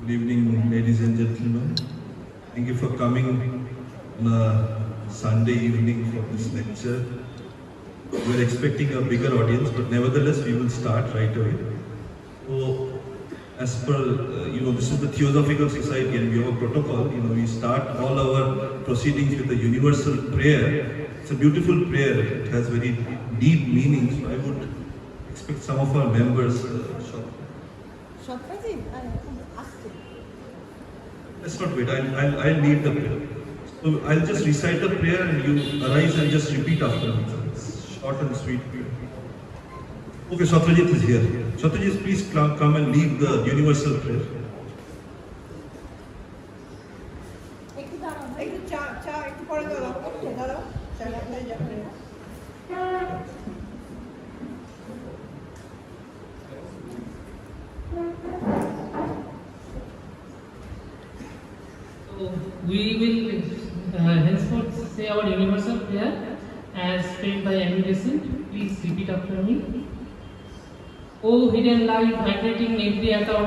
Good evening, ladies and gentlemen. Thank you for coming on a Sunday evening for this lecture. We are expecting a bigger audience, but nevertheless, we will start right away. So, as per, this is the Theosophical Society and we have a protocol. We start all our proceedings with a universal prayer. It's a beautiful prayer. It has very deep meaning. So I would expect some of our members. Let's not wait. I'll lead the prayer. So I'll just recite the prayer and you arise and just repeat after me. It's short and sweet. Okay, Satrajit is here. Satrajit, please come and lead the universal prayer. So we will henceforth say our universal prayer as prayed by Epigenetics. Please repeat after me. O hidden light vibrating in every atom.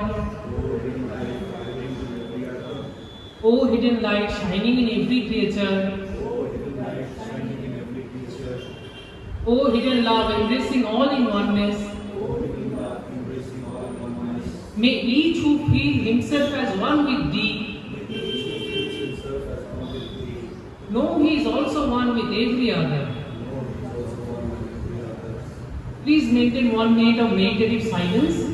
O hidden light shining in every creature. O hidden love embracing all in oneness. May each who feel himself as one with Thee know he is also one with every other. Please maintain 1 minute of meditative silence.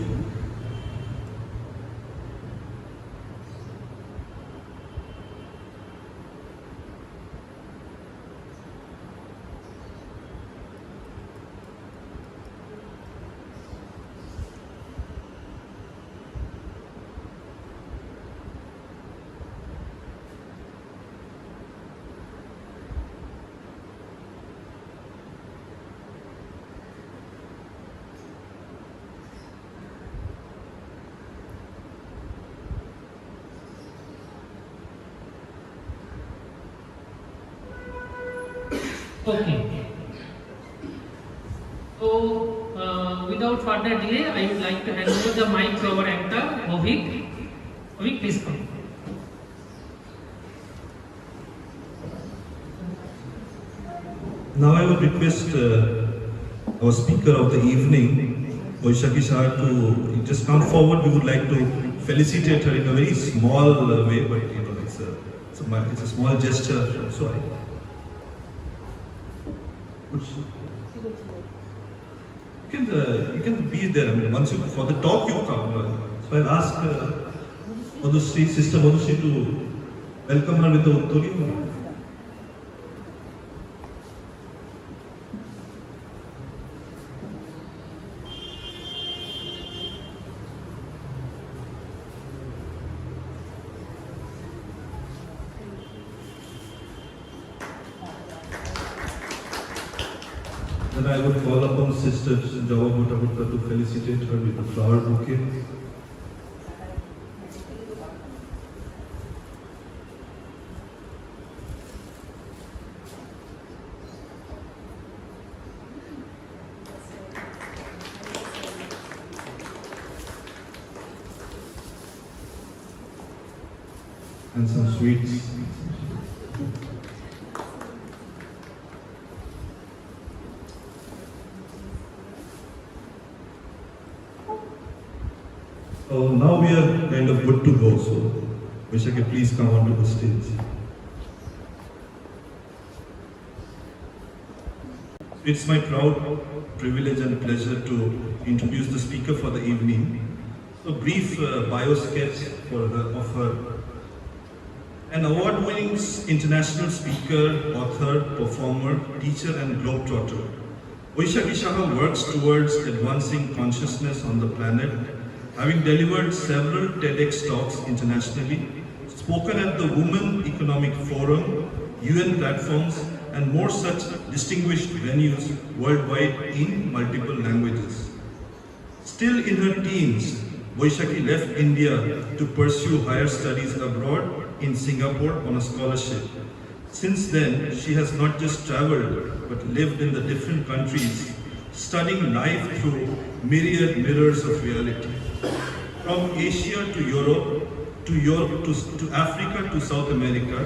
Okay. So, without further delay, I would like to hand over the mic to our anchor, Avik. Avik, please come. Now I would request our speaker of the evening, Baisakhi Saha, to just come forward. We would like to felicitate her in a very small way, but it's a small gesture. So you can be there. I mean, once for the talk you come. So I'll ask Madhusri, Sister Madhusri, to welcome her with the Uttari. Then I would call upon Sister Thakurta to felicitate her with a flower bouquet. And some sweets. So now we are kind of good to go, so Baisakhi, please come onto the stage. It's my proud privilege and pleasure to introduce the speaker for the evening. A brief bio sketch of her. An award-winning international speaker, author, performer, teacher and globetrotter. Baisakhi Saha works towards advancing consciousness on the planet, having delivered several TEDx talks internationally, spoken at the Women Economic Forum, UN platforms, and more such distinguished venues worldwide in multiple languages. Still in her teens, Baisakhi left India to pursue higher studies abroad in Singapore on a scholarship. Since then, she has not just traveled, but lived in the different countries, studying life through myriad mirrors of reality. From Asia to Europe, to Europe, to Africa, to South America,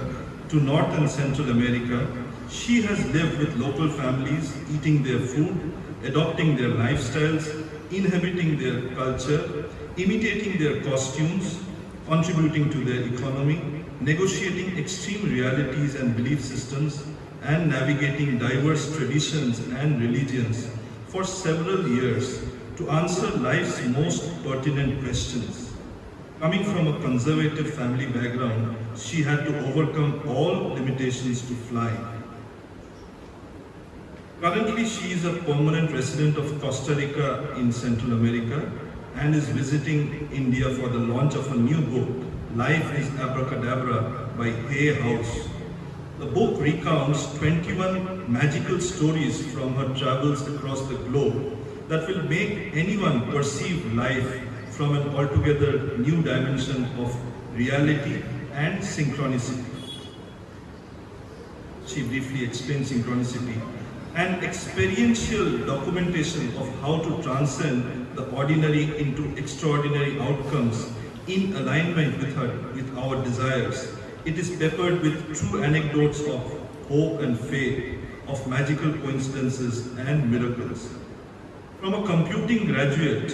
to North and Central America. She has lived with local families, eating their food, adopting their lifestyles, inhabiting their culture, imitating their costumes, contributing to their economy, negotiating extreme realities and belief systems, and navigating diverse traditions and religions for several years to answer life's most pertinent questions. Coming from a conservative family background, she had to overcome all limitations to fly. Currently, she is a permanent resident of Costa Rica in Central America and is visiting India for the launch of a new book, Is Abracadabra by Hay House. The book recounts 21 magical stories from her travels across the globe that will make anyone perceive life from an altogether new dimension of reality and synchronicity. She briefly explained synchronicity, an experiential documentation of how to transcend the ordinary into extraordinary outcomes in alignment with our desires. It is peppered with true anecdotes of hope and faith, of magical coincidences and miracles. From a computing graduate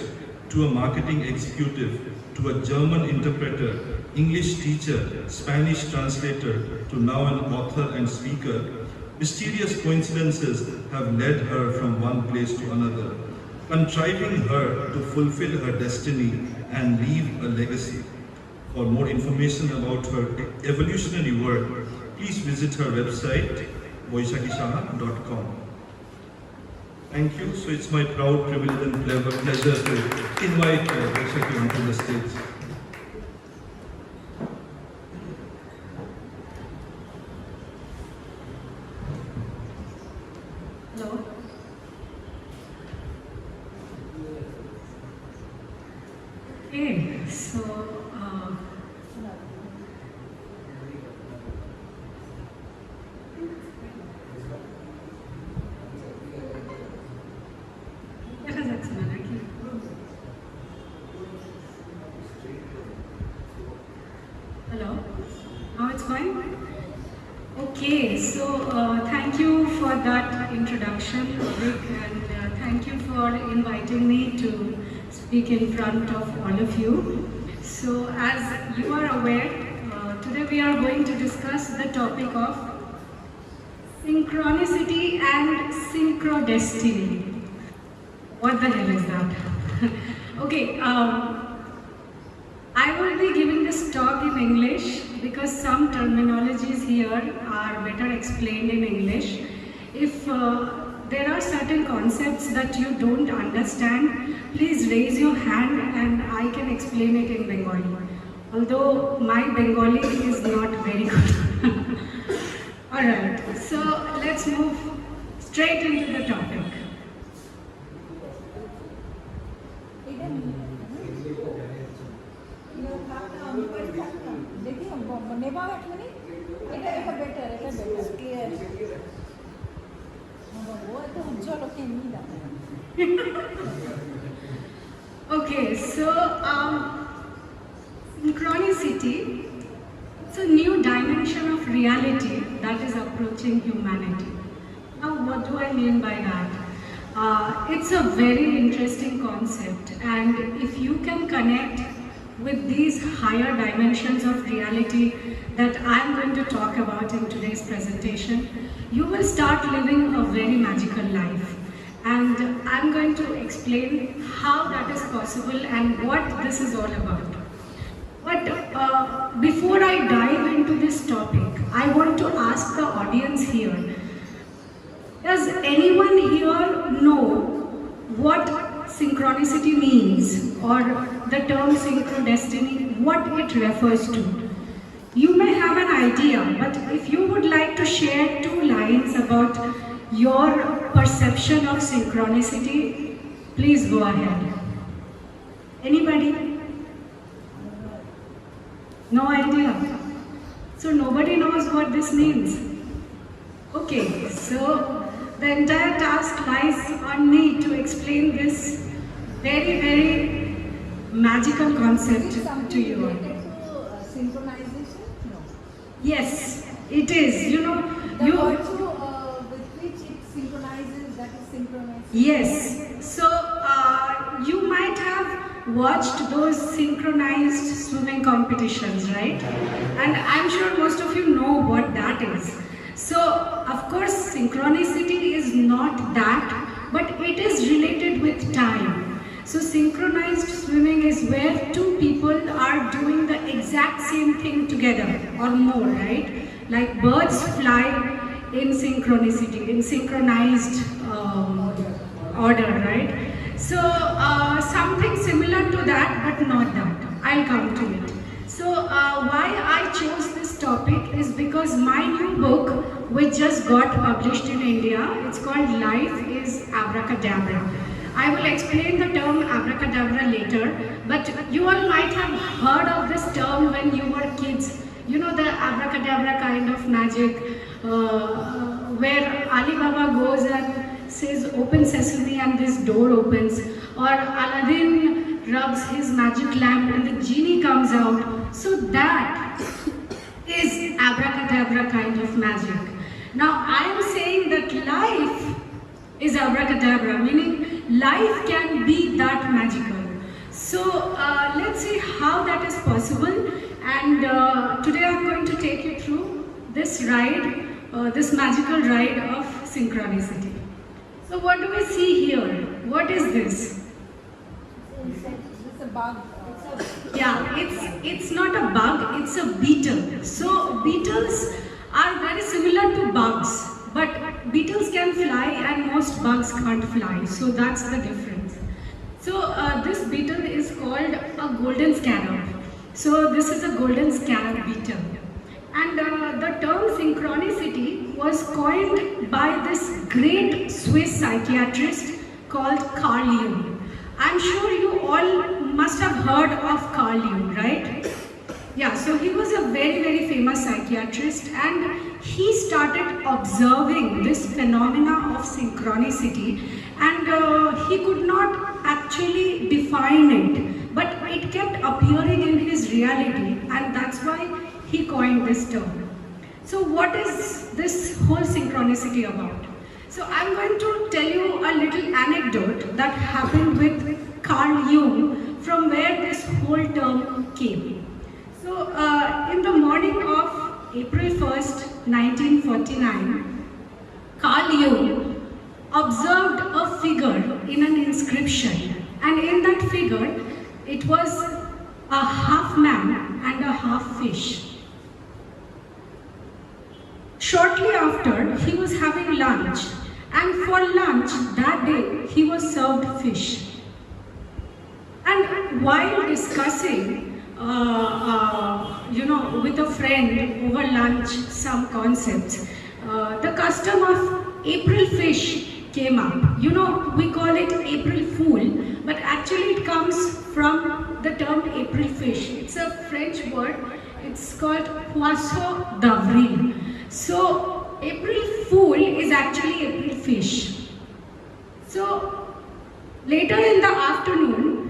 to a marketing executive, to a German interpreter, English teacher, Spanish translator, to now an author and speaker, mysterious coincidences have led her from one place to another, contriving her to fulfill her destiny and leave a legacy. For more information about her evolutionary work, please visit her website, baisakhisaha.com. Thank you. So it's my proud privilege and pleasure to invite Baisakhi onto the stage. Hello. Okay, so hello. Now it's fine. Okay, so thank you for that introduction, Avik, and thank you for inviting me to speak in front of all of you. So as you are aware, today we are going to discuss the topic of synchronicity and synchro-destiny. What the hell is that? Okay, I will be giving this talk in English because some terminologies here are better explained in English. If there are certain concepts that you don't understand, please raise your hand and I can explain it in Bengali. Although my Bengali is not very good. Alright, so let's move straight into the topic. Okay, so synchronicity, it's a new dimension of reality that is approaching humanity. Now, what do I mean by that? It's a very interesting concept, and if you can connect with these higher dimensions of reality that I'm going to talk about in today's presentation, you will start living a very magical life. And I'm going to explain how that is possible and what this is all about. But before I dive into this topic, I want to ask the audience here, does anyone here know what synchronicity means, or the term synchro-destiny, what it refers to? You may have an idea, but if you would like to share 2 lines about your perception of synchronicity, please go ahead. Anybody? No idea? So nobody knows what this means. Okay, so the entire task lies on me to explain this very, very magical concept to you. synchronization? No. Yes, it is. You know, The you. virtue with which it synchronizes, that is synchronization. Yes. So you might have watched those synchronized swimming competitions, right? And I'm sure most of you know what that is. So, of course, synchronicity is not that, but it is related with time. So, synchronized swimming is where two people are doing the exact same thing together or more, right? Like birds fly in synchronicity, in synchronized order, right? So, something similar to that, but not that. I'll come to it. So, why I chose this topic is because my new book, which just got published in India, it's called Life Is Abracadabra. I will explain the term abracadabra later, but you all might have heard of this term when you were kids. You know, the abracadabra kind of magic, where Ali Baba goes and says, "Open sesame," and this door opens, or Aladdin rubs his magic lamp and the genie comes out. So that is abracadabra kind of magic. Now I am saying that life is abracadabra, meaning life can be that magical. So let's see how that is possible. And today I'm going to take you through this ride, this magical ride of synchronicity. So what do we see here? What is this? It's a bug. Yeah, it's not a bug, it's a beetle. So beetles are very similar to bugs, but beetles can fly and most bugs can't fly. So that's the difference. So this beetle is called a golden scarab. So this is a golden scarab beetle. And the term synchronicity was coined by this great Swiss psychiatrist called Carl Jung. I'm sure you all must have heard of Carl Jung, right? Yeah, so he was a very, very famous psychiatrist and he started observing this phenomena of synchronicity and he could not actually define it, but it kept appearing in his reality and that's why he coined this term. So what is this whole synchronicity about? So I'm going to tell you a little anecdote that happened with Carl Jung from where this whole term came. So in the morning of April 1st, 1949, Carl Jung observed a figure in an inscription and in that figure it was a half man and a half fish. Shortly after, he was having lunch and for lunch that day he was served fish. And while discussing with a friend over lunch some concepts, the custom of April fish came up. You know, we call it April Fool, but actually it comes from the term April fish. It's a French word. It's called Poisson d'avril. So April Fool is actually April fish. So later in the afternoon,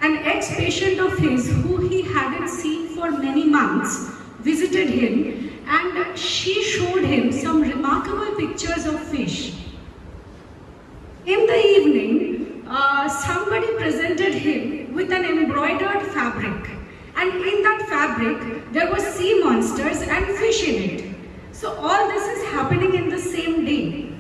an ex-patient of his who he hadn't seen for many months visited him and she showed him some remarkable pictures of fish. In the evening, somebody presented him with an embroidered fabric and in that fabric there were sea monsters and fish in it. So all this is happening in the same day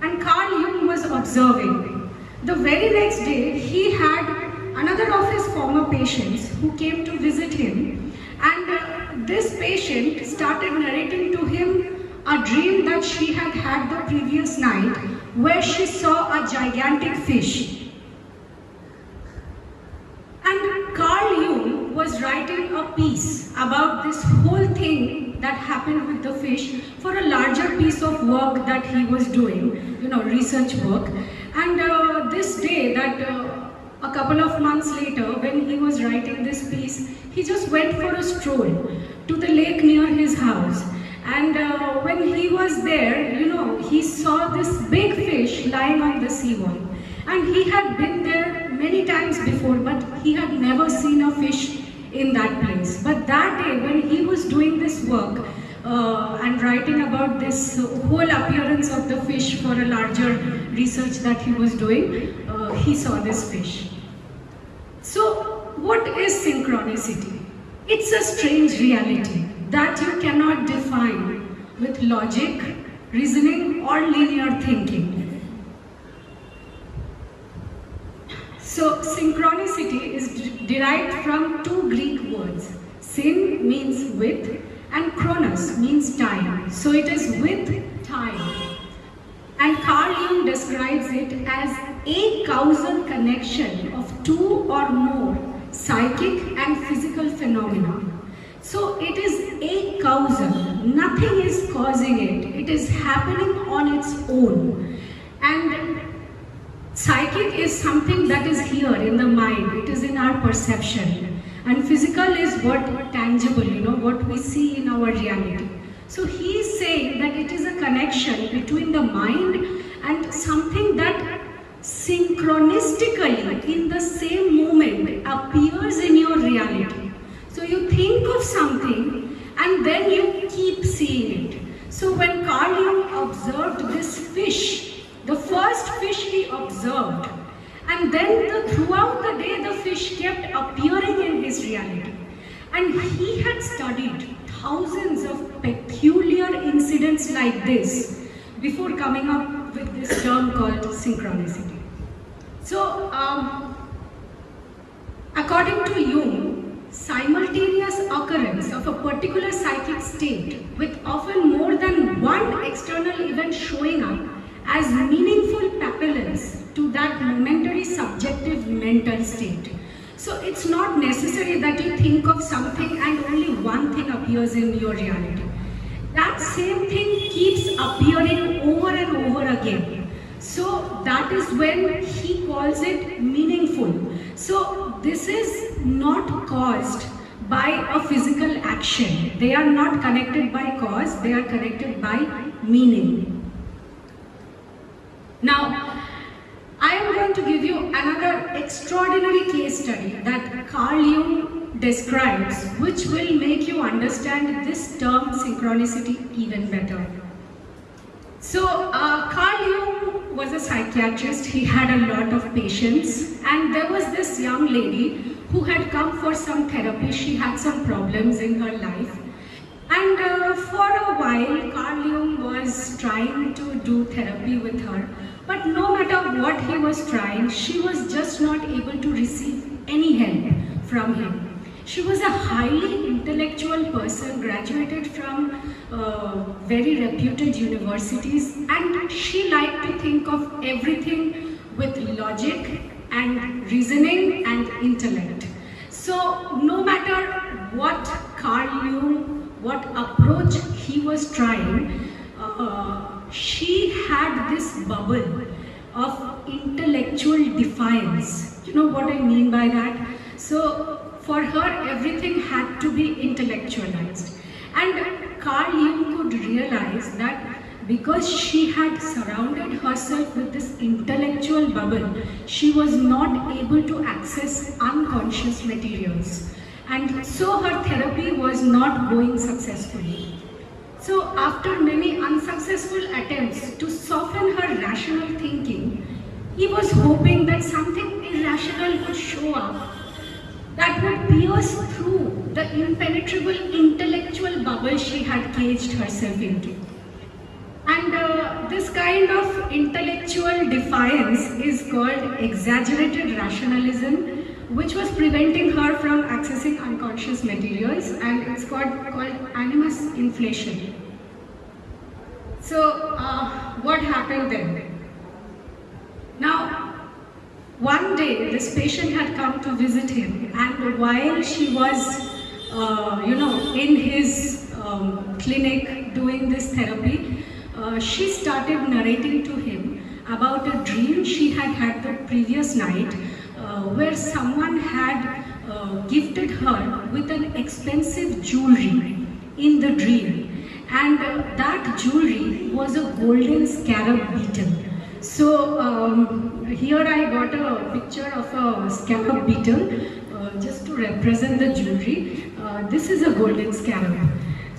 and Carl Jung was observing. The very next day he had another of his former patients who came to visit him and this patient started narrating to him a dream that she had had the previous night where she saw a gigantic fish. And Carl Jung was writing a piece about this whole thing that happened with the fish for a larger piece of work that he was doing, research work. And this day that a couple of months later, when he was writing this piece, he just went for a stroll to the lake near his house. And when he was there, he saw this big fish lying on the seawall. And he had been there many times before, but he had never seen a fish in that place. But that day when he was doing this work and writing about this whole appearance of the fish for a larger research that he was doing, he saw this fish. So what is synchronicity? It's a strange reality that you cannot define with logic, reasoning or linear thinking. So synchronicity is derived from two Greek words. Syn means with and chronos means time. So it is with time. And Carl Jung describes it as a causal connection of two or more psychic and physical phenomena. So it is a causal. Nothing is causing it. It is happening on its own. And psychic is something that is here in the mind. It is in our perception. And physical is what tangible, what we see in our reality. So he is saying that it is a connection between the mind and something that synchronistically in the same moment appears in your reality. So you think of something and then you keep seeing it. So when Carl Jung observed this fish, the first fish he observed, and then throughout the day the fish kept appearing in his reality. And he had studied thousands of peculiar incidents like this before coming up with this term called synchronicity. So, according to Jung, simultaneous occurrence of a particular psychic state with often more than one external event showing up as meaningful parallels to that momentary subjective mental state. So it's not necessary that you think of something and only one thing appears in your reality. That same thing keeps appearing over and over again. So that is when he calls it meaningful. So this is not caused by a physical action. They are not connected by cause, they are connected by meaning. Now, I am going to give you another extraordinary case study that Carl Jung describes, which will make you understand this term synchronicity even better. So, Carl Jung was a psychiatrist. He had a lot of patients, and there was this young lady who had come for some therapy. She had some problems in her life. And for a while, Carl Jung was trying to do therapy with her. But no matter what he was trying, she was just not able to receive any help from him. She was a highly intellectual person, graduated from very reputed universities, and she liked to think of everything with logic and reasoning and intellect. So no matter what Carl Jung, what approach he was trying, she had this bubble of intellectual defiance. You know what I mean by that? So for her, everything had to be intellectualized. And Carl Jung could realize that because she had surrounded herself with this intellectual bubble, she was not able to access unconscious materials. And so her therapy was not going successfully. So after many unsuccessful attempts to soften her rational thinking, he was hoping that something irrational would show up that would pierce through the impenetrable intellectual bubble she had caged herself into. And this kind of intellectual defiance is called exaggerated rationalism, which was preventing her from accessing unconscious materials, and it's called animus inflation. So what happened then? Now, one day this patient had come to visit him, and while she was in his clinic doing this therapy, she started narrating to him about a dream she had had the previous night, where someone had gifted her with an expensive jewelry in the dream, and that jewelry was a golden scarab beetle. So here I got a picture of a scarab beetle. just to represent the jury, this is a golden scarab.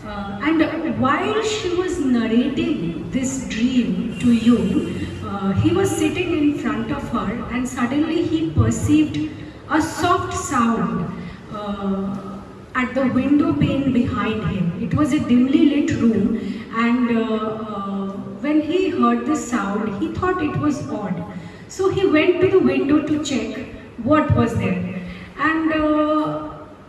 And while she was narrating this dream to you, he was sitting in front of her and suddenly he perceived a soft sound at the window pane behind him. It was a dimly lit room, and when he heard the sound, he thought it was odd. So he went to the window to check what was there. And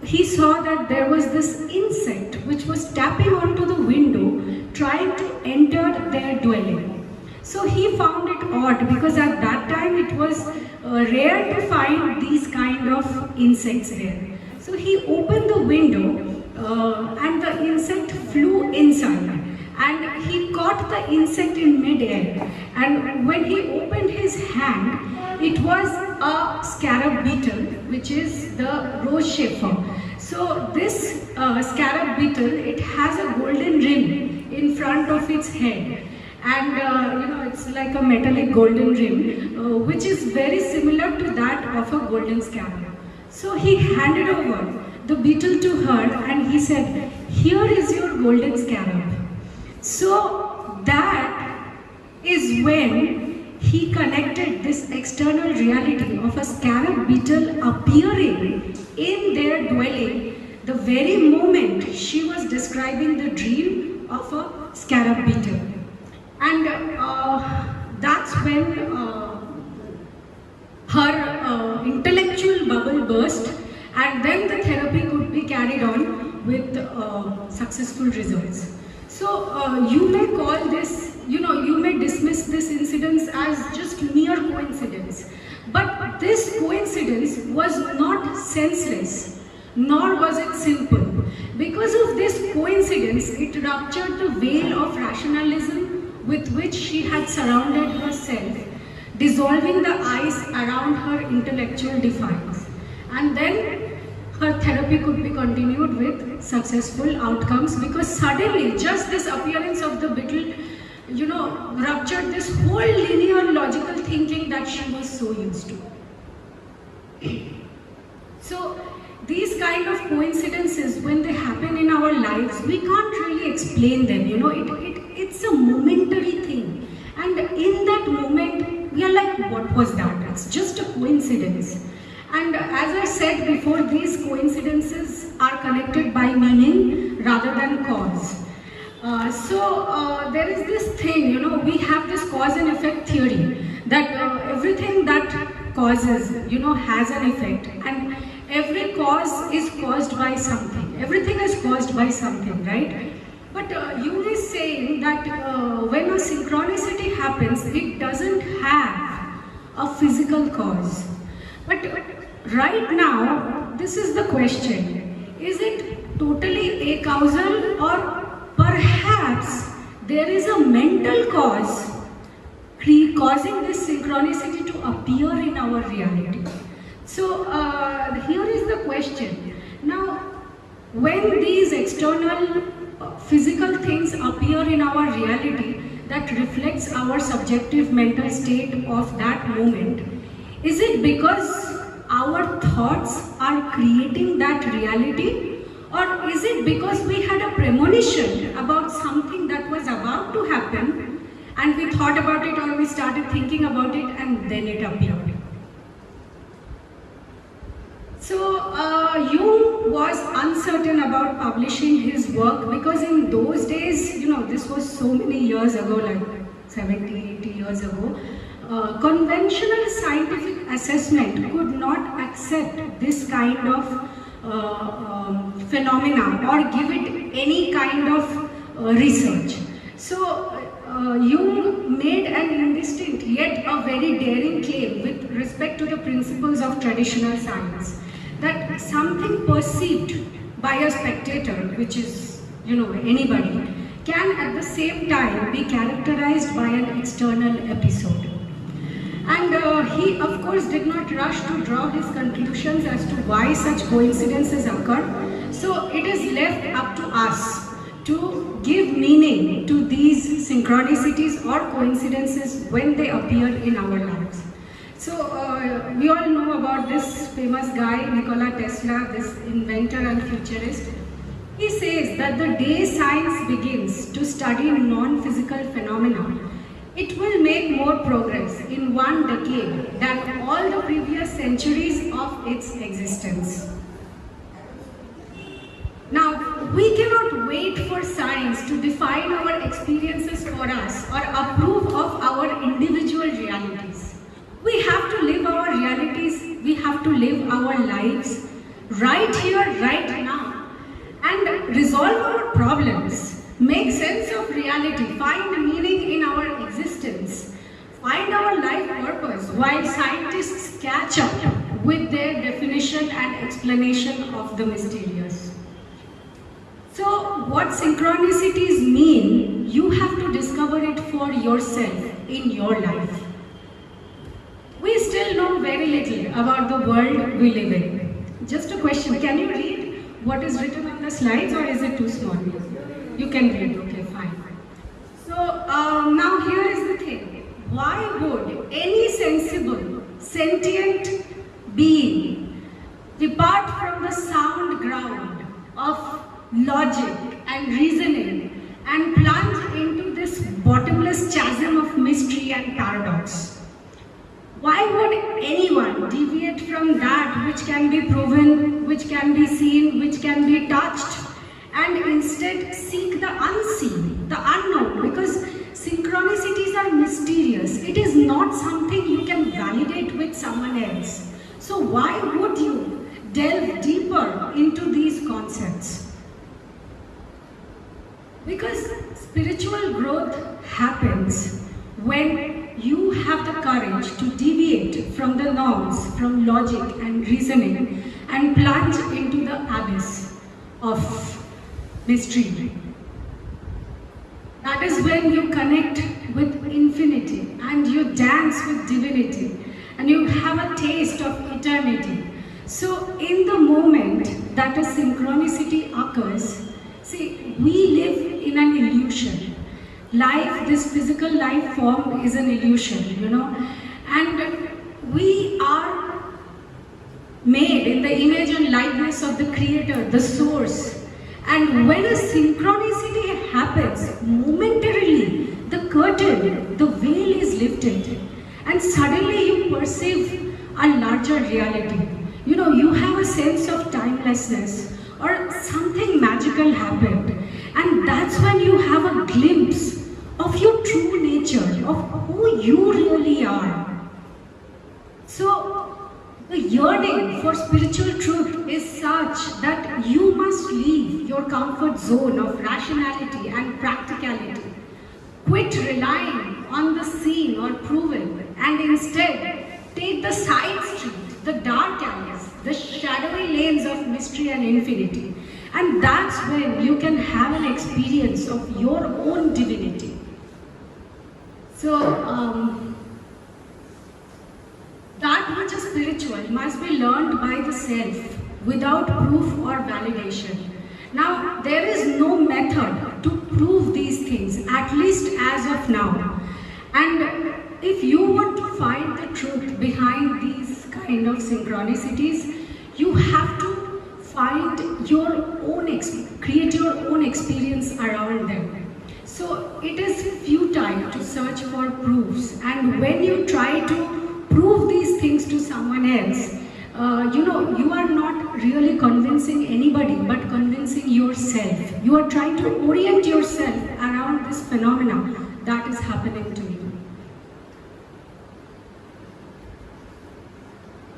he saw that there was this insect which was tapping onto the window, trying to enter their dwelling. So he found it odd because at that time it was rare to find these kind of insects there. So he opened the window and the insect flew inside. And he caught the insect in mid-air. And when he opened his hand, it was a scarab beetle, which is the rose chafer. So this scarab beetle, it has a golden rim in front of its head. And it's like a metallic golden rim, which is very similar to that of a golden scarab. So he handed over the beetle to her and he said, "Here is your golden scarab." So that is when he connected this external reality of a scarab beetle appearing in their dwelling the very moment she was describing the dream of a scarab beetle. And that's when her intellectual bubble burst, and then the therapy could be carried on with successful results. So you may call this, you may dismiss this incident as just mere coincidence. But this coincidence was not senseless, nor was it simple. Because of this coincidence, it ruptured the veil of rationalism with which she had surrounded herself, dissolving the ice around her intellectual defiance. And then her therapy could be continued with successful outcomes, because suddenly just this appearance of the beetle, ruptured this whole linear logical thinking that she was so used to. So these kind of coincidences, when they happen in our lives, we can't really explain them. It's a momentary thing, and in that moment we are like, what was that? It's just a coincidence. And as I said before, these coincidences are connected by meaning rather than cause. So there is this thing, we have this cause and effect theory, that everything that causes, has an effect, and every cause is caused by something. Everything is caused by something, right? But Jung is saying that when a synchronicity happens, it doesn't have a physical cause. But right now, this is the question. Is it totally acausal, or perhaps there is a mental cause causing this synchronicity to appear in our reality? So here is the question. Now, when these external physical things appear in our reality that reflects our subjective mental state of that moment, is it because our thoughts are creating that reality, or is it because we had a premonition about something that was about to happen and we thought about it, or we started thinking about it and then it appeared? So Jung was uncertain about publishing his work because in those days, this was so many years ago, like 70, 80 years ago, conventional scientific assessment could not accept this kind of phenomena or give it any kind of research. So Jung made an indistinct yet a very daring claim with respect to the principles of traditional science, that something perceived by a spectator, which is anybody, can at the same time be characterized by an external episode. And he of course did not rush to draw his conclusions as to why such coincidences occur. So it is left up to us to give meaning to these synchronicities or coincidences when they appear in our lives. So we all know about this famous guy, Nikola Tesla, this inventor and futurist. He says that the day science begins to study non-physical phenomena, it will make more progress in one decade than all the previous centuries of its existence. Now, we cannot wait for science to define our experiences for us or approve of our individual realities. We have to live our realities, we have to live our lives right here, right now, and resolve our problems, make sense of reality, find meaning in our existence, find our life purpose while scientists catch up with their definition and explanation of the mysterious. So, what synchronicities mean, you have to discover it for yourself in your life. We still know very little about the world we live in. Just a question, can you read what is written on the slides, or is it too small? You can read, okay, fine. So, now here is the thing. Why would any sensible, sentient being depart from the sound ground of logic and reasoning and plunge into this bottomless chasm of mystery and paradox? Why would anyone deviate from that which can be proven, which can be seen, which can be touched, and instead seek the unseen, the unknown? Because synchronicities are mysterious. It is not something you can validate with someone else. So why would you delve deeper into these concepts? Because spiritual growth happens when you have the courage to deviate from the norms, from logic and reasoning, and plunge into the abyss of mystery. That is when you connect with infinity and you dance with divinity and you have a taste of eternity. So in the moment that a synchronicity occurs, see, we live in an illusion. Life, this physical life form is an illusion, and we are made in the image and likeness of the Creator, the Source. And when a synchronicity happens, momentarily, the curtain, the veil is lifted, and suddenly you perceive a larger reality. You have a sense of timelessness, or something magical happened, and that's when you have a glimpse of your true nature, of who you really are. So, the yearning for spiritual truth is such that you must leave your comfort zone of rationality and practicality. Quit relying on the seen or proven, and instead take the side street, the dark alleys, the shadowy lanes of mystery and infinity. And that's when you can have an experience of your own divinity. So, that which is spiritual must be learned by the self without proof or validation. Now, there is no method to prove these things, at least as of now. And if you want to find the truth behind these kind of synchronicities, you have to find your own, create your own experience around them. So it is futile to search for proofs, and when you try to prove these things to someone else, you are not really convincing anybody but convincing yourself. You are trying to orient yourself around this phenomena that is happening to you.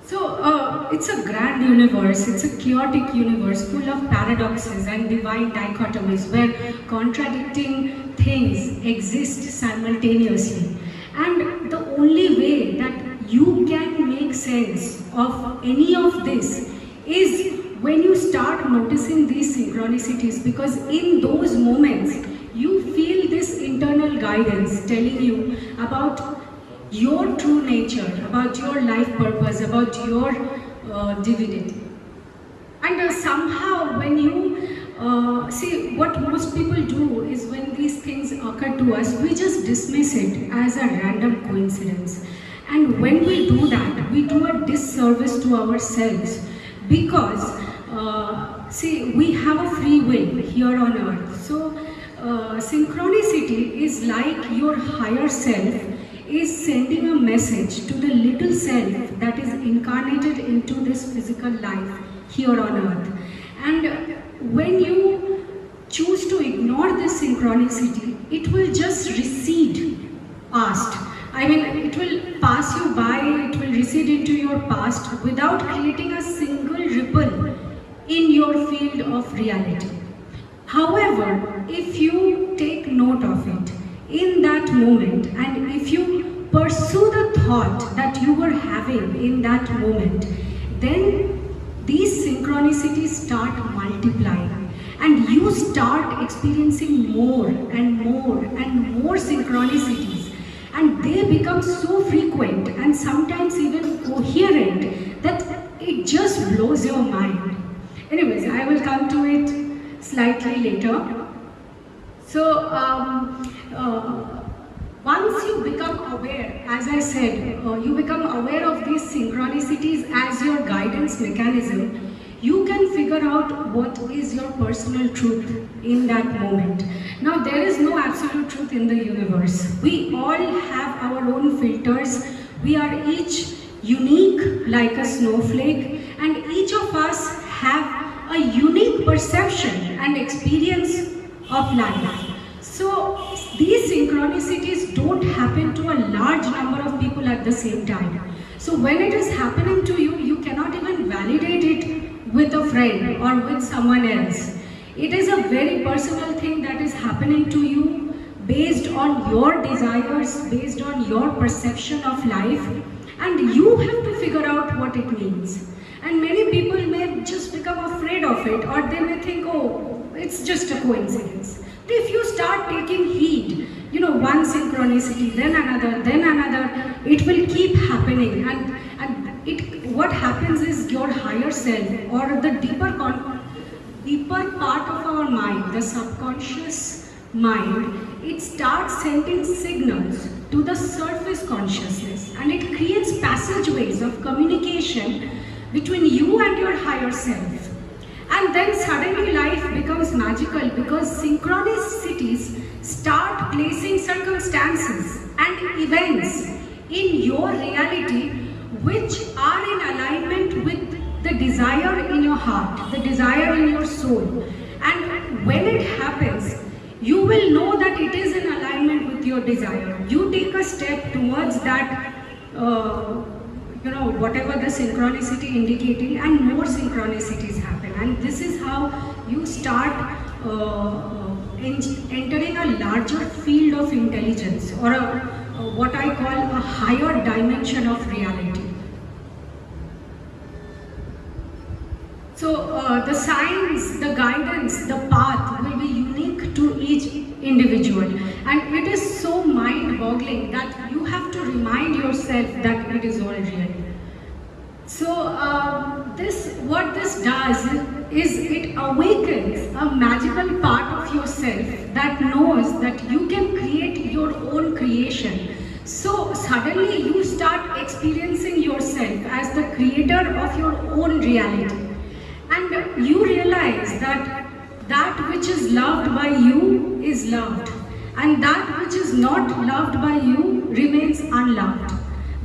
So it's a grand universe, it's a chaotic universe full of paradoxes and divine dichotomies where contradicting things exist simultaneously. And the only way that you can make sense of any of this is when you start noticing these synchronicities, because in those moments you feel this internal guidance telling you about your true nature, about your life purpose, about your divinity. And somehow when you see, what most people do is when these things occur to us, we just dismiss it as a random coincidence. And when we do that, we do a disservice to ourselves, because see, we have a free will here on earth. So synchronicity is like your higher self is sending a message to the little self that is incarnated into this physical life here on earth. And when you choose to ignore this synchronicity, it will just recede past. I mean, it will pass you by, it will recede into your past without creating a single ripple in your field of reality. However, if you take note of it in that moment, and if you pursue the thought that you were having in that moment, then these synchronicities start multiplying, and you start experiencing more and more and more synchronicities, and they become so frequent and sometimes even coherent that it just blows your mind. Anyways, I will come to it slightly later. So once you become aware, as I said, you become aware of these synchronicities as your guidance mechanism, you can figure out what is your personal truth in that moment. Now, there is no absolute truth in the universe. We all have our own filters. We are each unique like a snowflake, and each of us have a unique perception and experience of life. So these synchronicities don't happen to a large number of people at the same time. So when it is happening to you, you cannot even validate it with a friend or with someone else. It is a very personal thing that is happening to you based on your desires, based on your perception of life, and you have to figure out what it means. And many people may just become afraid of it, or they may think, oh, it's just a coincidence. But if you start taking heed, you know, one synchronicity, then another, it will keep happening, and what happens is your higher self, or the deeper part of our mind, the subconscious mind, it starts sending signals to the surface consciousness, and it creates passageways of communication between you and your higher self. And then suddenly life becomes magical, because synchronicities start placing circumstances and events in your reality which are in alignment with the desire in your heart, the desire in your soul. And when it happens, you will know that it is in alignment with your desire. You take a step towards that, whatever the synchronicity indicating, and more synchronicities happen. And this is how you start entering a larger field of intelligence, or what I call a higher dimension of reality. So the signs, the guidance, the path will be unique to each individual, and it is so mind-boggling that you have to remind yourself that it is all real. So what this does is it awakens a magical part of yourself that knows that you can create your own creation. So suddenly you start experiencing yourself as the creator of your own reality. And you realize that that which is loved by you is loved, and that which is not loved by you remains unloved.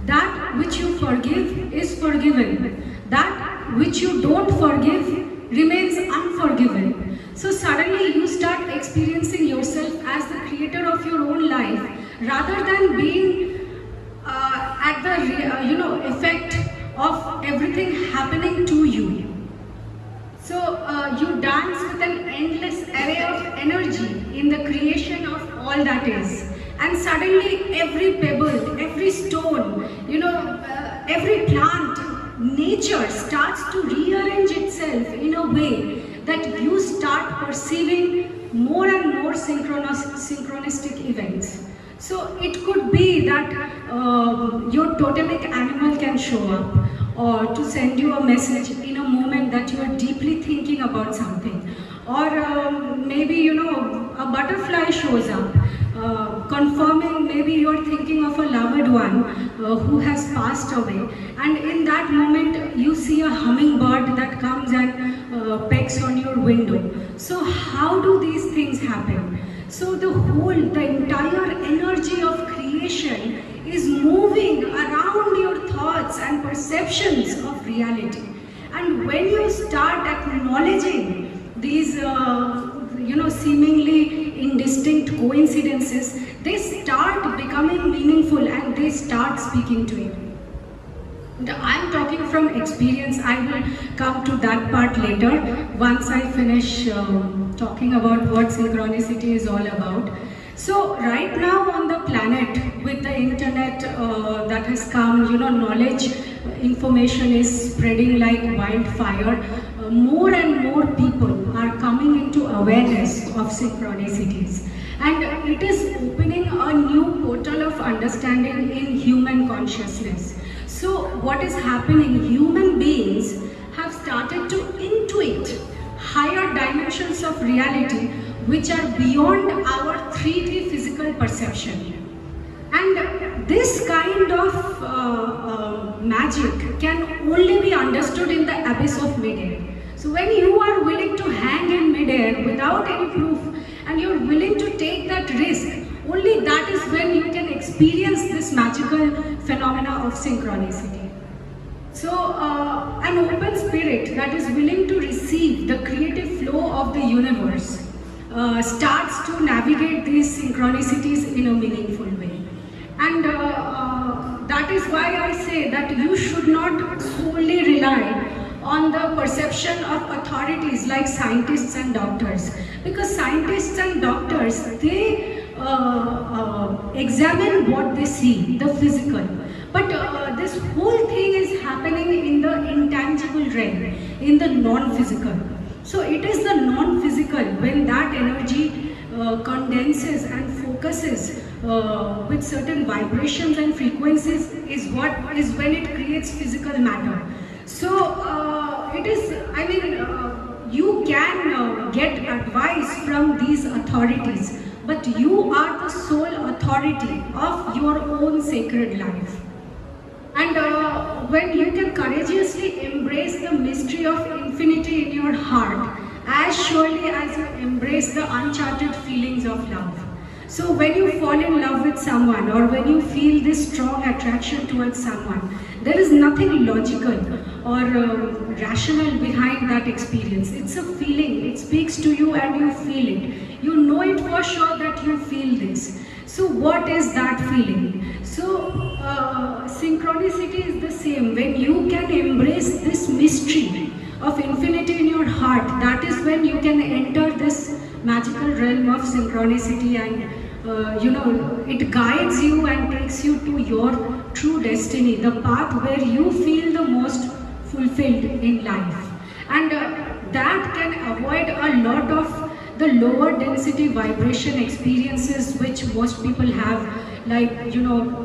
That which you forgive is forgiven. That which you don't forgive remains unforgiven. So suddenly you start experiencing yourself as the creator of your own life, rather than being at the effect of everything happening to you. So you dance with an endless array of energy in the creation of all that is. And suddenly every pebble, every stone, every plant, nature starts to rearrange itself in a way that you start perceiving more and more synchronistic events. So it could be that your totemic animal can show up, or to send you a message in a moment that you are deeply thinking about something, or maybe a butterfly shows up confirming, maybe you're thinking of a loved one who has passed away, and in that moment you see a hummingbird that comes and pecks on your window. So how do these things happen? So the entire energy of creation is moving around your thoughts and perceptions of reality. And when you start acknowledging these, seemingly indistinct coincidences, they start becoming meaningful and they start speaking to you. I'm talking from experience. I will come to that part later once I finish talking about what synchronicity is all about. So right now on the planet, with the internet that has come, knowledge, information is spreading like wildfire. More and more people are coming into awareness of synchronicities. And it is opening a new portal of understanding in human consciousness. So what is happening? Human beings have started to intuit higher dimensions of reality which are beyond our 3D physical perception. And this kind of magic can only be understood in the abyss of midair. So when you are willing to hang in midair without any proof and you're willing to take that risk, only that is when you can experience this magical phenomena of synchronicity. So an open spirit that is willing to receive the creative flow of the universe starts to navigate these synchronicities in a meaningful way. And that is why I say that you should not solely rely on the perception of authorities like scientists and doctors, because scientists and doctors, they examine what they see, the physical. But this whole thing is happening in the intangible realm, in the non-physical. So it is the non-physical, when that energy condenses and focuses with certain vibrations and frequencies, is when it creates physical matter. So it is, you can get advice from these authorities, but you are the sole authority of your own sacred life. And when you can courageously embrace the mystery of infinity in your heart, as surely as you embrace the uncharted feelings of love. So when you fall in love with someone, or when you feel this strong attraction towards someone, there is nothing logical or rational behind that experience. It's a feeling. It speaks to you and you feel it. You know it for sure that you feel this. So what is that feeling? So synchronicity is the same. When you can embrace this mystery of infinity in your heart, that is when you can enter this magical realm of synchronicity, and it guides you and takes you to your true destiny, the path where you feel the most fulfilled in life. And that can avoid a lot of the lower density vibration experiences which most people have, like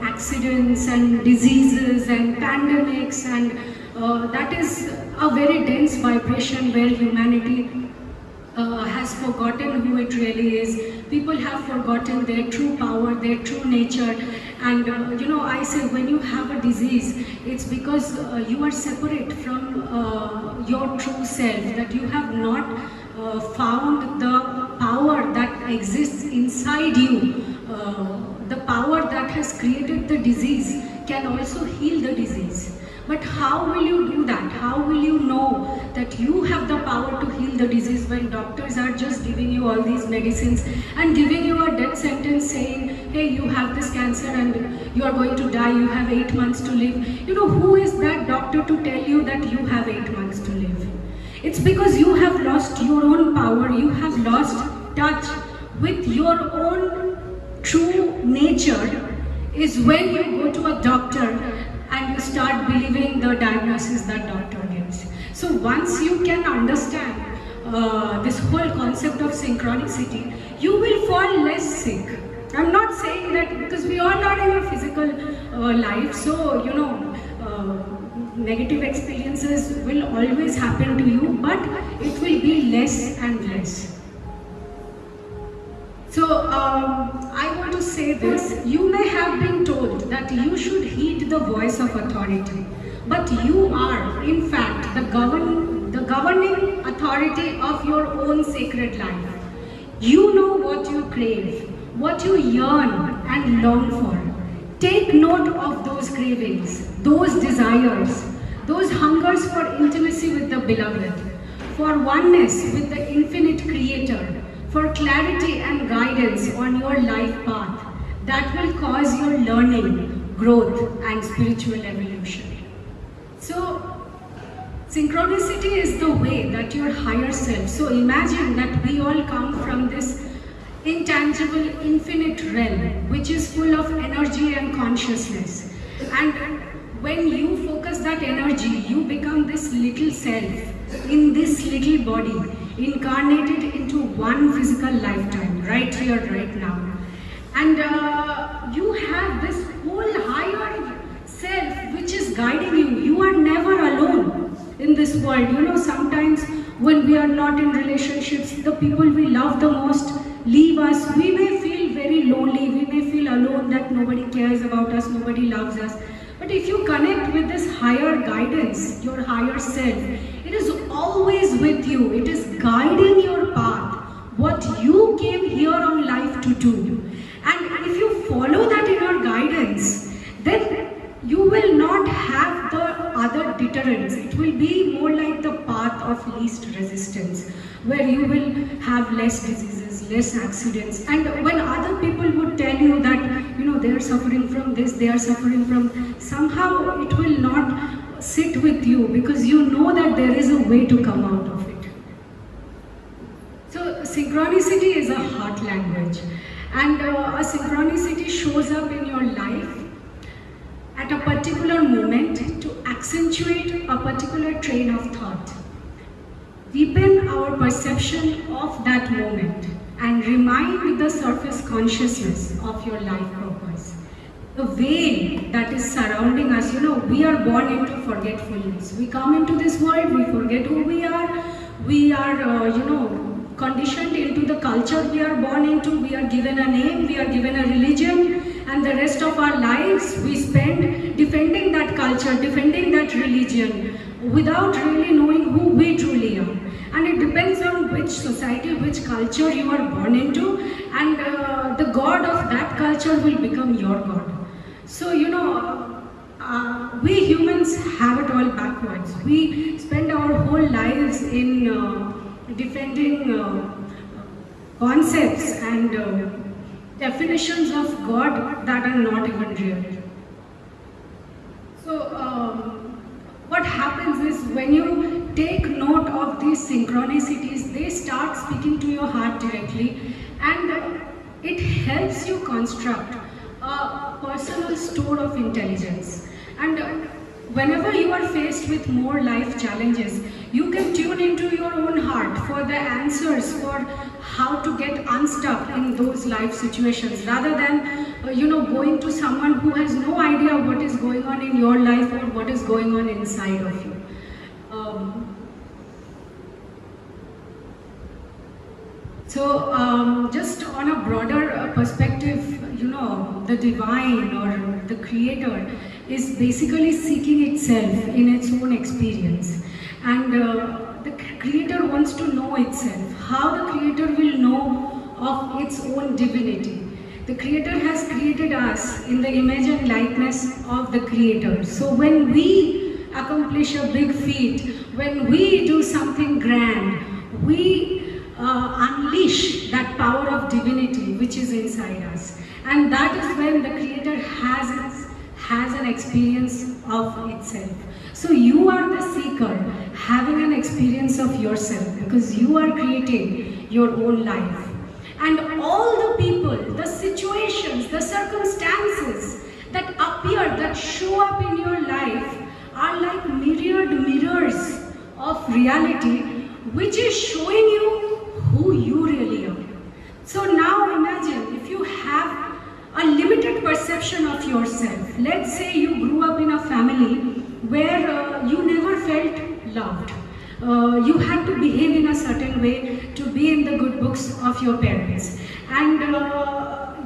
accidents and diseases and pandemics, and that is a very dense vibration where humanity has forgotten who it really is. People have forgotten their true power, their true nature. And I say, when you have a disease, it's because you are separate from your true self, that you have not found the power that exists inside you. The power that has created the disease can also heal the disease. But how will you do that? How will you know that you have the power to heal the disease when doctors are just giving you all these medicines and giving you a death sentence saying, hey, you have this cancer and you are going to die, you have 8 months to live. Who is that doctor to tell you that you have 8 months to live? It's because you have lost your own power, you have lost touch with your own true nature, is when you go to a doctor and you start believing the diagnosis that doctor gives. So once you can understand this whole concept of synchronicity, you will fall less sick. I'm not saying that, because we are not in a physical life, so negative experiences will always happen to you, but it will be less and less. So I want want to say this. You may have been told that you should heed the voice of authority, but you are, in fact, the governing authority of your own sacred life. You know what you crave, what you yearn and long for. Take note of those cravings, those desires, those hungers for intimacy with the beloved, for oneness with the infinite creator, for clarity and guidance on your life path that will cause your learning, growth and spiritual evolution. So, synchronicity is the way that your higher self, so imagine that we all come from this intangible, infinite realm, which is full of energy and consciousness. And when you focus that energy, you become this little self in this little body, incarnated into one physical lifetime, right here, right now. And you have this whole higher self which is guiding you. You are never alone in this world. You know, sometimes when we are not in relationships, the people we love the most leave us. We may feel very lonely, we may feel alone, that nobody cares about us, nobody loves us. But if you connect with this higher guidance, your higher self, it is always with you. It is guiding your path, what you came here on life to do. And if you follow that inner guidance, then you will not have the other deterrents. It will be more like the path of least resistance, where you will have less diseases, less accidents. And when other people would tell you that, you know, they are suffering from this, they are suffering from, somehow it will not sit with you, because you know that there is a way to come out of it. So synchronicity is a heart language, and a synchronicity shows up in your life at a particular moment to accentuate a particular train of thought, deepen our perception of that moment, and remind the surface consciousness of your life purpose. The veil that is surrounding us, you know, we are born into forgetfulness. We come into this world, we forget who we are, conditioned into the culture we are born into, we are given a name, we are given a religion, and the rest of our lives we spend defending that culture, defending that religion, without really knowing who we truly are. And it depends on which society, which culture you are born into, and the god of that culture will become your god. So, you know, we humans have it all backwards. We spend our whole lives in defending concepts and definitions of God that are not even real. So what happens is, when you take note of these synchronicities, they start speaking to your heart directly, and it helps you construct a personal store of intelligence. And whenever you are faced with more life challenges, you can tune into your own heart for the answers, for how to get unstuck in those life situations, rather than going to someone who has no idea what is going on in your life or what is going on inside of you. Just on a broader perspective, the divine or the creator is basically seeking itself in its own experience, and the creator wants to know itself. How the creator will know of its own divinity? The creator has created us in the image and likeness of the creator. So when we accomplish a big feat, when we do something grand, we unleash that power of divinity which is inside us. And that is when the creator has an experience of itself. So you are the seeker having an experience of yourself, because you are creating your own life. And all the people, the situations, the circumstances that appear, that show up in your life are like myriad mirrors of reality, which is showing you who you really are. So now imagine if you have a limited perception of yourself. Let's say you grew up in a family where you never felt loved. You had to behave in a certain way to be in the good books of your parents. And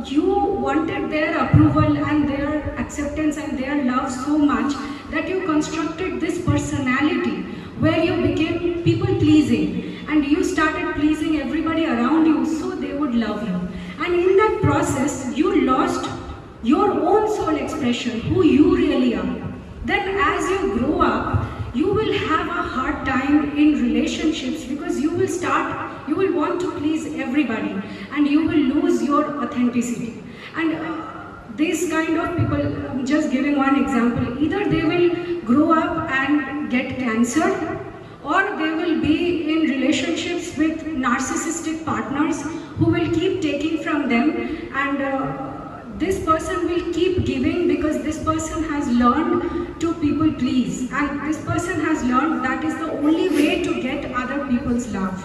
you wanted their approval and their acceptance and their love so much that you constructed this personality where you became people pleasing and you started pleasing everybody around you so they would love you. And in that process, you lost your own soul expression, who you really are. Then as you grow up, you will have a hard time in relationships because you will want to please everybody and you will lose your authenticity. And these kind of people, I'm just giving one example, either they will grow up and get cancer, or they will be in relationships with narcissistic partners who will keep taking from them, and this person will keep giving because this person has learned to people please, and this person has learned that is the only way to get other people's love.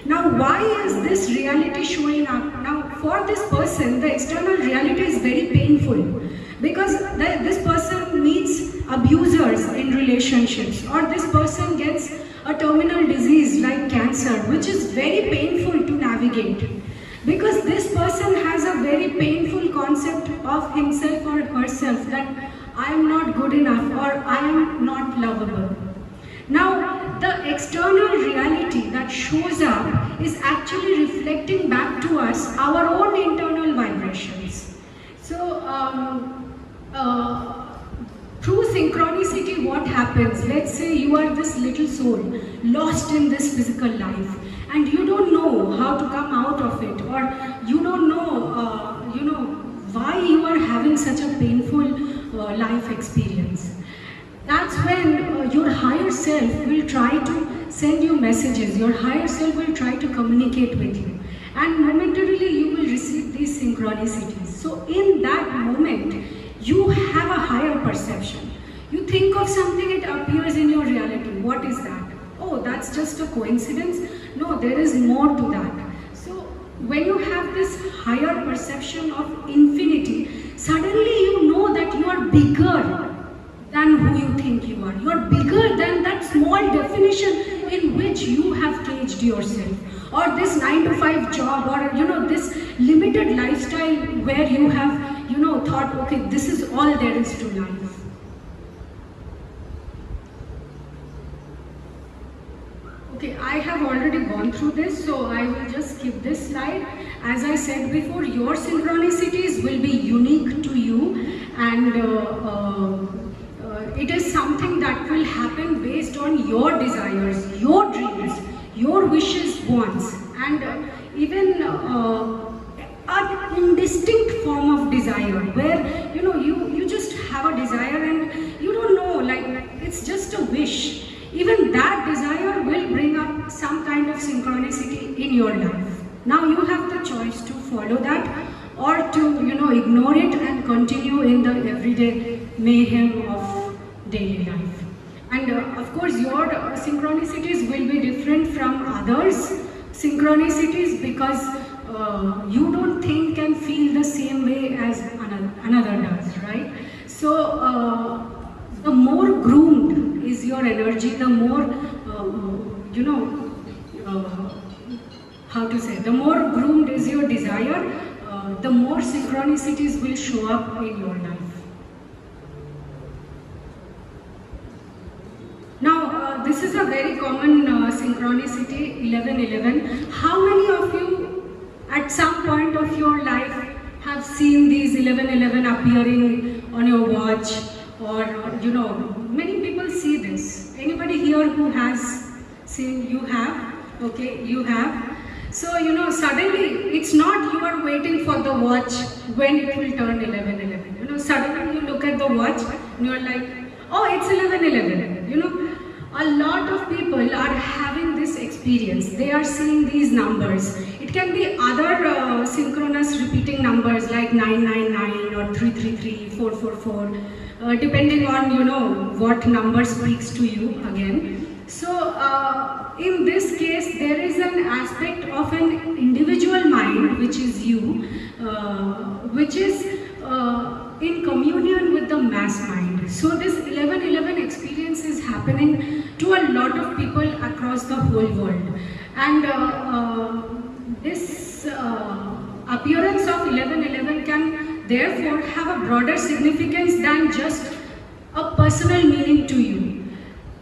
Now, why is this reality showing up? Now, for this person, the external reality is very painful because this person meets abusers in relationships, or this person gets a terminal disease like cancer, which is very painful to navigate because this person has a very painful concept of himself or herself that I am not good enough or I am not lovable. Now, the external reality that shows up is actually reflecting back to us our own internal vibrations. So, through synchronicity, what happens? Let's say you are this little soul lost in this physical life, and you don't know how to come out of it, or you don't know, why you are having such a painful life experience. That's when your higher self will try to send you messages. Your higher self will try to communicate with you, and momentarily you will receive these synchronicities. So in that moment, you have a higher perception. You think of something, it appears in your reality. What is that? Oh, that's just a coincidence? No, there is more to that. So when you have this higher perception of infinity, suddenly you know that you are bigger than who you think you are. You are bigger than that small definition in which you have caged yourself. Or this 9-to-5 job, or this limited lifestyle where you have thought, okay, this is all there is to life. Okay, I have already gone through this, so I will just skip this slide. As I said before, your synchronicities will be unique to you, and it is something that will happen based on your desires, your dreams, your wishes, wants, and even an indistinct form of desire where you just have a desire and you don't know, like it's just a wish. Even that desire will bring up some kind of synchronicity in your life. Now you have the choice to follow that or to ignore it and continue in the everyday mayhem of daily life. And of course your synchronicities will be different from others' synchronicities because you don't think and feel the same way as another does, right? So the more groomed is your energy, the more, the more groomed is your desire, the more synchronicities will show up in your life. Now, this is a very common synchronicity, 1111. How many of you at some point of your life have seen these 1111 appearing on your watch, or many people see this. Anybody here who has seen? You have? Okay, you have. So suddenly it's not you are waiting for the watch when it will turn 1111. Suddenly you look at the watch and you are like, oh, it's 1111. A lot of people are having this experience. They are seeing these numbers. It can be other synchronous repeating numbers like 999 or 333, 444, depending on what number speaks to you again. So in this case, there is an aspect of an individual mind, which is you, which is in communion with the mass mind. So this 1111 experience is happening to a lot of people across the whole world. And this appearance of 1111 can therefore have a broader significance than just a personal meaning to you.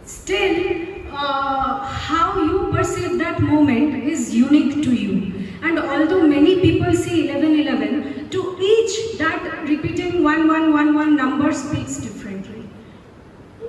Still, how you perceive that moment is unique to you. And although many people see 1111, to each that repeating 1111 number speaks differently.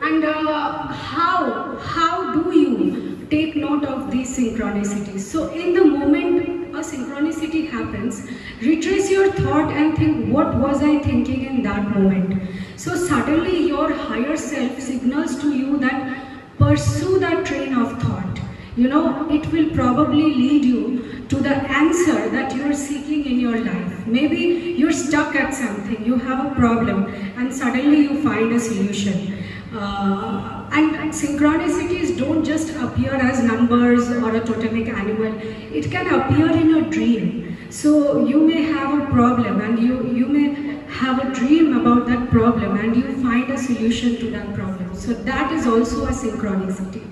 And how do you take note of these synchronicities? So in the moment a synchronicity happens, retrace your thought and think, what was I thinking in that moment? So suddenly your higher self signals to you that pursue that train of thought. You know, it will probably lead you to the answer that you are seeking in your life. Maybe you're stuck at something, you have a problem, and suddenly you find a solution. And synchronicities don't just appear as numbers or a totemic animal. It can appear in a dream. So you may have a problem and you may have a dream about that problem and you find a solution to that problem. So that is also a synchronicity.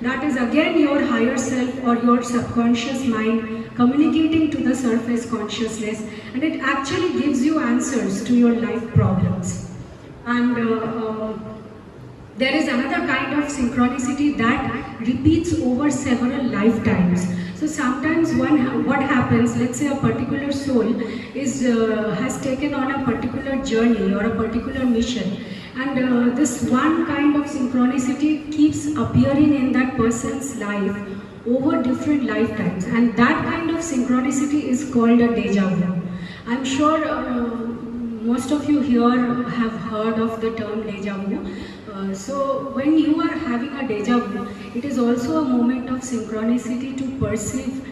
That is again your higher self or your subconscious mind communicating to the surface consciousness, and it actually gives you answers to your life problems. And there is another kind of synchronicity that repeats over several lifetimes. So sometimes what happens, let's say a particular soul has taken on a particular journey or a particular mission, and this one kind of synchronicity keeps appearing in that person's life over different lifetimes, and that kind of synchronicity is called a deja vu. I'm sure most of you here have heard of the term deja vu. So when you are having a deja vu, it is also a moment of synchronicity to perceive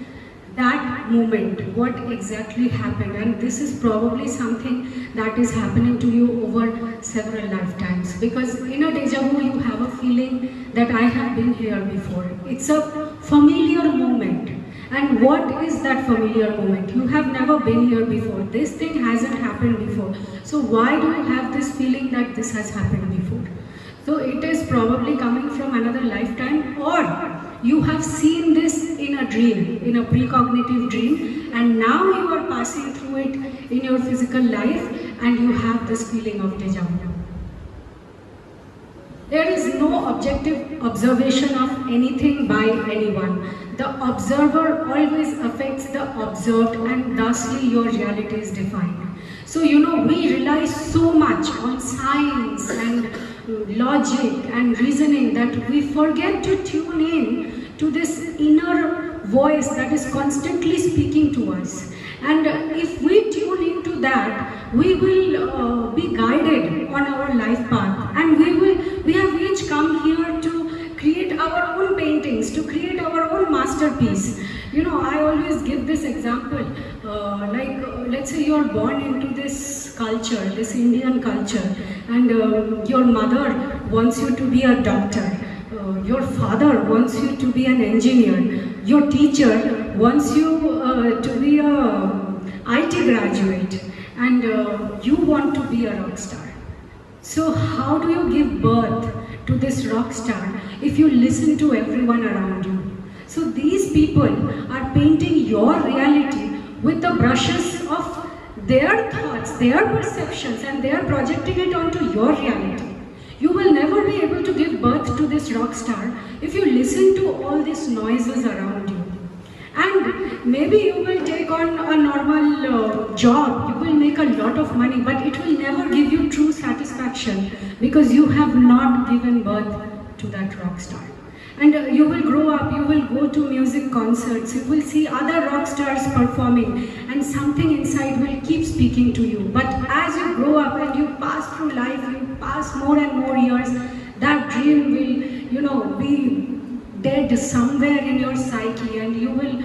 that moment, what exactly happened, and this is probably something that is happening to you over several lifetimes, because in a deja vu you have a feeling that I have been here before. It's a familiar moment. And what is that familiar moment? You have never been here before. This thing hasn't happened before. So why do you have this feeling that this has happened before? So it is probably coming from another lifetime, or you have seen this in a dream, in a precognitive dream, and now you are passing through it in your physical life and you have this feeling of deja vu. There is no objective observation of anything by anyone. The observer always affects the observed, and thusly your reality is defined. So we rely so much on science and logic and reasoning that we forget to tune in to this inner voice that is constantly speaking to us. And if we tune into that, we will be guided on our life path, and we have each come here to create our own paintings, to create our own masterpiece. I always give this example, let's say you're born into this culture, this Indian culture, and your mother wants you to be a doctor, your father wants you to be an engineer, your teacher wants you to be a IT graduate, and you want to be a rock star. So how do you give birth to this rock star if you listen to everyone around you? So these people are painting your reality with the brushes of their thoughts, their perceptions, and they are projecting it onto your reality. You will never be able to give birth to this rock star if you listen to all these noises around you. And maybe you will take on a normal job, you will make a lot of money, but it will never give you true satisfaction because you have not given birth to that rock star. And you will grow up, you will go to music concerts, you will see other rock stars performing, and something inside will keep speaking to you. But as you grow up and you pass through life, you pass more and more years, that dream will, be dead somewhere in your psyche, and you will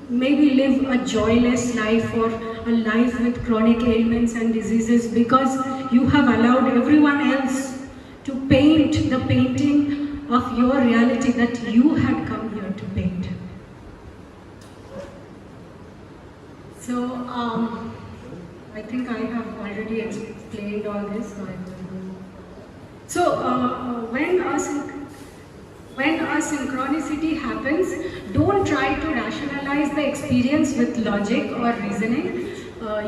maybe live a joyless life or a life with chronic ailments and diseases because you have allowed everyone else to paint the painting of your reality that you had come here to paint. So, I think I have already explained all this. So when when a synchronicity happens, don't try to rationalize the experience with logic or reasoning.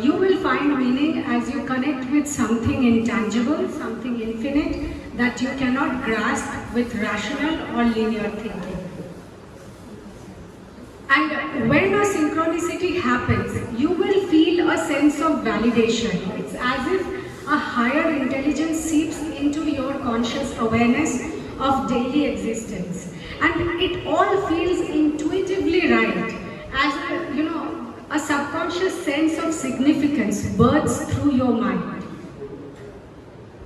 You will find meaning as you connect with something intangible, something infinite that you cannot grasp with rational or linear thinking. And when a synchronicity happens, you will feel a sense of validation. It's as if a higher intelligence seeps into your conscious awareness of daily existence. And it all feels intuitively right, as a subconscious sense of significance bursts through your mind.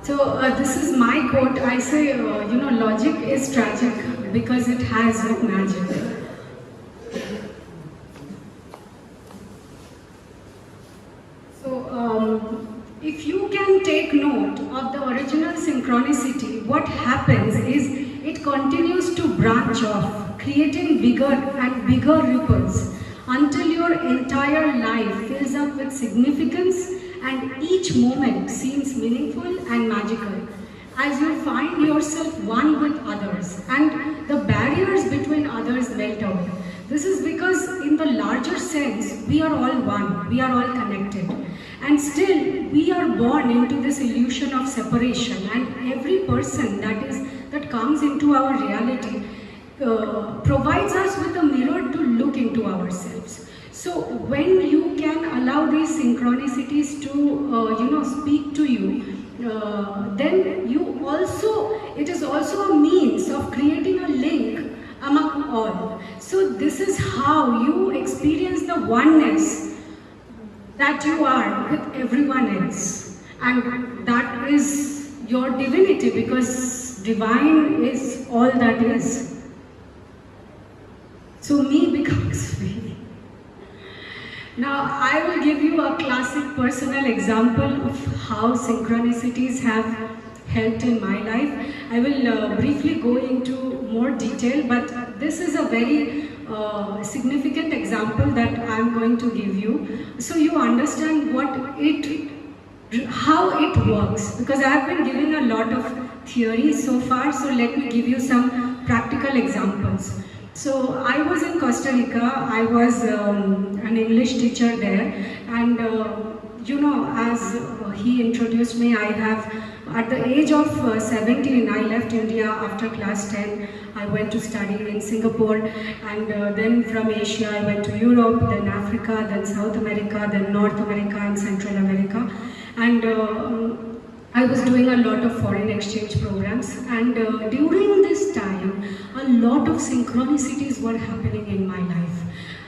So this is my quote. I say, logic is tragic because it has no magic. So if you can take note of the original synchronicity, what happens is it continues to branch off, creating bigger and bigger ripples until your entire life fills up with significance and each moment seems meaningful and magical as you find yourself one with others and the barriers between others melt away. This is because in the larger sense, we are all one, we are all connected. And still, we are born into this illusion of separation, and every person that comes into our reality provides us with a mirror to look into ourselves. So when you can allow these synchronicities to speak to you, then it is also a means of creating a link among all. So this is how you experience the oneness that you are with everyone else, and that is your divinity, because divine is all that is. So me becomes me. Now I will give you a classic personal example of how synchronicities have helped in my life. I will briefly go into more detail, but this is a very significant example that I am going to give you, so you understand how it works, because I have been giving a lot of theory so far, so let me give you some practical examples. So I was in Costa Rica, I was an English teacher there, and as he introduced me, I have, at the age of 17, I left India after class 10. I went to study in Singapore, and then from Asia I went to Europe, then Africa, then South America, then North America and Central America. And I was doing a lot of foreign exchange programs, and during this time, a lot of synchronicities were happening in my life.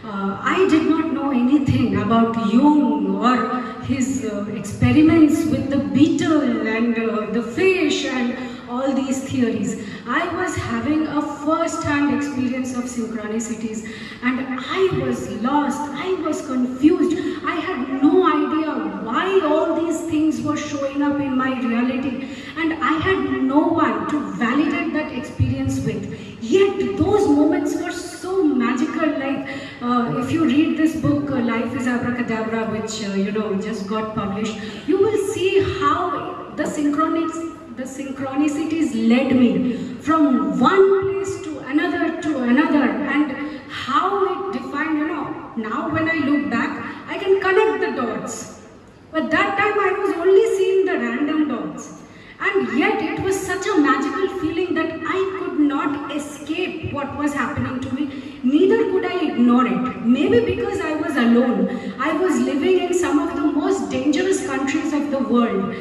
I did not know anything about Jung or his experiments with the beetle and the fish and all these theories. I was having a first-hand experience of synchronicities, and I was lost, I was confused. I had no idea why all these things were showing up in my reality, and I had no one to validate that experience with. Yet those moments were so magical. Like if you read this book, Is Abracadabra, which just got published, you will see how the synchronicities led me from one place to another, and how it defined, now when I look back, I can connect the dots. But that time I was only seeing the random dots. And yet it was such a magical feeling that I could not escape what was happening to me. Neither could I ignore it. Maybe because I was alone. I was living in some of the most dangerous countries of the world.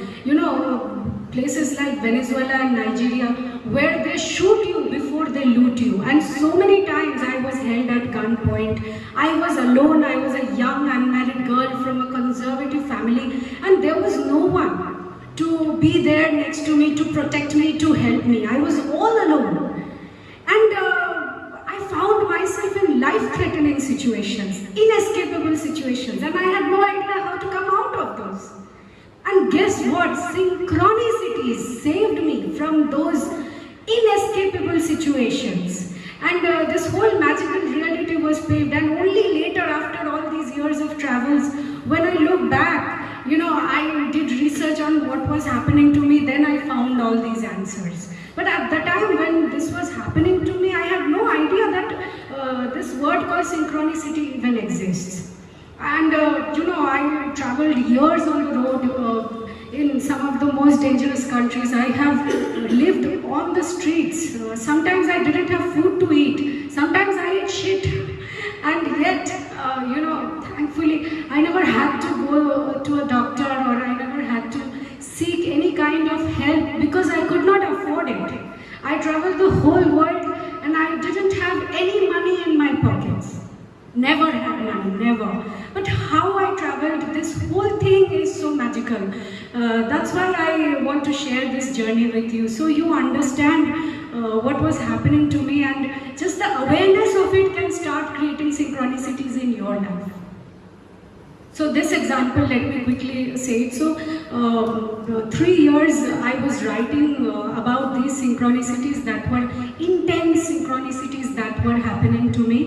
Places like Venezuela and Nigeria, where they shoot you before they loot you. And so many times I was held at gunpoint. I was alone. I was a young unmarried girl from a conservative family, and there was no one to be there next to me, to protect me, to help me. I was all alone. And I found myself in life-threatening situations, inescapable situations, and I had no idea how to come out of those. And guess what? Synchronicities saved me from those inescapable situations. And this whole magical reality was paved, and only later, after all these years of travels, when I look back, I did research on what was happening to me, then I found all these answers. But at the time when this was happening to me, word called synchronicity even exists. And I traveled years on the road in some of the most dangerous countries. I have lived on the streets. Sometimes I didn't have food to eat. Sometimes I ate shit. And yet, thankfully, I never had to go to a doctor, or I never had to seek any kind of help because I could not afford it. I traveled the whole world and I didn't have any money in my pockets. Never had money, never. But how I traveled, this whole thing is so magical. That's why I want to share this journey with you, so you understand what was happening to me, and just the awareness of it can start creating synchronicities in your life. So this example, let me quickly say it. So 3 years I was writing about these synchronicities that were intense synchronicities that were happening to me,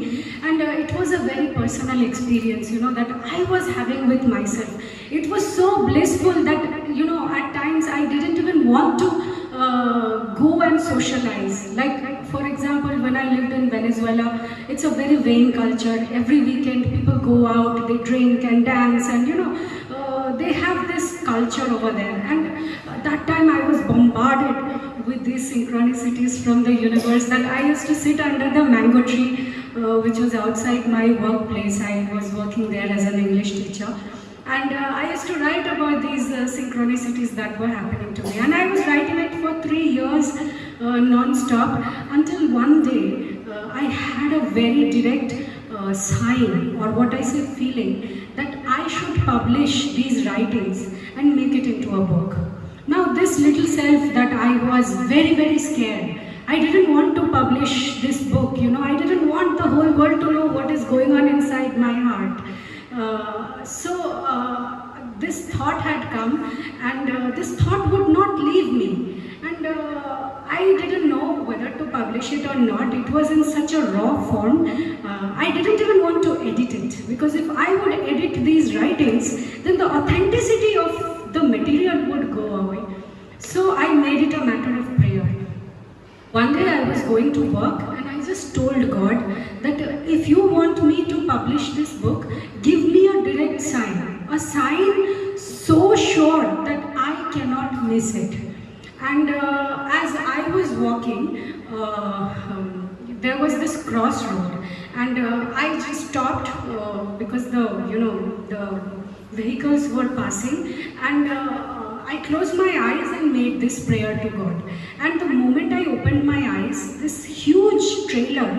and it was a very personal experience, that I was having with myself. It was so blissful that, at times I didn't even want to go and socialize. Like, for example, when I lived in Venezuela, it's a very vain culture. Every weekend people go out, they drink and dance, and they have this culture over there. And that time I was bombarded with these synchronicities from the universe, that I used to sit under the mango tree, which was outside my workplace. I was working there as an English teacher. And I used to write about these synchronicities that were happening to me. And I was writing it for 3 years non-stop, until one day I had a very direct sign, or what I say feeling, that I should publish these writings and make it into a book. Now this little self that I was very, very scared. I didn't want to publish this book, I didn't want the whole world to know what is going on inside my heart. This thought had come, and this thought would not leave me, and I didn't know whether to publish it or not. It was in such a raw form. I didn't even want to edit it, because if I would edit these writings, then the authenticity of the material would go away. So I made it a matter of prayer. One day I was going to work, and I just told God that if you want me to publish this book, give me a direct sign, a sign so sure that I cannot miss it. And as I was walking, there was this crossroad, and I just stopped because the vehicles were passing, and I closed my eyes and made this prayer to God. And the moment I opened my eyes, this huge trailer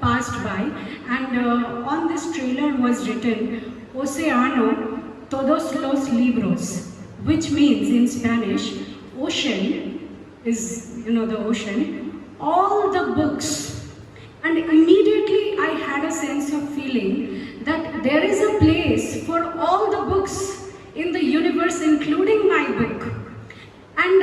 passed by, and on this trailer was written, Oceano todos los libros, which means in Spanish, ocean is, the ocean, all the books. And immediately I had a sense of feeling that there is a place for all the books in the universe, including my book. And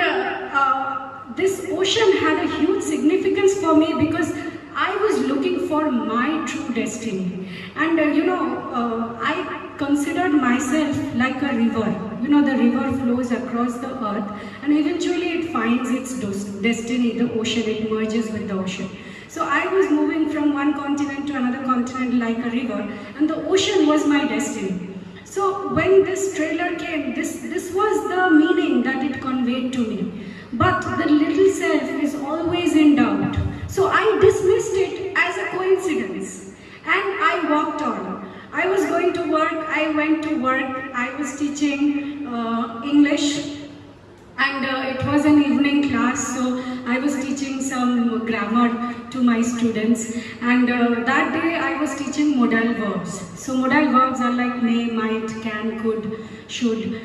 this ocean had a huge significance for me, because I was looking for my true destiny. And I considered myself like a river. The river flows across the earth, and eventually it finds its destiny, the ocean. It merges with the ocean. So I was moving from one continent to another continent like a river, and the ocean was my destiny. So when this trailer came, this was the meaning that it conveyed to me. But the little self is always in doubt. So I dismissed it as a coincidence, and I walked on. I was going to work, I went to work, I was teaching English, and it was an evening class, so I was teaching some grammar to my students, and that day I was teaching modal verbs. So modal verbs are like may, might, can, could, should,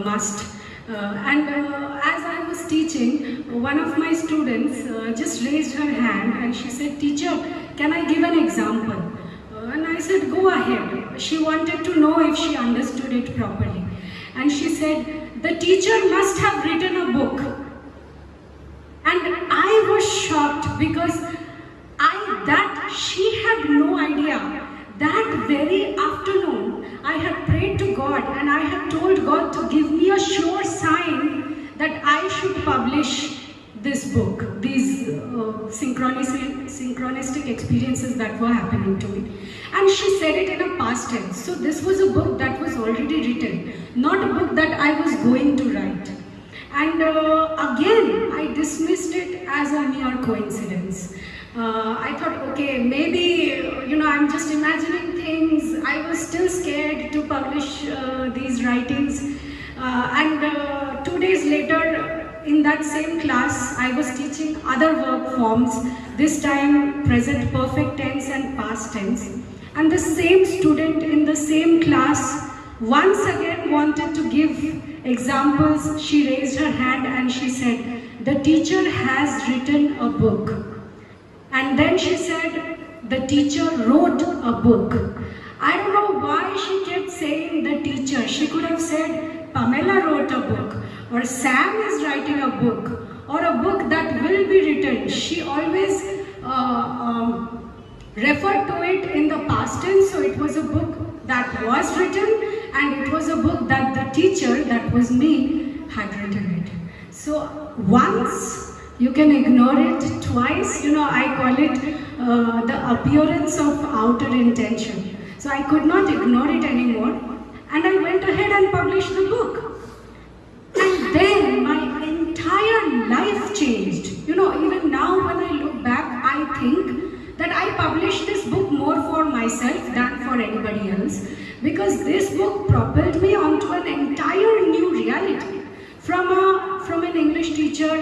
must. As I was teaching, one of my students just raised her hand and she said, "Teacher, can I give an example?" And I said, "Go ahead." She wanted to know if she understood it properly. And she said, "The teacher must have written a book." And I was shocked, because she had no idea. That very afternoon, I had prayed to God, and I had told God to give me a sure sign that I should publish this book, these synchronistic experiences that were happening to me. And she said it in a past tense. So this was a book that was already written, not a book that I was going to write. And again, I dismissed it as a mere coincidence. I thought, okay, maybe, I'm just imagining things. I was still scared to publish these writings. And 2 days later, in that same class, I was teaching other verb forms, this time present perfect tense and past tense. And the same student in the same class once again wanted to give examples. She raised her hand and she said, the teacher has written a book. And then she said, the teacher wrote a book. I don't know why she kept saying the teacher. She could have said, Pamela wrote a book, or Sam is writing a book, or a book that will be written. She always referred to it in the past tense, so it was a book that was written, and it was a book that the teacher, that was me, had written it. So once you can ignore it, twice, I call it the appearance of outer intention. So I could not ignore it anymore, and I went ahead and published the book. And then my entire life changed. Even now when I look back, I think that I published this book more for myself than for anybody else, because this book propelled me onto an entire new reality. From an English teacher,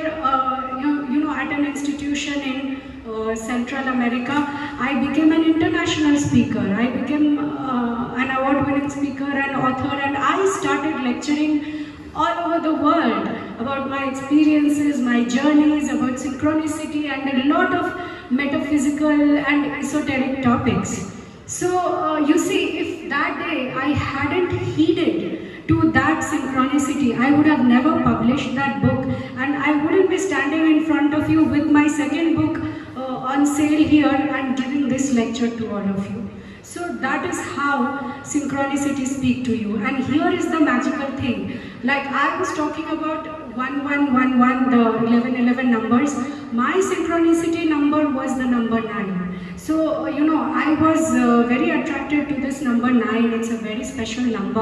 at an institution in Central America, I became an international speaker. I became an award-winning speaker and author, and I started lecturing all over the world about my experiences, my journeys, about synchronicity, and a lot of metaphysical and esoteric topics. So you see, if that day I hadn't heeded to that synchronicity, I would have never published that book, and I wouldn't be standing in front of you with my second book on sale here and giving this lecture to all of you. So that is how synchronicity speak to you. And here is the magical thing. Like I was talking about 1111, the 1111 numbers. My synchronicity number was the number 9. So, I was very attracted to this number 9. It's a very special number,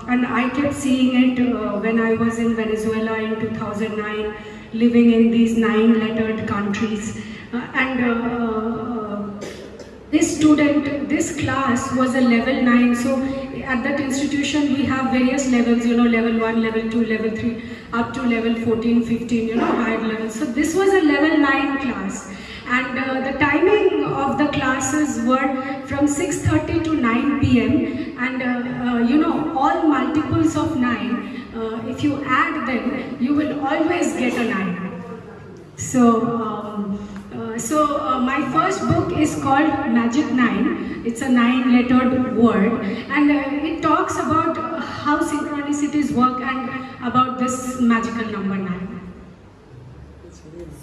and I kept seeing it when I was in Venezuela in 2009, living in these 9-lettered countries. This class was a level 9. So at that institution we have various levels, level 1, level 2, level 3, up to level 14, 15, higher levels. So this was a level 9 class. And the timing of the classes were from 6:30 to 9 p.m. And all multiples of 9, if you add them, you will always get a 9. So my first book is called Magic 9. It's a 9-lettered word, and it talks about how synchronicities work and about this magical number 9.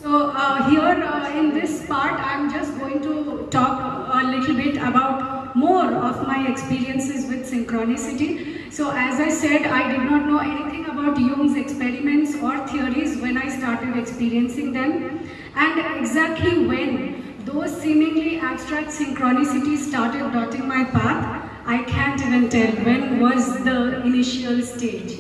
So here in this part, I'm just going to talk a little bit about more of my experiences with synchronicity. So as I said, I did not know anything about Jung's experiments or theories when I started experiencing them. And exactly when those seemingly abstract synchronicities started dotting my path, I can't even tell when was the initial stage.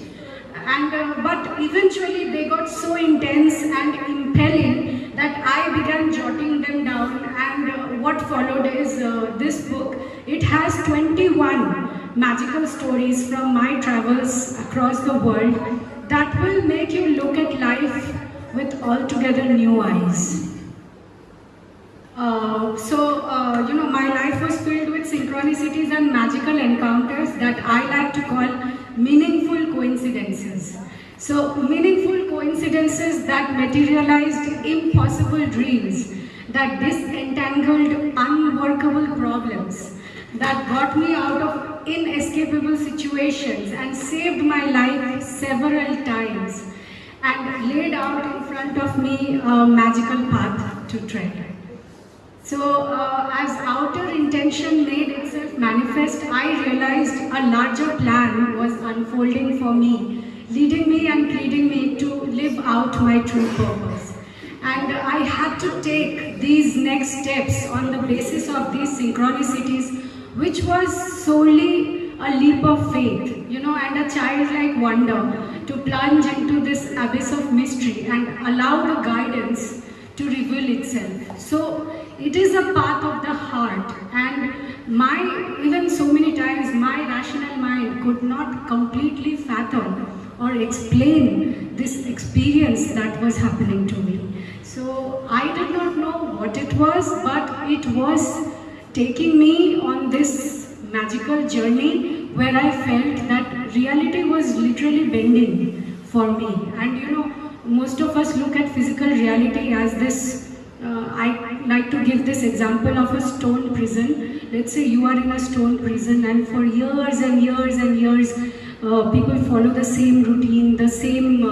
But eventually they got so intense and impelling that I began jotting them down, and what followed is this book. It has 21 magical stories from my travels across the world that will make you look at life with altogether new eyes. My life was filled with synchronicities and magical encounters that I like to call meaningful coincidences. So, meaningful coincidences that materialized impossible dreams, that disentangled unworkable problems, that got me out of inescapable situations and saved my life several times, and laid out in front of me a magical path to tread. So as outer intention made itself manifest, I realized a larger plan was unfolding for me, leading me and leading me to live out my true purpose. And I had to take these next steps on the basis of these synchronicities, which was solely a leap of faith, and a childlike wonder to plunge into this abyss of mystery and allow the guidance to reveal itself. So it is a path of the heart, and even so many times my rational mind could not completely fathom or explain this experience that was happening to me. So I did not know what it was, but it was taking me on this magical journey where I felt that reality was literally bending for me. And most of us look at physical reality as this, I like to give this example of a stone prison. Let's say you are in a stone prison, and for years and years and years, people follow the same routine, the same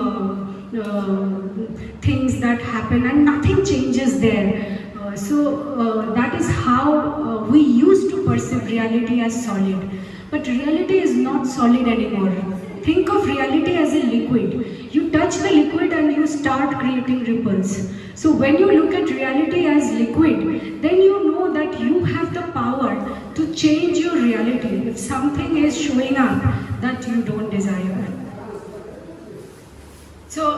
things that happen, and nothing changes there. So that is how we used to perceive reality as solid. But reality is not solid anymore. Think of reality as a liquid. You touch the liquid and you start creating ripples. So when you look at reality as liquid, then you know that you have the power to change your reality if something is showing up that you don't desire. So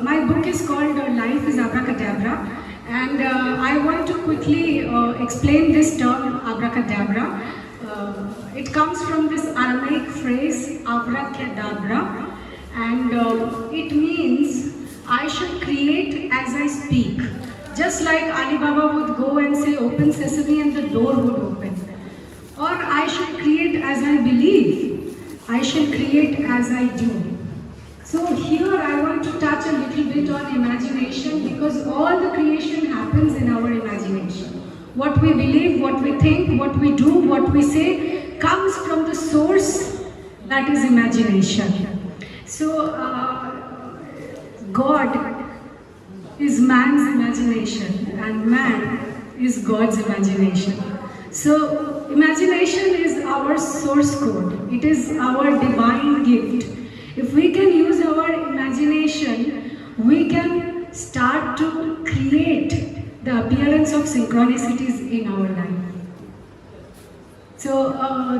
my book is called Life is Abracadabra, and I want to quickly explain this term abracadabra. It comes from this Aramaic phrase abracadabra, and it means I should create as I speak. Just like Ali Baba would go and say open sesame and the door would open. Or I should create as I believe. I shall create as I do. So here I want to touch a little bit on imagination, because all the creation happens in our imagination. What we believe, what we think, what we do, what we say comes from the source that is imagination. So God is man's imagination and man is God's imagination. So imagination is our source code. It is our divine gift. If we can use our imagination, we can start to create the appearance of synchronicities in our life. So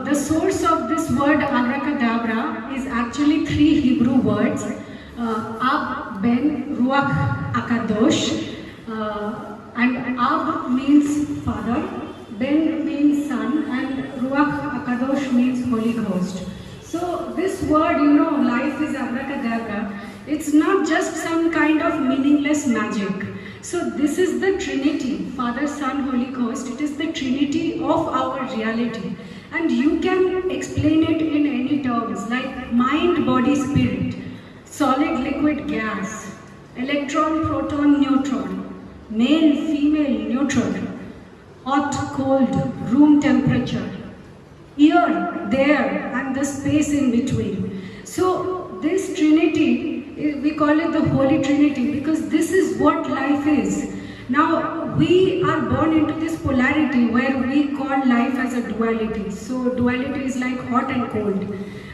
the source of this word abracadabra is actually 3 Hebrew words. Ab, Ben, Ruach, Akadosh. And Ab means father, Ben means son, and Ruach, Akadosh means Holy Ghost. So this word, life is abracadabra, it's not just some kind of meaningless magic. So this is the Trinity, Father, Son, Holy Ghost. It is the Trinity of our reality. And you can explain it in any terms, like mind, body, spirit, solid, liquid, gas, electron, proton, neutron, male, female, neutral, hot, cold, room temperature, here, there, and the space in between. So this Trinity, we call it the Holy Trinity, because this is what life is. Now we are born into this polarity where we call life as a duality. So duality is like hot and cold.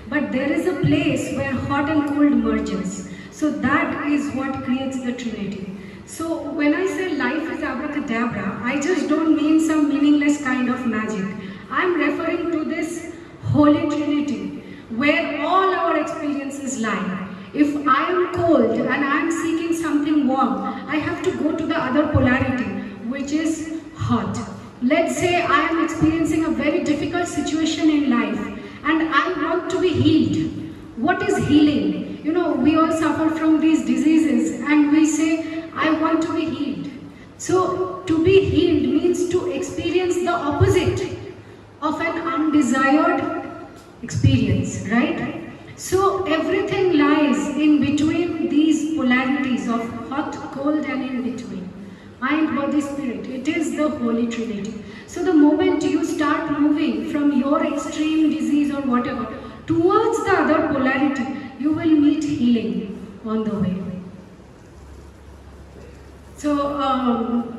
But there is a place where hot and cold merges. So that is what creates the Trinity. So when I say life is abracadabra, I just don't mean some meaningless kind of magic. I'm referring to this Holy Trinity, where all our experiences lie. If I am cold and I am seeking something warm, I have to go to the other polarity, which is hot. Let's say I am experiencing a very difficult situation in life and I want to be healed. What is healing? We all suffer from these diseases and we say, I want to be healed. So to be healed means to experience the opposite of an undesired experience, right? So everything lies in between these polarities of hot, cold, and in between. Mind, body, spirit. It is the Holy Trinity. So the moment you start moving from your extreme disease or whatever towards the other polarity, you will meet healing on the way. So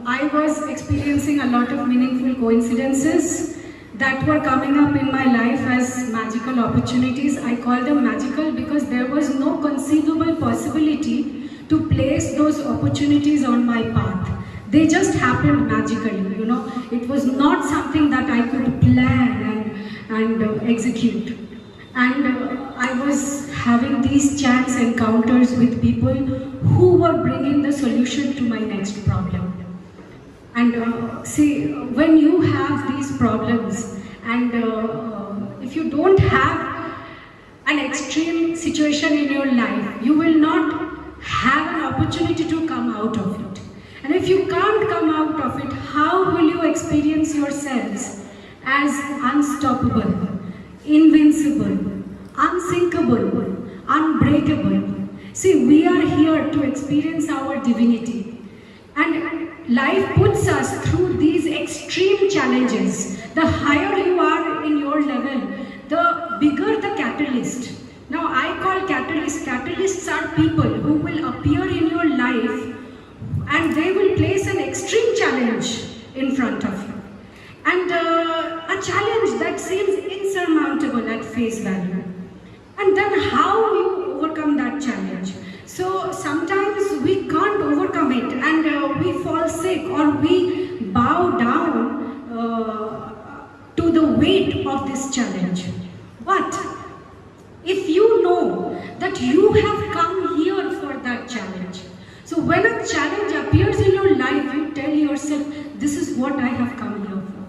I was experiencing a lot of meaningful coincidences that were coming up in my life as magical opportunities. I call them magical because there was no conceivable possibility to place those opportunities on my path. They just happened magically, you know. It was not something that I could plan and execute. And I was having these chance encounters with people who were bringing the solution to my next problem. And see, when you have these problems, and if you don't have an extreme situation in your life, you will not have an opportunity to come out of it. And if you can't come out of it, how will you experience yourselves as unstoppable, invincible, unsinkable, unbreakable? See, we are here to experience our divinity. And life puts us through these extreme challenges. The higher you are in your level, the bigger the catalyst. Now I call catalysts. Catalysts are people who will appear in your life and they will place an extreme challenge in front of you. And a challenge that seems insurmountable at face value. And then how you overcome that challenge? So sometimes we can't overcome it and we fall sick or we bow down to the weight of this challenge. But if you know that you have come here for that challenge, so when a challenge appears in your life, you tell yourself, this is what I have come here for.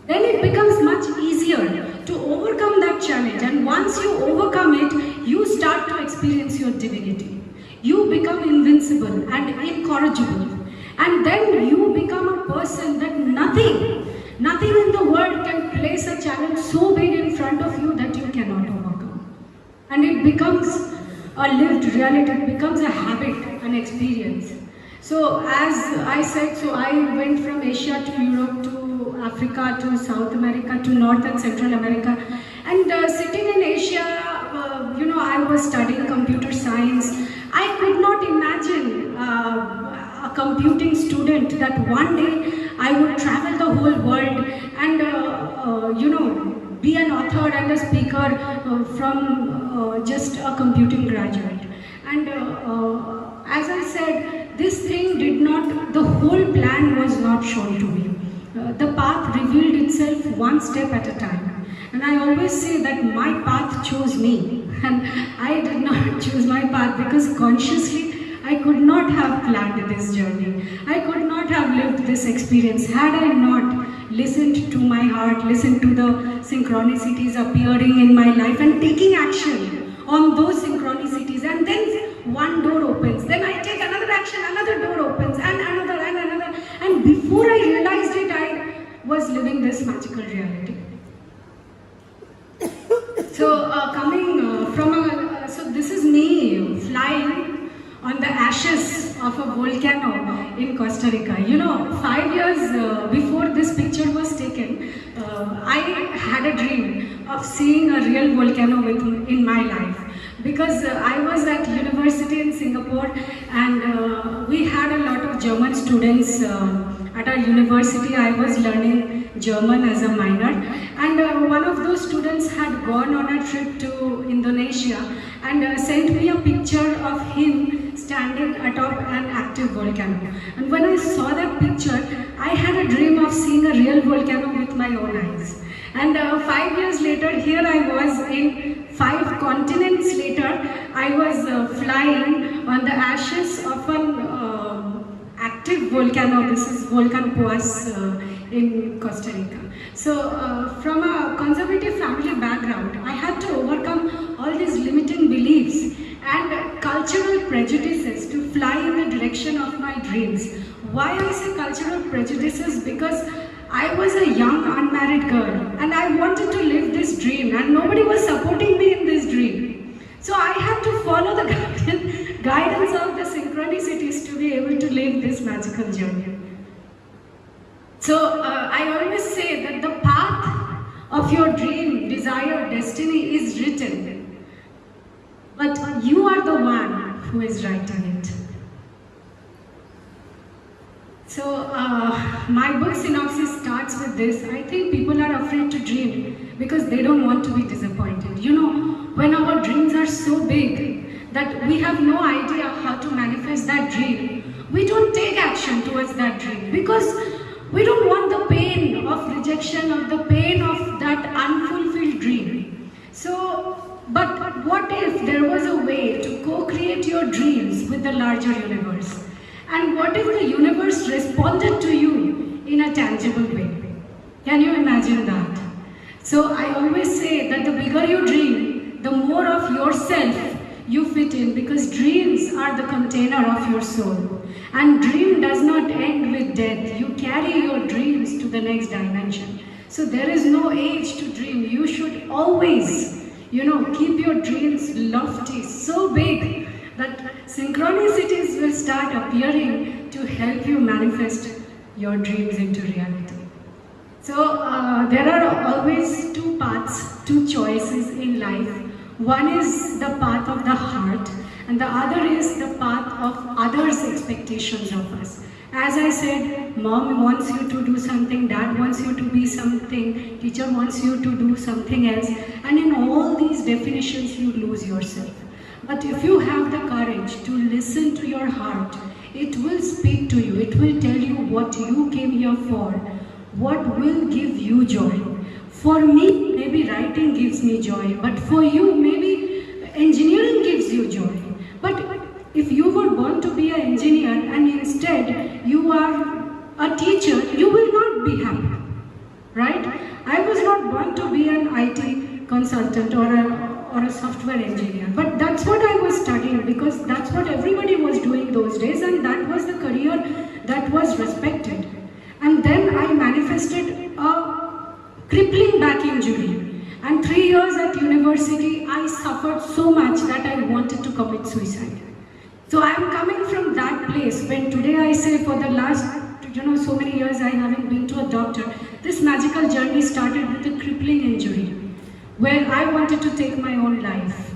Then it becomes much easier to overcome that challenge, and once you overcome it, you start to experience your divinity. You become invincible and incorrigible, and then you become a person that nothing in the world can place a challenge so big in front of you that you cannot overcome. And it becomes a lived reality, it becomes a habit, an experience. So as I said, so I went from Asia to Europe to Africa to South America to North and Central America. And sitting in Asia, you know, I was studying computer science. I could not imagine a computing student that one day I would travel the whole world and, you know, be an author and a speaker from just a computing graduate. And as I said, this thing did not, the whole plan was not shown to me. The path revealed itself one step at a time. And I always say that my path chose me. And I did not choose my path because consciously I could not have planned this journey. I could not have lived this experience had I not listened to my heart, listened to the synchronicities appearing in my life and taking action on those synchronicities. And then one door opens, then I take another action, another door opens, and another and another. And before I realized it, I was living this magical reality. So so this is me flying on the ashes of a volcano in Costa Rica. You know, 5 years before this picture was taken, I had a dream of seeing a real volcano in my life. Because I was at university in Singapore and we had a lot of German students at our university. I was learning German as a minor, and one of those students had gone on a trip to Indonesia and sent me a picture of him standing atop an active volcano. And when I saw that picture, I had a dream of seeing a real volcano with my own eyes. And 5 years later, here I was in 5 continents later, I was flying on the ashes of an active volcano. This is Volcan Poas in Costa Rica. So from a conservative family background, I had to overcome all these limiting beliefs and cultural prejudices to fly in the direction of my dreams. Why I say cultural prejudices? Because I was a young unmarried girl and I wanted to live this dream and nobody was supporting me in this dream. So I had to follow the guidance of the synchronicities to be able to live this magical journey. So I always say that the path of your dream, desire, destiny is written, but you are the one who is writing it. So my book synopsis starts with this. I think people are afraid to dream because they don't want to be disappointed. You know, when our dreams are so big that we have no idea how to manifest that dream, we don't take action towards that dream because we don't want the pain of rejection or the pain of that unfulfilled dream. So, but what if there was a way to co-create your dreams with the larger universe? And what if the universe responded to you in a tangible way? Can you imagine that? So I always say that the bigger you dream, the more of yourself you fit in, because dreams are the container of your soul. And dream does not end with death. You carry your dreams to the next dimension. So there is no age to dream. You should always, keep your dreams lofty, so big that synchronicities will start appearing to help you manifest your dreams into reality. So there are always two paths, two choices in life. One is the path of the heart, and the other is the path of others' expectations of us. As I said, mom wants you to do something, dad wants you to be something, teacher wants you to do something else, and in all these definitions you lose yourself. But if you have the courage to listen to your heart, it will speak to you, it will tell you what you came here for, what will give you joy. For me, maybe writing gives me joy, but for you, maybe engineering gives you joy. But if you were born to be an engineer and instead you are a teacher, you will not be happy, right? I was not born to be an IT consultant or a software engineer, but that's what I was studying because that's what everybody was doing those days, and that was the career that was respected. And then I manifested a crippling back injury, and 3 years at university I suffered so much that I wanted to commit suicide. So I am coming from that place when today I say for the last so many years I haven't been to a doctor. This magical journey started with a crippling injury where I wanted to take my own life.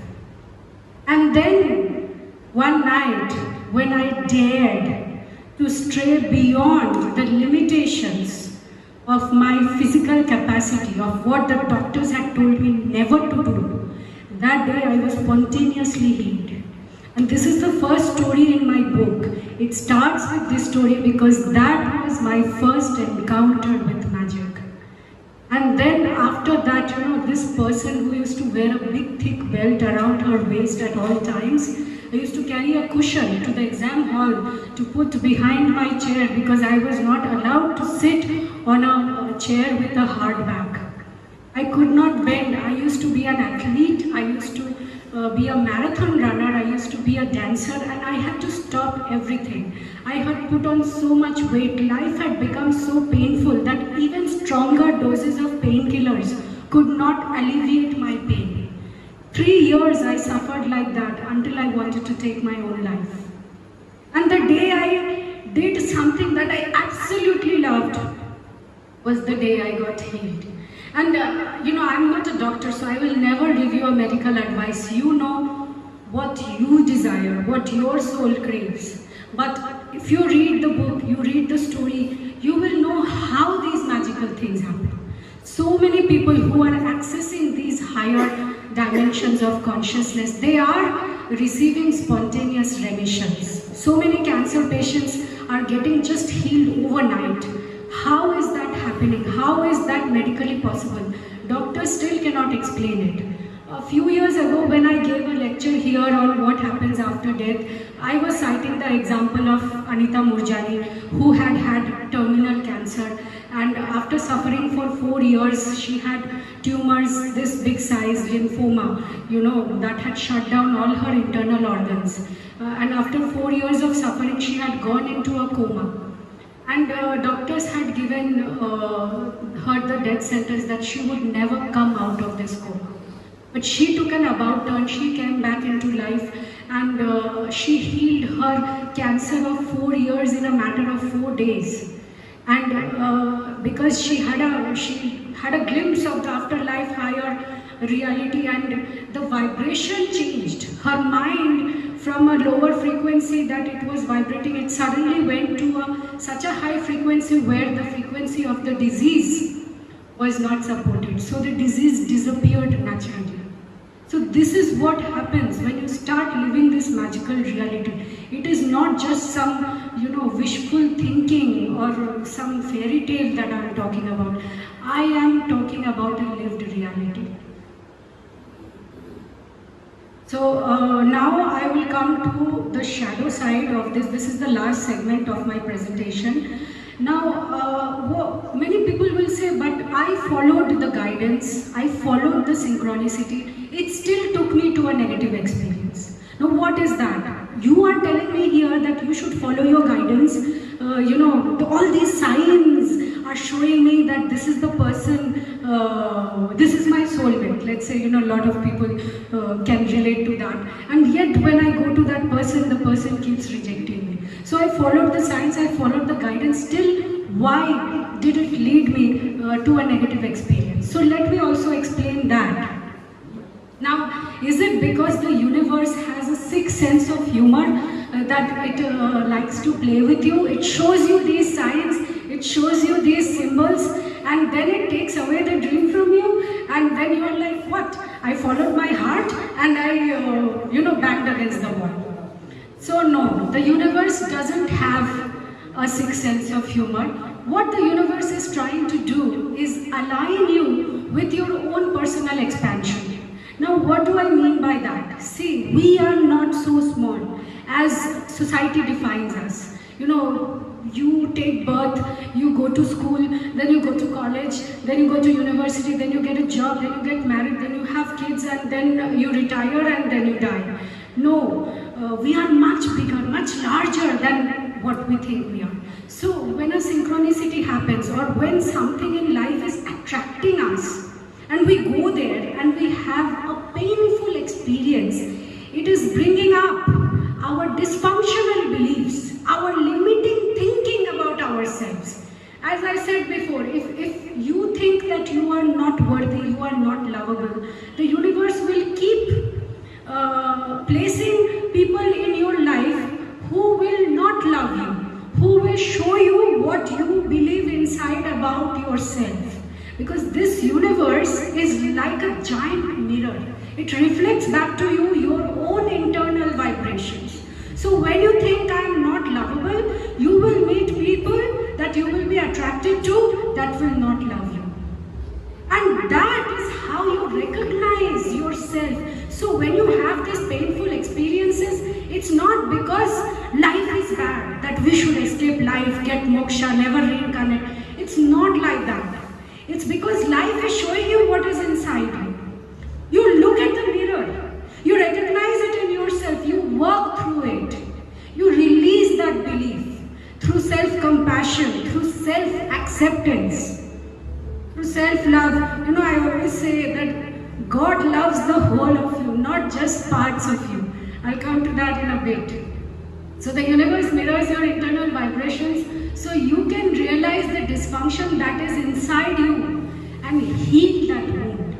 And then one night when I dared to stray beyond the limitations of my physical capacity, of what the doctors had told me never to do, that day I was spontaneously healed. And this is the first story in my book. It starts with this story because that was my first encounter with magic. And then after that, this person who used to wear a big thick belt around her waist at all times, I used to carry a cushion to the exam hall to put behind my chair because I was not allowed to sit on a chair with a hard back. I could not bend. I used to be an athlete. I used to be a marathon runner. I used to be a dancer, and I had to stop everything. I had put on so much weight. Life had become so painful that even stronger doses of painkillers could not alleviate my pain. 3 years I suffered like that until I wanted to take my own life. And the day I did something that I absolutely loved was the day I got healed. And I'm not a doctor, so I will never give you a medical advice. You know what you desire, what your soul craves. But if you read the book, you read the story, you will know how these magical things happen. So many people who are accessing these higher dimensions of consciousness, they are receiving spontaneous remissions. So many cancer patients are getting just healed overnight. How is that happening? How is that medically possible? Doctors still cannot explain it. A few years ago, when I gave a lecture here on what happens after death, I was citing the example of Anita Murjani, who had had terminal cancer, and after suffering for 4 years, she had tumors this big size, lymphoma, that had shut down all her internal organs. And after 4 years of suffering, she had gone into a coma. And doctors had given her the death sentence that she would never come out of this coma. But she took an about turn, she came back into life, and she healed her cancer of 4 years in a matter of 4 days. And because she had a glimpse of the afterlife, higher reality, and the vibration changed. Her mind, from a lower frequency that it was vibrating, it suddenly went to such a high frequency where the frequency of the disease was not supported. So the disease disappeared naturally. So this is what happens when you start living this magical reality. It is not just some, wishful thinking or some fairy tale that I am talking about. I am talking about a lived reality. So now I will come to the shadow side of this. This is the last segment of my presentation. Now, many people will say, but I followed the guidance, I followed the synchronicity, it still took me to a negative experience. Now, what is that? You are telling me here that you should follow your guidance. All these signs are showing me that this is the person, this is my soulmate. Let's say, a lot of people can relate to that. And yet, when I go to that person, the person keeps rejecting me. So I followed the signs, I followed the guidance. Still, why did it lead me to a negative experience? So let me also explain that. Now, is it because the universe has a sixth sense of humor that it likes to play with you? It shows you these signs, it shows you these symbols, and then it takes away the dream from you, and then you are like, what? I followed my heart and I, banged against the wall. So no, the universe doesn't have a sixth sense of humor. What the universe is trying to do is align you with your own personal expansion. Now, what do I mean by that? See, we are not so small as society defines us. You take birth, you go to school, then you go to college, then you go to university, then you get a job, then you get married, then you have kids, and then you retire, and then you die. No, we are much bigger, much larger than what we think we are. So when a synchronicity happens, or when something in life is attracting us, and we go there and we have a painful experience, it is bringing up our dysfunctional beliefs, our limiting thinking about ourselves. As I said before, if you think that you are not worthy, you are not lovable, the universe will keep placing people in your life who will not love you, who will show you what you believe inside about yourself. Because this universe is like a giant mirror. It reflects back to you your own internal vibrations. So when you think I am not lovable, you will meet people that you will be attracted to that will not love you. And that is how you recognize yourself. So when you have these painful experiences, it's not because life is bad, that we should escape life, get moksha, never reincarnate. It's not like that. It's because life is showing you what is inside you. You look at the mirror, you recognize it in yourself, you work through it. You release that belief through self-compassion, through self-acceptance, through self-love. I always say that God loves the whole of you, not just parts of you. I'll come to that in a bit. So the universe mirrors your internal vibrations, so you can realize the dysfunction that is inside you and heal that wound.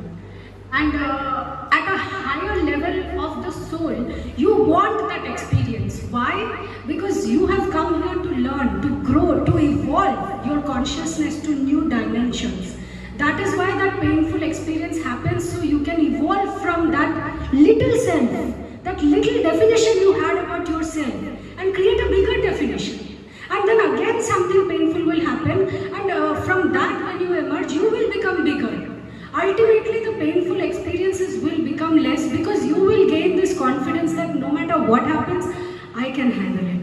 And at a higher level of the soul, you want that experience. Why? Because you have come here to learn, to grow, to evolve your consciousness to new dimensions. That is why that painful experience happens, so you can evolve from that little self, that little definition you had about yourself, and create a bigger definition. And then again something painful will happen, and from that when you emerge, you will become bigger. Ultimately the painful experiences will become less, because you will gain this confidence that no matter what happens, I can handle it.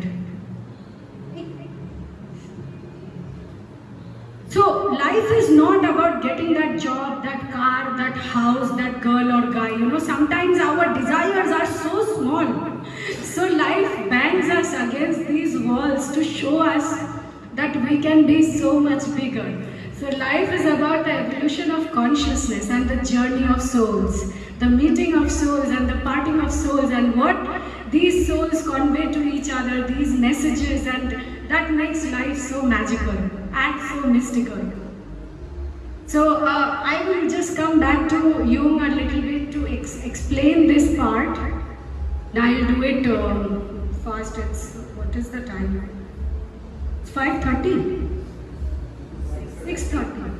So life is not about getting that job, that car, that house, that girl or guy. Sometimes our desires are so small. So life bangs us against these walls to show us that we can be so much bigger. So life is about the evolution of consciousness and the journey of souls, the meeting of souls and the parting of souls, and what these souls convey to each other, these messages, and that makes life so magical and so mystical. So I will just come back to Jung a little bit to explain this part. I'll do it fast. What is the time? It's 5:30. 6:30.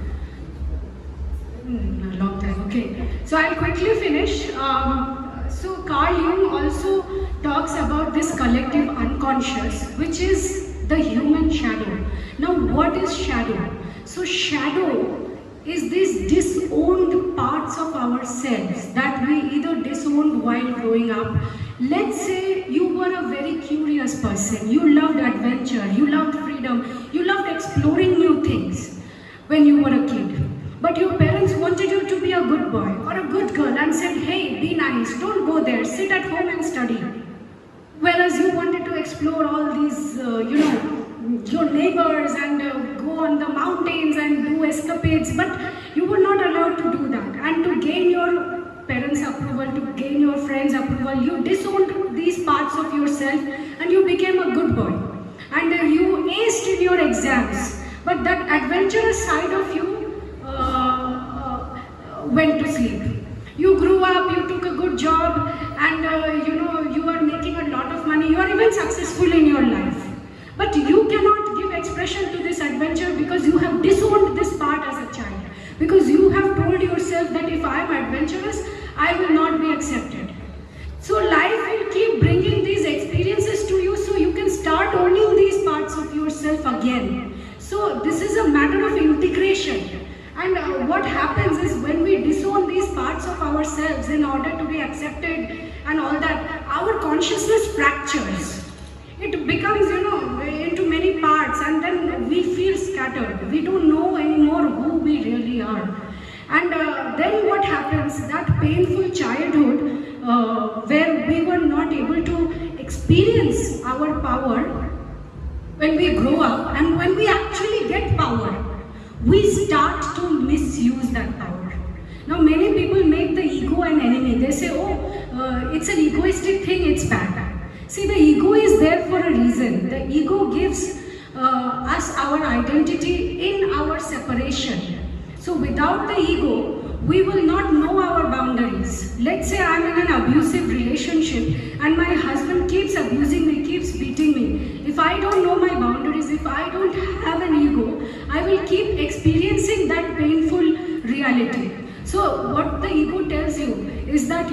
A long time. Okay, so I'll quickly finish. So Carl Jung also talks about this collective unconscious, which is the human shadow. Now, what is shadow? So shadow is these disowned parts of ourselves that we either disowned while growing up. Let's say you were a very curious person, you loved adventure, you loved freedom, you loved exploring new things when you were a kid. But your parents wanted you to be a good boy or a good girl and said, hey, be nice, don't go there, sit at home and study. Whereas you wanted to explore all these, your neighbors and go on the mountains and do escapades, but you were not allowed to do that. And to gain your parents' approval, to gain your friends' approval, you disowned these parts of yourself and you became a good boy. And you aced in your exams, but that adventurous side of you went to sleep. You grew up, you took a good job, and you are making a lot of money, you are even successful in your life. But you cannot give expression to this adventure because you have disowned this part as a child. Because you have told yourself that if I am adventurous, I will not be accepted. So life will keep bringing these experiences to you so you can start owning these parts of yourself again. So this is a matter of integration. And what happens is when we disown these parts of ourselves in order to be accepted and all that, our consciousness fractures. It becomes, into many parts, and then we feel scattered. We don't know anymore who we really are. And then what happens, that painful childhood where we were not able to experience our power, when we grow up and when we actually get power, we start to misuse that power. Now many people make the ego an enemy. They say, it's an egoistic thing, it's bad. See, the ego is there for a reason. The ego gives us our identity in our separation. So without the ego, we will not know our boundaries. Let's say I'm in an abusive relationship and my husband keeps abusing me, keeps beating me. If I don't know my boundaries, if I don't have an ego, I will keep experiencing that painful reality. So what the ego tells you is that,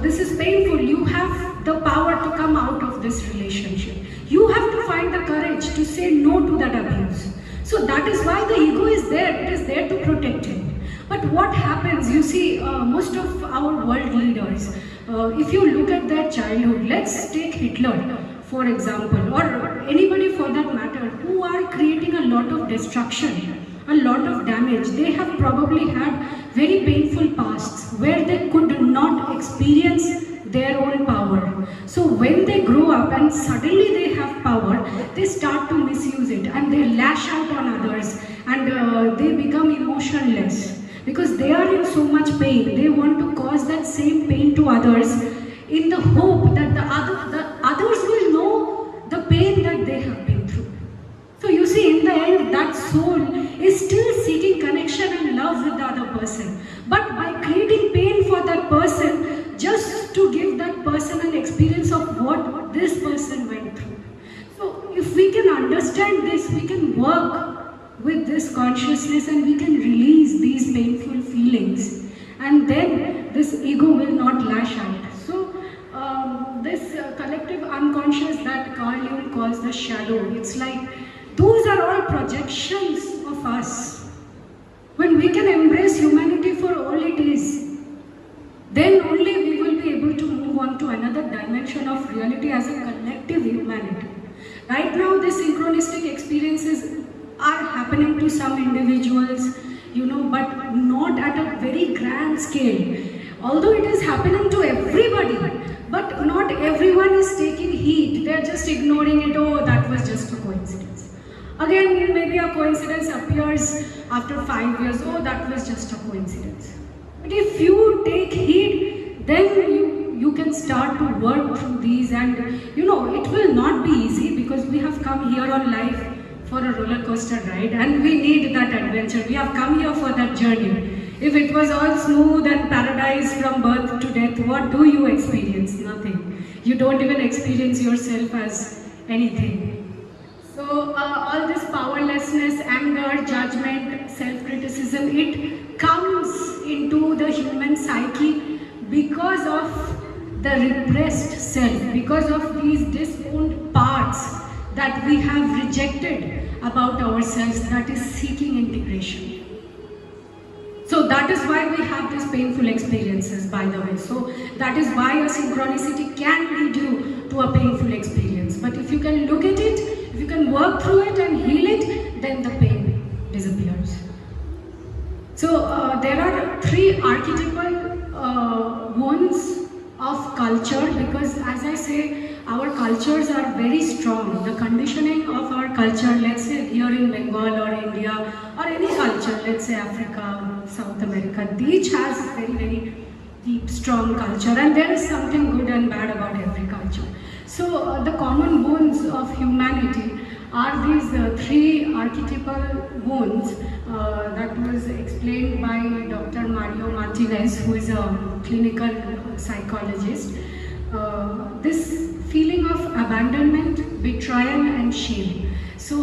this is painful. You have the power to come out of this relationship. You have to find the courage to say no to that abuse. So that is why the ego is there. It is there to protect it. But what happens, you see, most of our world leaders, if you look at their childhood, let's take Hitler, for example, or anybody for that matter, who are creating a lot of destruction, a lot of damage. They have probably had very painful pasts where they could not experience their own power. So when they grow up and suddenly they have power, they start to misuse it and they lash out on others and they become emotionless because they are in so much pain. They want to cause that same pain to others in the hope that the others will know the pain that they have been through. So you see, in the end, that soul is still seeking connection and love with the other person. But by creating pain for that person, just to give that person an experience of what this person went through. So if we can understand this, we can work with this consciousness and we can release these painful feelings. And then this ego will not lash out. So this collective unconscious that Carl Jung calls the shadow, it's like those are all projections of us. When we can embrace humanity for all it is, then only we will be able to move on to another dimension of reality as a collective humanity. Right now, the synchronistic experiences are happening to some individuals, but not at a very grand scale. Although it is happening to everybody, but not everyone is taking heed. They are just ignoring it. Oh, that was just a coincidence. Again, maybe a coincidence appears after 5 years. Oh, that was just a coincidence. But if you take heed, then you can start to work through these, and it will not be easy because we have come here on life for a roller coaster ride and we need that adventure. We have come here for that journey. If it was all smooth and paradise from birth to death, what do you experience? Nothing. You don't even experience yourself as anything. So all this powerlessness, anger, judgment, self-criticism, it comes into the human psyche because of the repressed self, because of these disowned parts that we have rejected about ourselves, that is seeking integration. So that is why we have these painful experiences, by the way. So that is why a synchronicity can lead you to a painful experience. But if you can look at it, if you can work through it and heal it, then the pain disappears. So there are three archetypal wounds of culture, because as I say, our cultures are very strong. The conditioning of our culture, let's say here in Bengal or India or any culture, let's say Africa, South America, each has very, very deep, strong culture, and there is something good and bad about every culture. So the common wounds of humanity are these three archetypal wounds that was explained by Dr. Mario Martinez, who is a clinical psychologist. This feeling of abandonment, betrayal and shame. So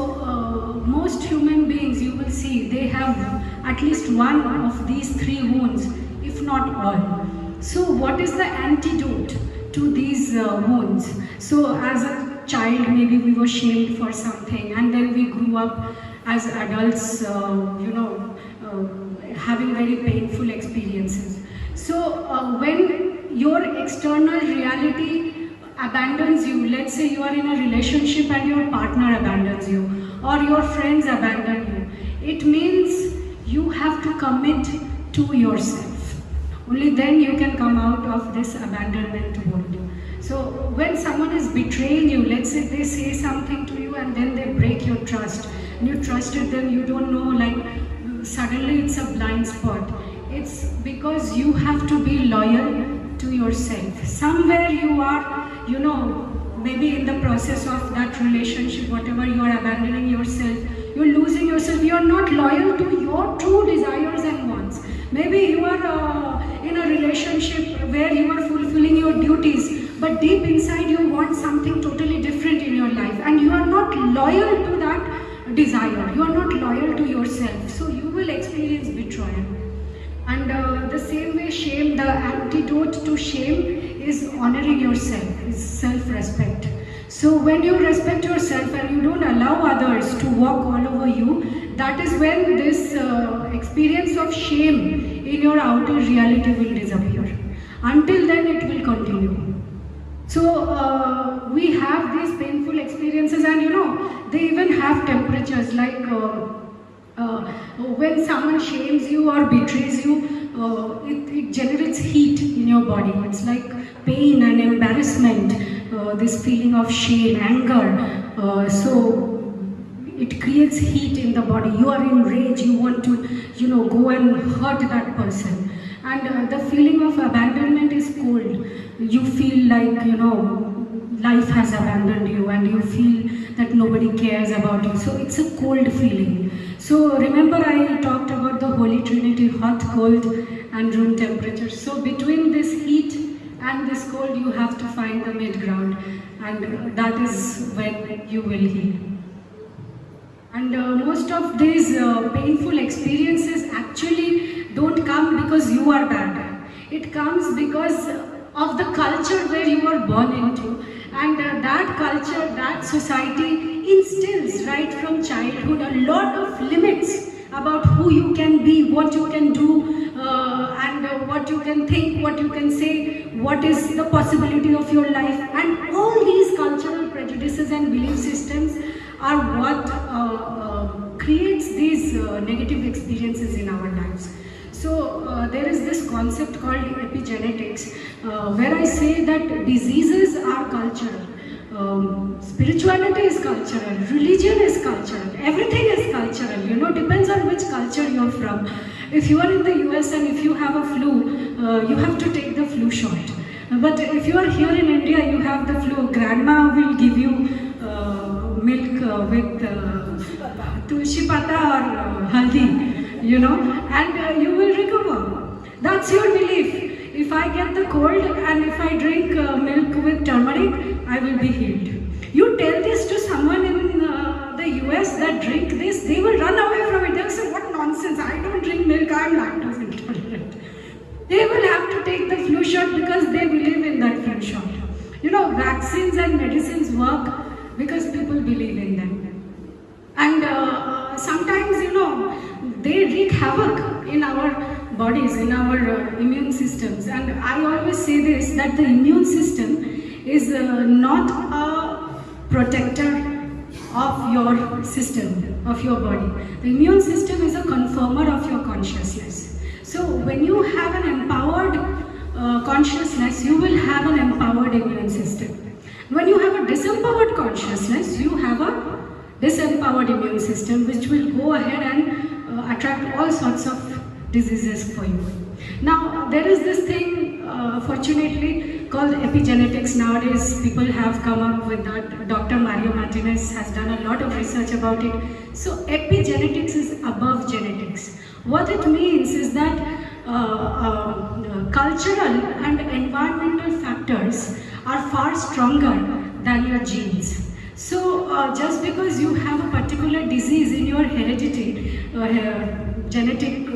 most human beings, you will see, they have at least one of these three wounds, if not all. So what is the antidote to these wounds? So as a child, maybe we were shamed for something, and then we grew up as adults, having very painful experiences. So when your external reality abandons you, let's say you are in a relationship and your partner abandons you, or your friends abandon you, it means you have to commit to yourself. Only then you can come out of this abandonment wound. So when someone is betraying you, let's say they say something to you and then they break your trust, and you trusted them, you don't know, like suddenly it's a blind spot. It's because you have to be loyal to yourself. Somewhere you are, maybe in the process of that relationship, whatever, you are abandoning yourself, you're losing yourself, you are not loyal to your true desires and wants. Maybe you are in a relationship where you are fulfilling your duties, but deep inside you want something totally different in your life, and you are not loyal to that desire, you are not loyal to yourself, so you will experience betrayal. And the same way, shame, the antidote to shame is honoring yourself, is self-respect. So when you respect yourself and you don't allow others to walk all over you, that is when this experience of shame in your outer reality will disappear. Until then, it will continue. So we have these painful experiences, and they even have temperatures, like when someone shames you or betrays you, it generates heat in your body. It's like pain and embarrassment, this feeling of shame, anger. So it creates heat in the body. You are in rage, you want to, go and hurt that person. And the feeling of abandonment is cold. You feel like, life has abandoned you, and you feel that nobody cares about you. So it's a cold feeling. So remember, I talked about the Holy Trinity, hot, cold and room temperature. So between this heat and this cold, you have to find the mid ground, and that is when you will heal. And most of these painful experiences actually don't come because you are bad. It comes because of the culture where you were born into, and that culture, that society instills right from childhood a lot of limits about who you can be, what you can do, and what you can think, what you can say, what is the possibility of your life. And all these cultural prejudices and belief systems are what creates these negative experiences in our lives. So there is this concept called epigenetics, where I say that diseases are cultural. Spirituality is cultural, religion is cultural, everything is cultural, depends on which culture you're from. If you are in the US and if you have a flu, you have to take the flu shot. But if you are here in India, you have the flu, grandma will give you milk with tulsi pata or haldi, and you will recover. That's your belief. If I get the cold and if I drink milk with turmeric, I will be healed. You tell this to someone in the US that drink this, they will run away from it. They'll say, what nonsense, I don't drink milk, I'm lactose intolerant. They will have because they believe in that flu shot. You know, vaccines and medicines work because people believe in them. And sometimes, you know, they wreak havoc in our bodies, in our immune systems. And I always say this, that the immune system is not a protector of your system, of your body. The immune system is a confirmer of your consciousness. So when you have an empowered consciousness, you will have an empowered immune system. When you have a disempowered consciousness, you have a disempowered immune system, which will go ahead and attract all sorts of diseases for you. Now, there is this thing, fortunately, called epigenetics. Nowadays, people have come up with that. Dr. Mario Martinez has done a lot of research about it. So, epigenetics is above genetics. What it means is that cultural and environmental factors are far stronger than your genes. So, just because you have a particular disease in your heredity, genetic,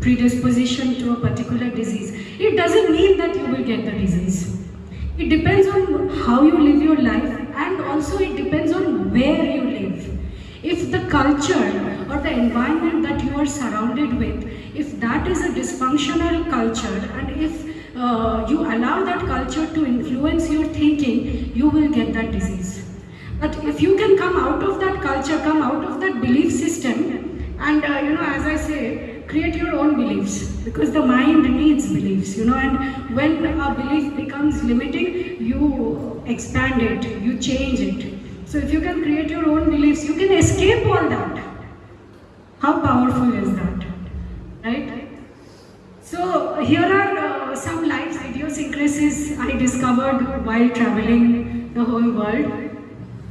predisposition to a particular disease, it doesn't mean that you will get the disease. It depends on how you live your life, and also it depends on where you live. If the culture or the environment that you are surrounded with, if that is a dysfunctional culture, and if you allow that culture to influence your thinking, you will get that disease. But if you can come out of that culture, come out of that belief system, and as I say, create your own beliefs, because the mind needs beliefs, and when a belief becomes limiting, you expand it, you change it. So if you can create your own beliefs, you can escape all that. How powerful is that, right? So here are some life idiosyncrasies I discovered while traveling the whole world.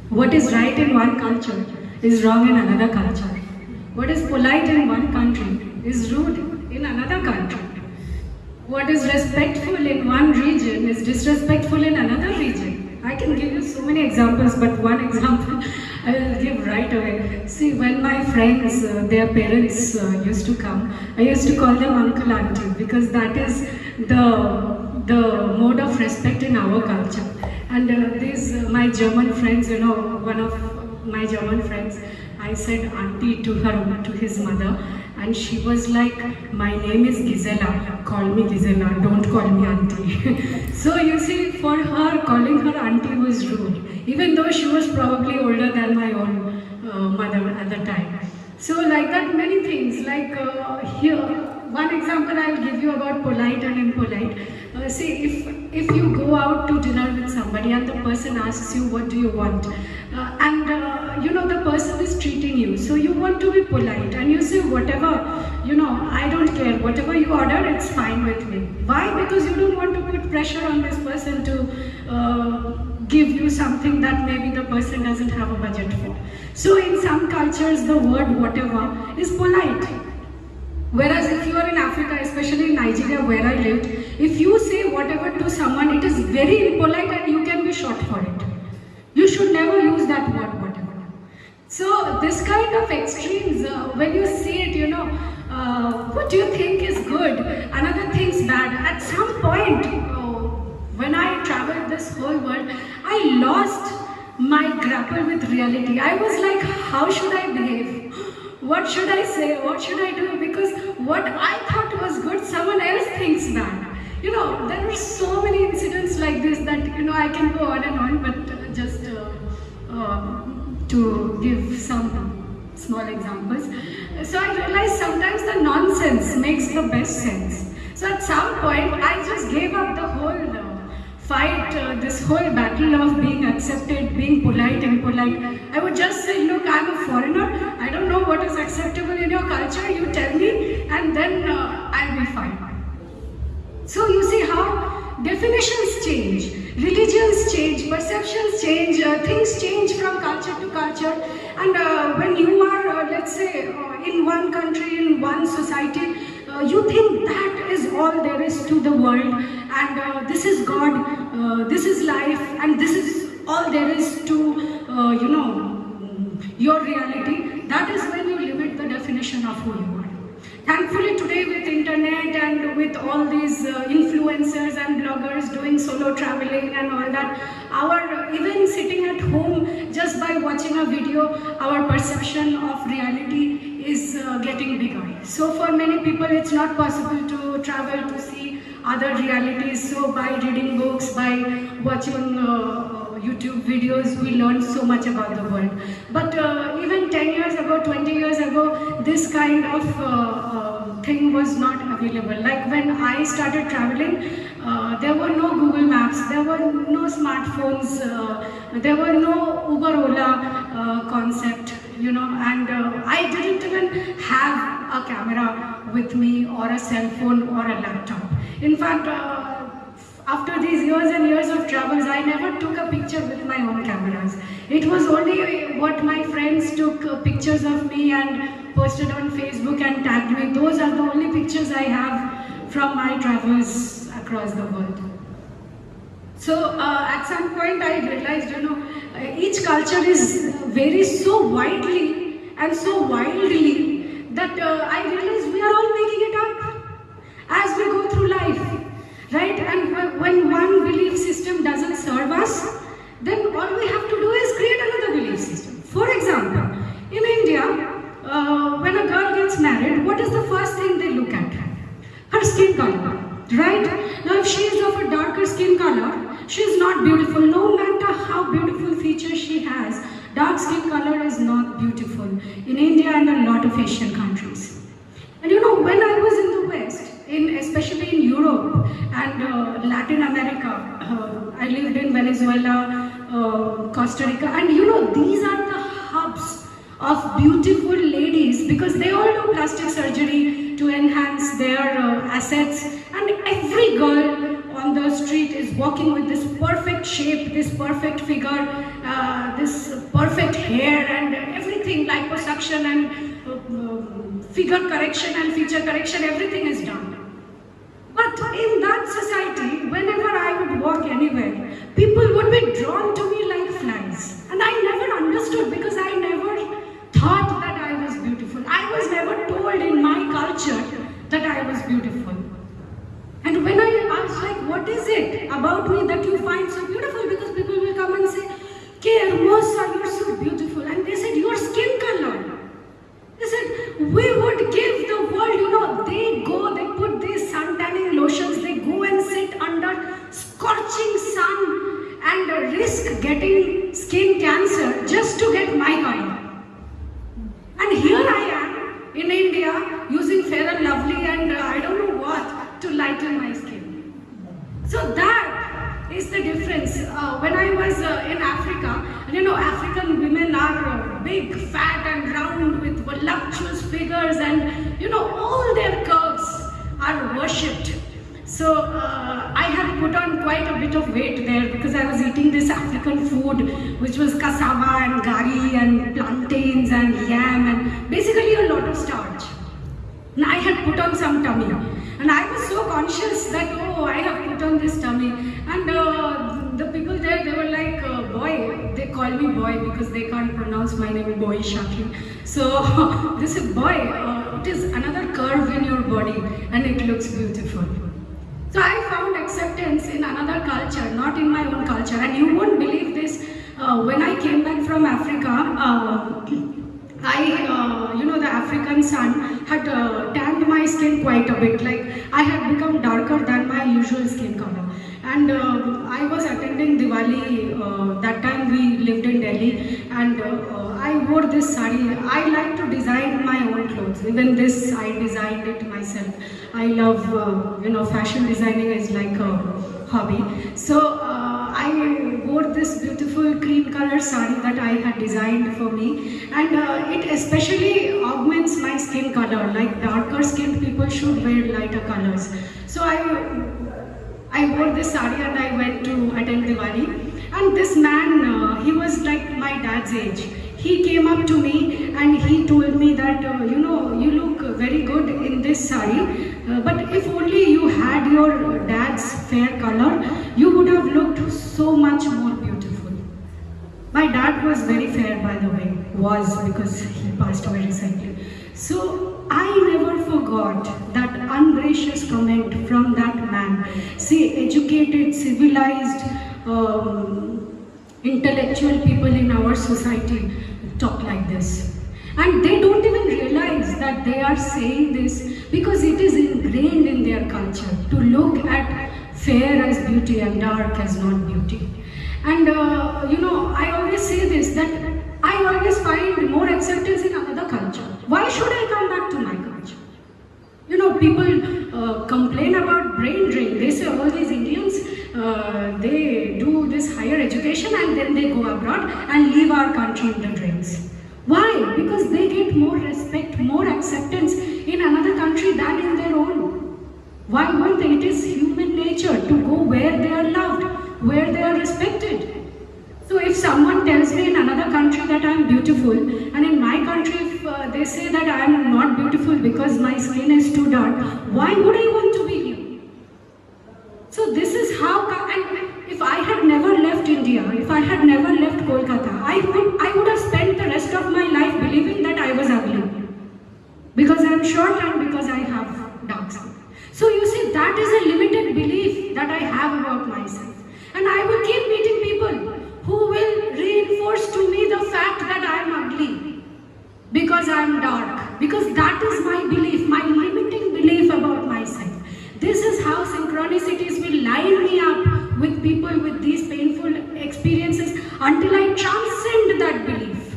What is right in one culture is wrong in another culture. What is polite in one country is rude in another country. What is respectful in one region is disrespectful in another region. I can give you so many examples, but one example I will give right away. See, when my friends, their parents used to come, I used to call them uncle, auntie, because that is the mode of respect in our culture. And these my German friends, one of my German friends, I said auntie to his mother, and she was like, my name is Gisela, call me Gisela, don't call me auntie. So you see, for her, calling her auntie was rude, even though she was probably older than my own mother at the time. So like that, many things, like here, one example I'll give you about polite and impolite. See, if you go out to dinner with somebody and the person asks you, what do you want? The person is treating you, so you want to be polite and you say, whatever, I don't care, whatever you order, it's fine with me. Why? Because you don't want to put pressure on this person to give you something that maybe the person doesn't have a budget for. So in some cultures, the word whatever is polite. Whereas if you are in Africa, especially in Nigeria where I lived, if you say whatever to someone, it is very impolite and you can be shot for it. You should never use that word whatever. So this kind of extremes, when you see it, what do you think is good, another thing's bad. At some point, when I traveled this whole world, I lost my grapple with reality. I was like, how should I behave? What should I say? What should I do? Because what I thought was good, someone else thinks bad. There are so many incidents like this that, I can go on and on, but just to give some small examples. So I realized sometimes the nonsense makes the best sense. So at some point, I just gave up the whole fight, this whole battle of being accepted, being polite, impolite. I would just say, look, I'm a foreigner, I don't know what is acceptable in your culture, you tell me, and then I'll be fine. So you see how definitions change, religions change, perceptions change, things change from culture to culture. And when you are, let's say, in one country, in one society, you think that is all there is to the world, and this is God, this is life, and this is all there is to, your reality. That is when you limit the definition of who you are. Thankfully today with internet and with all these influencers and bloggers doing solo traveling and all that, our even sitting at home just by watching a video, our perception of reality is getting bigger. So for many people it's not possible to travel to see other realities. So by reading books, by watching YouTube videos, we learn so much about the world. But even 10 years ago, 20 years ago, this kind of thing was not available. Like when I started traveling, there were no Google Maps, there were no smartphones, there were no Uber Ola concept, you know, and I didn't even have a camera with me or a cell phone or a laptop. In fact, after these years and years of travels, I never took a picture with my own cameras. It was only what my friends took pictures of me and posted on Facebook and tagged me. Those are the only pictures I have from my travels across the world. So at some point I realized, you know, each culture is varies so widely and so wildly that I realized we are all making it up as we go through life. Right? And when one belief system doesn't serve us, then all we have to do is create another belief system. For example, in India, when a girl gets married, what is the first thing they look at? Her skin color. Right? Now if she is of a darker skin color, she is not beautiful. No matter how beautiful features she has, dark skin color is not beautiful in India and a lot of Asian countries. And you know, when I was in the West, especially in Europe and Latin America, I lived in Venezuela, Costa Rica, and you know, these are the hubs of beautiful ladies because they all do plastic surgery to enhance their assets, and every girl on the street is walking with this perfect shape, this perfect figure, this perfect hair and everything, liposuction and figure correction and feature correction, everything is done. But in that society, whenever I would walk anywhere, people would be drawn to me like flies. And I never understood because I never thought that I was beautiful. I was never told in my culture that I was beautiful. And when I was like, what is it about me that you find so beautiful? Because people will come and say, "Que hermosa, you're so beautiful." And they said, "Your skin color." They said, "We would give the world, you know, they put these sun tanning lotions, they go and sit under scorching sun and risk getting skin cancer just to get my color. And here I am in India using Fair and Lovely and I don't know what to lighten my skin." So that is the difference. When I was in Africa, and you know, African women are big, fat and round with voluptuous figures and you know, all their curves are worshipped. So I had put on quite a bit of weight there because I was eating this African food which was cassava and gari and plantains and yam and basically a lot of starch. And I had put on some tummy. And I was so conscious that, oh, I have put on this tummy. And the people there, they were like, boy, they call me boy because they can't pronounce my name, Baisakhi. So they said, boy, it is another curve in your body and it looks beautiful. So I found acceptance in another culture, not in my own culture. And you won't believe this, when I came back from Africa, you know, the African sun had tanned my skin quite a bit. Like I had become darker than my usual skin color. And I was attending Diwali. That time we lived in Delhi, and I wore this sari. I like to design my own clothes. Even this, I designed it myself. I love, you know, fashion designing is like a hobby. So I wore this beautiful cream color sari that I had designed for me, and it especially augments my skin color. Like darker skinned people should wear lighter colors. So I wore this sari and I went to attend Diwali. And this man, he was like my dad's age. He came up to me and he told me that, you know, you look very good in this sari, but if only you had your dad's fair color, you would have looked so much more beautiful. My dad was very fair, by the way, was, because he passed away recently. So I never forgot that ungracious comment from that man. See, educated, civilized, intellectual people in our society talk like this. And they don't even realize that they are saying this because it is ingrained in their culture to look at fair as beauty and dark as not beauty. And I always say this, that I always find more acceptance in another culture. Why should I come back to my culture? People complain about brain drain. They say all these Indians, they do this higher education and then they go abroad and leave our country in the drains. Why? Because they get more respect, more acceptance in another country than in their own. Why won't they? It is human nature to go where they are loved, where they are respected. So if someone tells me in another country that I am beautiful, and in my country if they say that I am not beautiful because my skin is too dark, why would I want to be here? So this is how, and if I had never left India, if I had never left Kolkata, I would have spent the rest of my life believing that I was ugly. Because I am short and because I have dark skin. So you see, that is a limited belief that I have about myself. And I will keep meeting people who will reinforce to me the fact that I am ugly. Because I am dark. Because that is my belief, my limiting belief about myself. This is how synchronicities will line me up with people with these painful experiences until I transcend that belief.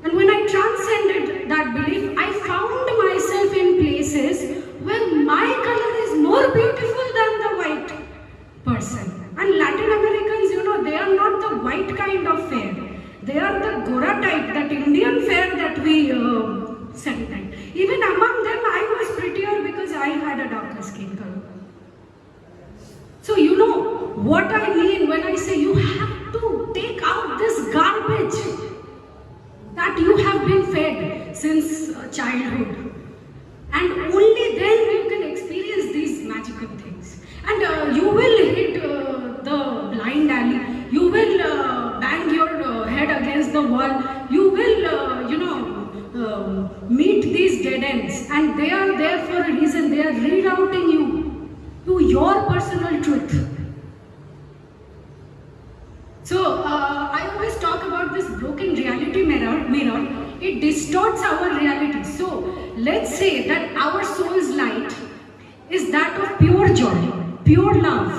And when I transcended that belief, I found myself in places where my color is more beautiful than the white person. And Latin Americans, they are not the white kind of fair. They are the Gora type, that Indian fair that we celebrate. Even among them, I was prettier because I had a darker skin color. So what I mean when I say you have to take out this garbage that you have been fed since childhood. And only then you can experience these magical things. And you will hit the blind alley. You will bang your head against the wall. You will, meet these dead ends. And they are there for a reason. They are rerouting you to your personal truth. So I always talk about this broken reality mirror. It distorts our reality. So let's say that our soul's light is that of pure joy, pure love,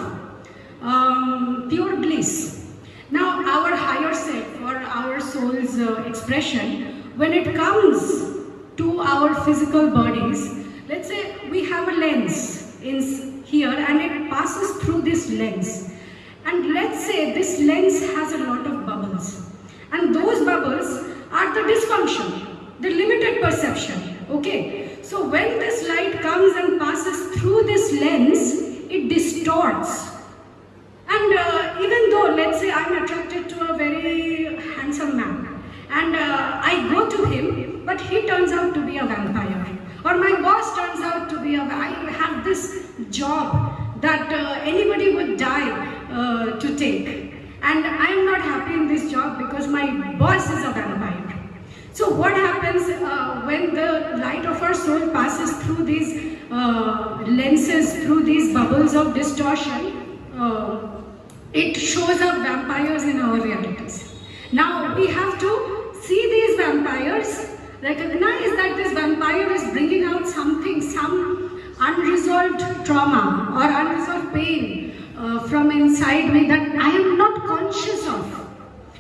pure bliss. Now our higher self or our soul's expression, when it comes to our physical bodies, let's say we have a lens in here and it passes through this lens. And let's say this lens has a lot of bubbles. And those bubbles are the dysfunction, the limited perception. Okay? So when this light comes and passes through this lens, it distorts. And even though, let's say I'm attracted to a very handsome man, and I go to him, but he turns out to be a vampire. Or my boss turns out to be I have this job that anybody would die to take. And I am not happy in this job because my boss is a vampire. So what happens when the light of our soul passes through these lenses, through these bubbles of distortion, it shows up vampires in our realities. Now we have to see these vampires, recognize that this vampire is bringing out something, some unresolved trauma or unresolved pain from inside me that I am not conscious of.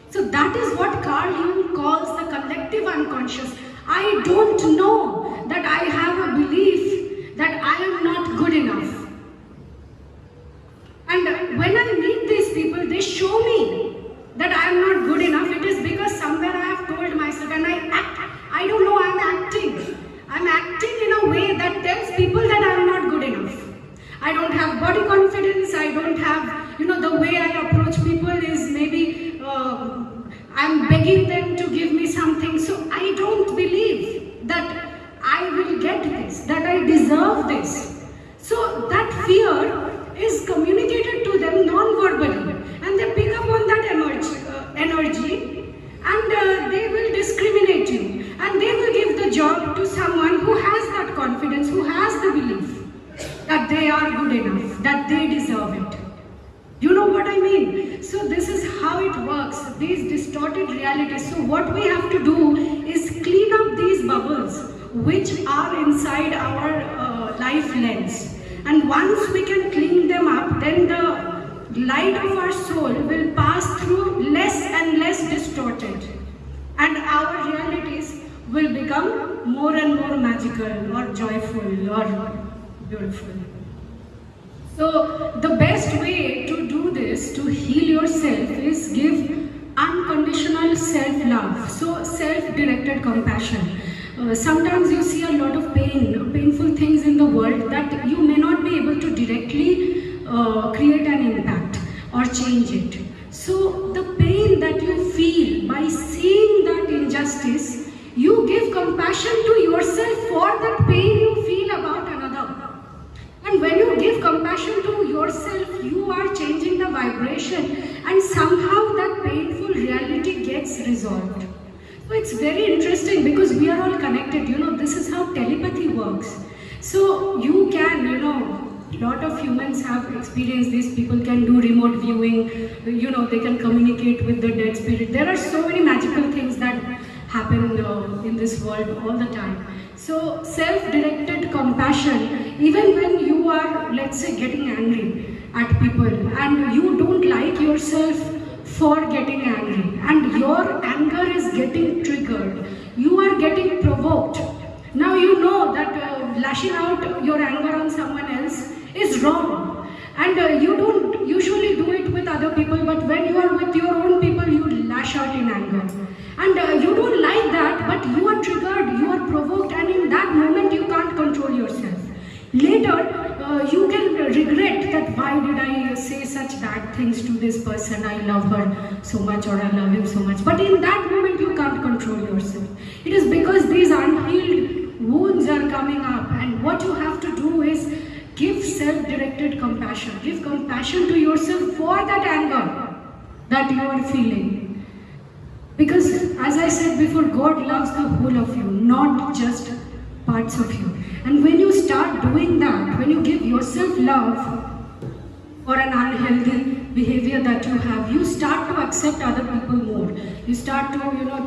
So that is what Carl Jung calls the collective unconscious. I don't know that I have a belief that I am not good enough. And when I meet these people, they show me that I am not good enough. It is because somewhere I have told myself, and I don't know, I'm acting. I'm acting in a way that tells people that I am not good enough. I don't have body confidence, I don't have, the way I approach people is maybe I'm begging them to give me something. So I don't believe that I will get this, that I deserve this. So that fear is communicated to them non-verbally, and they pick up on that energy and they will discriminate you, and they will give the job to someone who has that confidence, who they are good enough, that they deserve it. You know what I mean? So this is how it works, these distorted realities. So what we have to do is clean up these bubbles which are inside our life lens. And once we can clean them up, then the light of our soul will pass through less and less distorted. And our realities will become more and more magical or joyful or beautiful. So the best way to do this, to heal yourself, is give unconditional self-love. So self-directed compassion. Sometimes you see a lot of painful things in the world that you may not be able to directly create an impact or change it. So the pain that you feel by seeing that injustice, you give compassion to yourself for that pain you feel about another. And when you give compassion to yourself, you are changing the vibration, and somehow that painful reality gets resolved. So it's very interesting because we are all connected. This is how telepathy works. So you can, lot of humans have experienced this. People can do remote viewing, they can communicate with the dead spirit. There are so many magical things that happen in this world all the time. So self-directed compassion, even when you are, let's say, getting angry at people and you don't like yourself for getting angry and your anger is getting triggered, you are getting provoked. Now you know that lashing out your anger on someone else is wrong, and you don't usually do it with other people, but when you are with your own people, you lash out in anger. And you don't like that, but you are triggered, you are provoked, and in that moment you can't control yourself. Later, you can regret that why did I say such bad things to this person, I love her so much or I love him so much. But in that moment you can't control yourself. It is because these unhealed wounds are coming up, and what you have to do is give self-directed compassion. Give compassion to yourself for that anger that you are feeling. Because as I said before, God loves the whole of you, not just parts of you. And when you start doing that, when you give yourself love for an unhealthy behavior that you have, you start to accept other people more. You start to,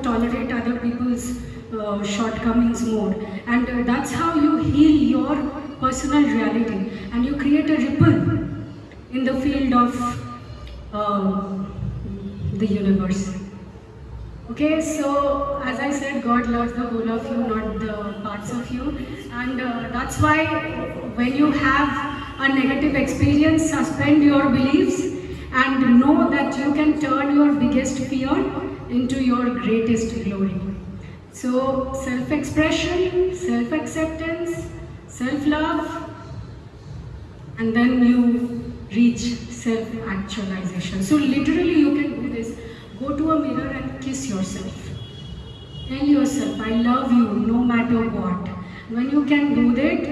tolerate other people's shortcomings more. And that's how you heal your personal reality. And you create a ripple in the field of the universe. Okay, so as I said, God loves the whole of you, not the parts of you. And that's why when you have a negative experience, suspend your beliefs and know that you can turn your biggest fear into your greatest glory. So self-expression, self-acceptance, self-love, and then you reach self-actualization. So literally you can do this. Go to a mirror and kiss yourself. Tell yourself, I love you no matter what. When you can do that,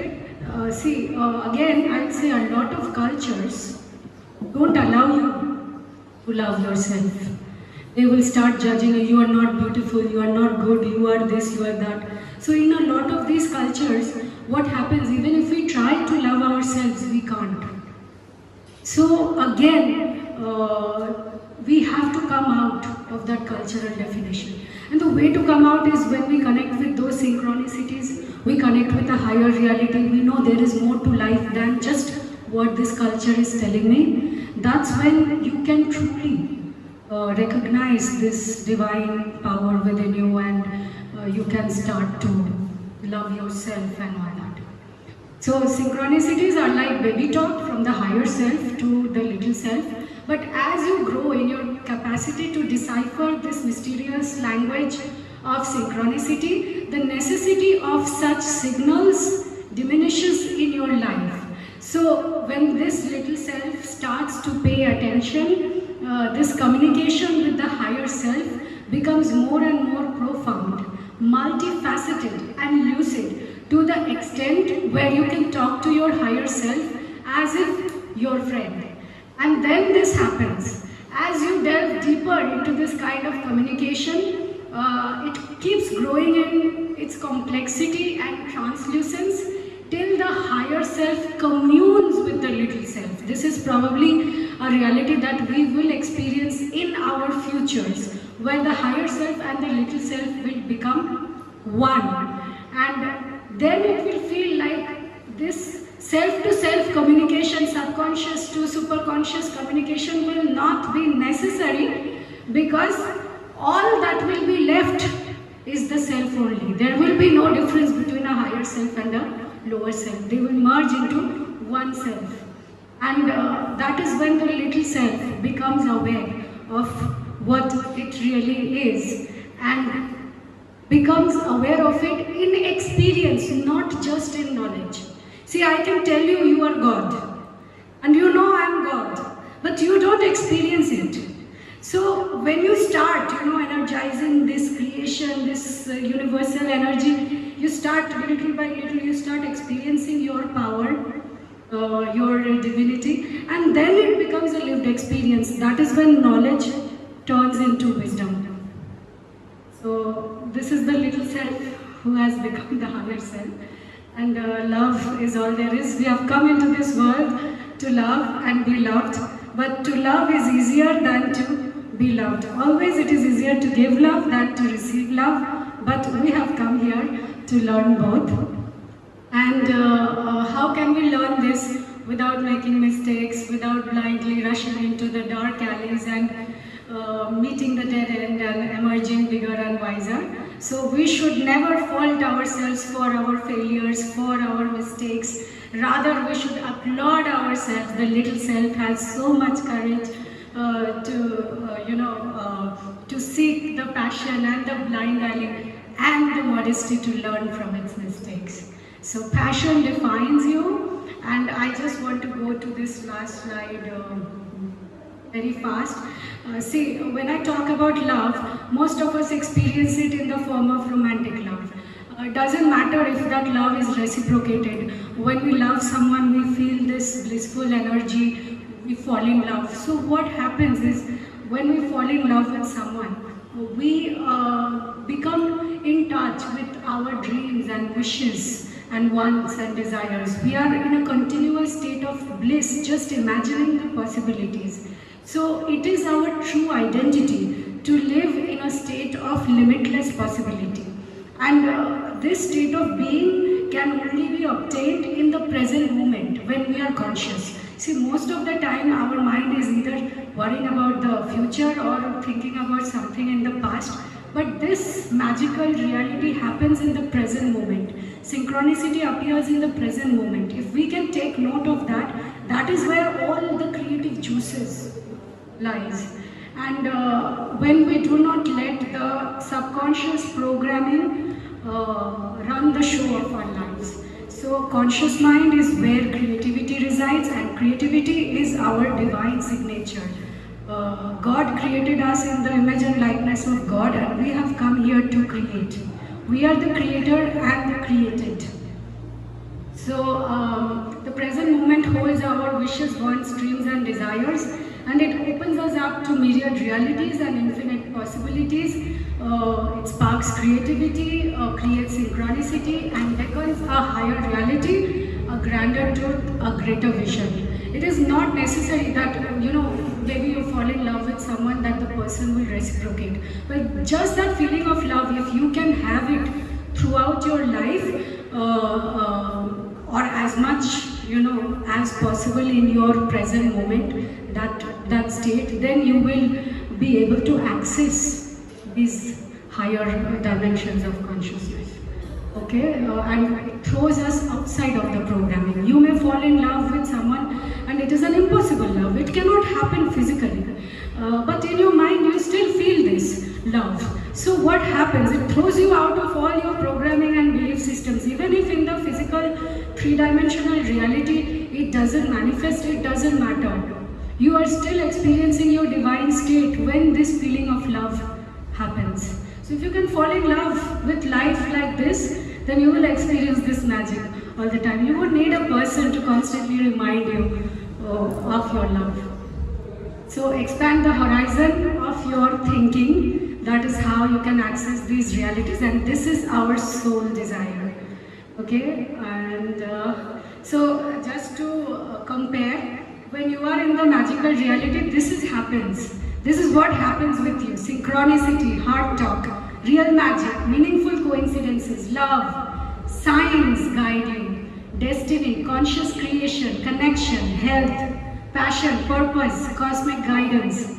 again, I'd say a lot of cultures don't allow you to love yourself. They will start judging you, you are not beautiful, you are not good, you are this, you are that. So in a lot of these cultures, what happens, even if we try to love ourselves, we can't. So again, we have to come out of that cultural definition. And the way to come out is when we connect with those synchronicities, we connect with a higher reality. We know there is more to life than just what this culture is telling me. That's when you can truly recognize this divine power within you, and you can start to love yourself and all that. So synchronicities are like baby talk from the higher self to the little self. But as you grow in your capacity to decipher this mysterious language of synchronicity, the necessity of such signals diminishes in your life. So when this little self starts to pay attention, this communication with the higher self becomes more and more profound, multifaceted and lucid, to the extent where you can talk to your higher self as if your friend. And then this happens. As you delve deeper into this kind of communication, it keeps growing in its complexity and translucence till the higher self communes with the little self. This is probably a reality that we will experience in our futures, where the higher self and the little self will become one. And then it will feel like this self-to-self communication, subconscious to superconscious communication will not be necessary, because all that will be left is the self only. There will be no difference between a higher self and a lower self. They will merge into one self. And that is when the little self becomes aware of what it really is and becomes aware of it in experience, not just in knowledge. See, I can tell you you are God, and you know I am God, but you don't experience it. So when you start, energizing this creation, this universal energy, you start little by little, you start experiencing your power, your divinity, and then it becomes a lived experience. That is when knowledge turns into wisdom. So this is the little self who has become the higher self, and love is all there is. We have come into this world to love and be loved, but to love is easier than to be loved. Always it is easier to give love than to receive love, but we have come here to learn both. And how can we learn this without making mistakes, without blindly rushing into the dark alleys and meeting the dead end and emerging bigger and wiser? So we should never fault ourselves for our failures, for our mistakes. Rather, we should applaud ourselves. The little self has so much courage to seek the passion and the blind alley and the modesty to learn from its mistakes. So passion defines you, and I just want to go to this last slide very fast. See, when I talk about love, most of us experience it in the form of romantic love. It doesn't matter if that love is reciprocated. When we love someone, we feel this blissful energy, we fall in love. So what happens is, when we fall in love with someone, we become in touch with our dreams and wishes and wants and desires. We are in a continuous state of bliss, just imagining the possibilities. So it is our true identity to live in a state of limitless possibility. And this state of being can only be obtained in the present moment, when we are conscious. See, most of the time our mind is either worrying about the future or thinking about something in the past. But this magical reality happens in the present moment. Synchronicity appears in the present moment. If we can take note of that, that is where all the creative juices lies. And when we do not let the subconscious programming run the show of our lives. So conscious mind is where creativity resides, and creativity is our divine signature. God created us in the image and likeness of God, and we have come here to create. We are the creator and the created. So the present moment holds our wishes, wants, dreams and desires, and it opens us up to myriad realities and infinite possibilities. It sparks creativity, creates synchronicity, and beckons a higher reality, a grander truth, a greater vision. It is not necessary that, maybe you fall in love with someone, that the person will reciprocate. But just that feeling of love, if you can have it throughout your life, or as much, as possible in your present moment, that state, then you will be able to access these higher dimensions of consciousness. Okay, and it throws us outside of the programming. You may fall in love with someone, and it is an impossible love. It cannot happen physically, but in your mind you still feel this love. So what happens? It throws you out of all your programming and belief systems. Even if in the physical three-dimensional reality it doesn't manifest, it doesn't matter. You are still experiencing your divine state when this feeling of love happens. So if you can fall in love with life like this, then you will experience this magic all the time. You would need a person to constantly remind you of your love. So expand the horizon of your thinking. That is how you can access these realities, and this is our soul desire. Okay, and So just to compare, when you are in the magical reality, happens. This is what happens with you. Synchronicity, heart talk, real magic, meaningful coincidences, love, signs guide you, destiny, conscious creation, connection, health, passion, purpose, cosmic guidance,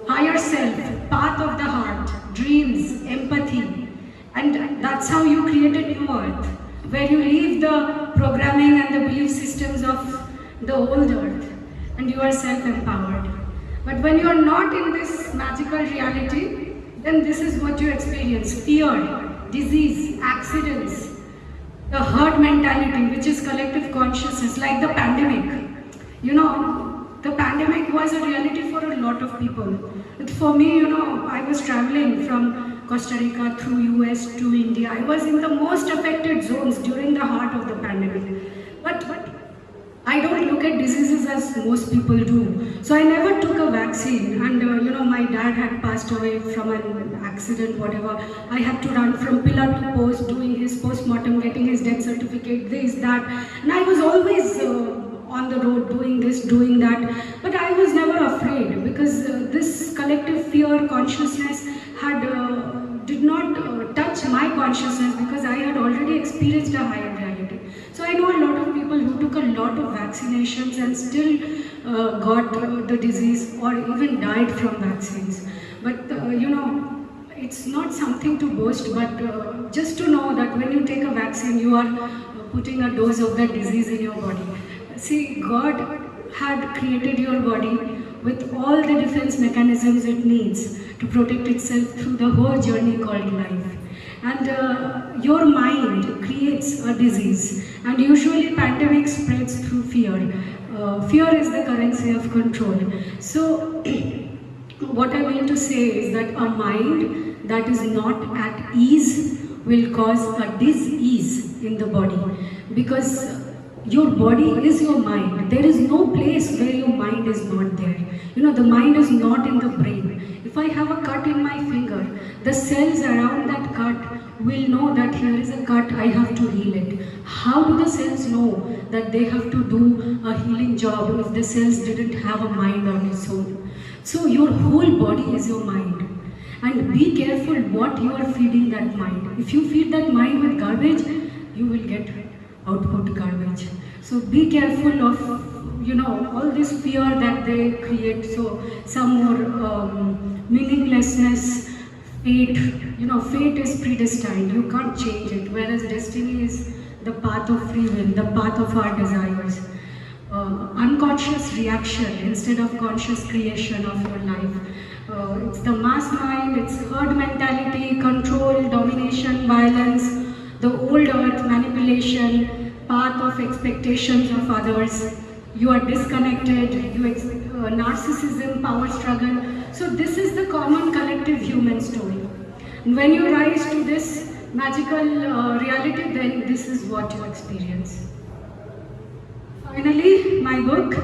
higher self, path of the heart, dreams, empathy. And that's how you create a new earth, where you leave the programming and the belief systems of the old earth, and you are self-empowered. But when you are not in this magical reality, then this is what you experience: fear, disease, accidents, the herd mentality, which is collective consciousness, like the pandemic. You know, the pandemic was a reality for a lot of people. But for me, you know, I was traveling from Costa Rica through US to India. I was in the most affected zones during the heart of the pandemic. But I don't look at diseases as most people do. So I never took a vaccine, and you know, my dad had passed away from an accident, whatever. I had to run from pillar to post, doing his post-mortem, getting his death certificate, this, that. And I was always on the road doing this, doing that. But I was never afraid, because this collective fear consciousness did not touch my consciousness, because I had already experienced a higher reality. So I know a lot of people who took a lot of vaccinations and still got the disease or even died from vaccines. But you know, it's not something to boast, but just to know that when you take a vaccine, you are putting a dose of that disease in your body. See, God had created your body with all the defense mechanisms it needs to protect itself through the whole journey called life. And your mind creates a disease, and usually pandemic spreads through fear. Fear is the currency of control. So what I mean to say is that a mind that is not at ease will cause a dis-ease in the body, because your body is your mind. There is no place where your mind is not there. You know, the mind is not in the brain. If I have a cut in my finger, the cells around that cut will know that here is a cut, I have to heal it. How do the cells know that they have to do a healing job if the cells didn't have a mind on its own? So your whole body is your mind. And be careful what you are feeding that mind. If you feed that mind with garbage, you will get output garbage. So be careful of, you know, all this fear that they create. So some more meaninglessness, fate. You know, fate is predestined. You can't change it. Whereas destiny is the path of free will, the path of our desires. Unconscious reaction instead of conscious creation of your life. It's the mass mind, it's herd mentality, control, domination, violence, the old earth, manipulation, path of expectations of others. You are disconnected, narcissism, power struggle. So this is the common collective human story. And when you rise to this magical reality, then this is what you experience. Finally, my book.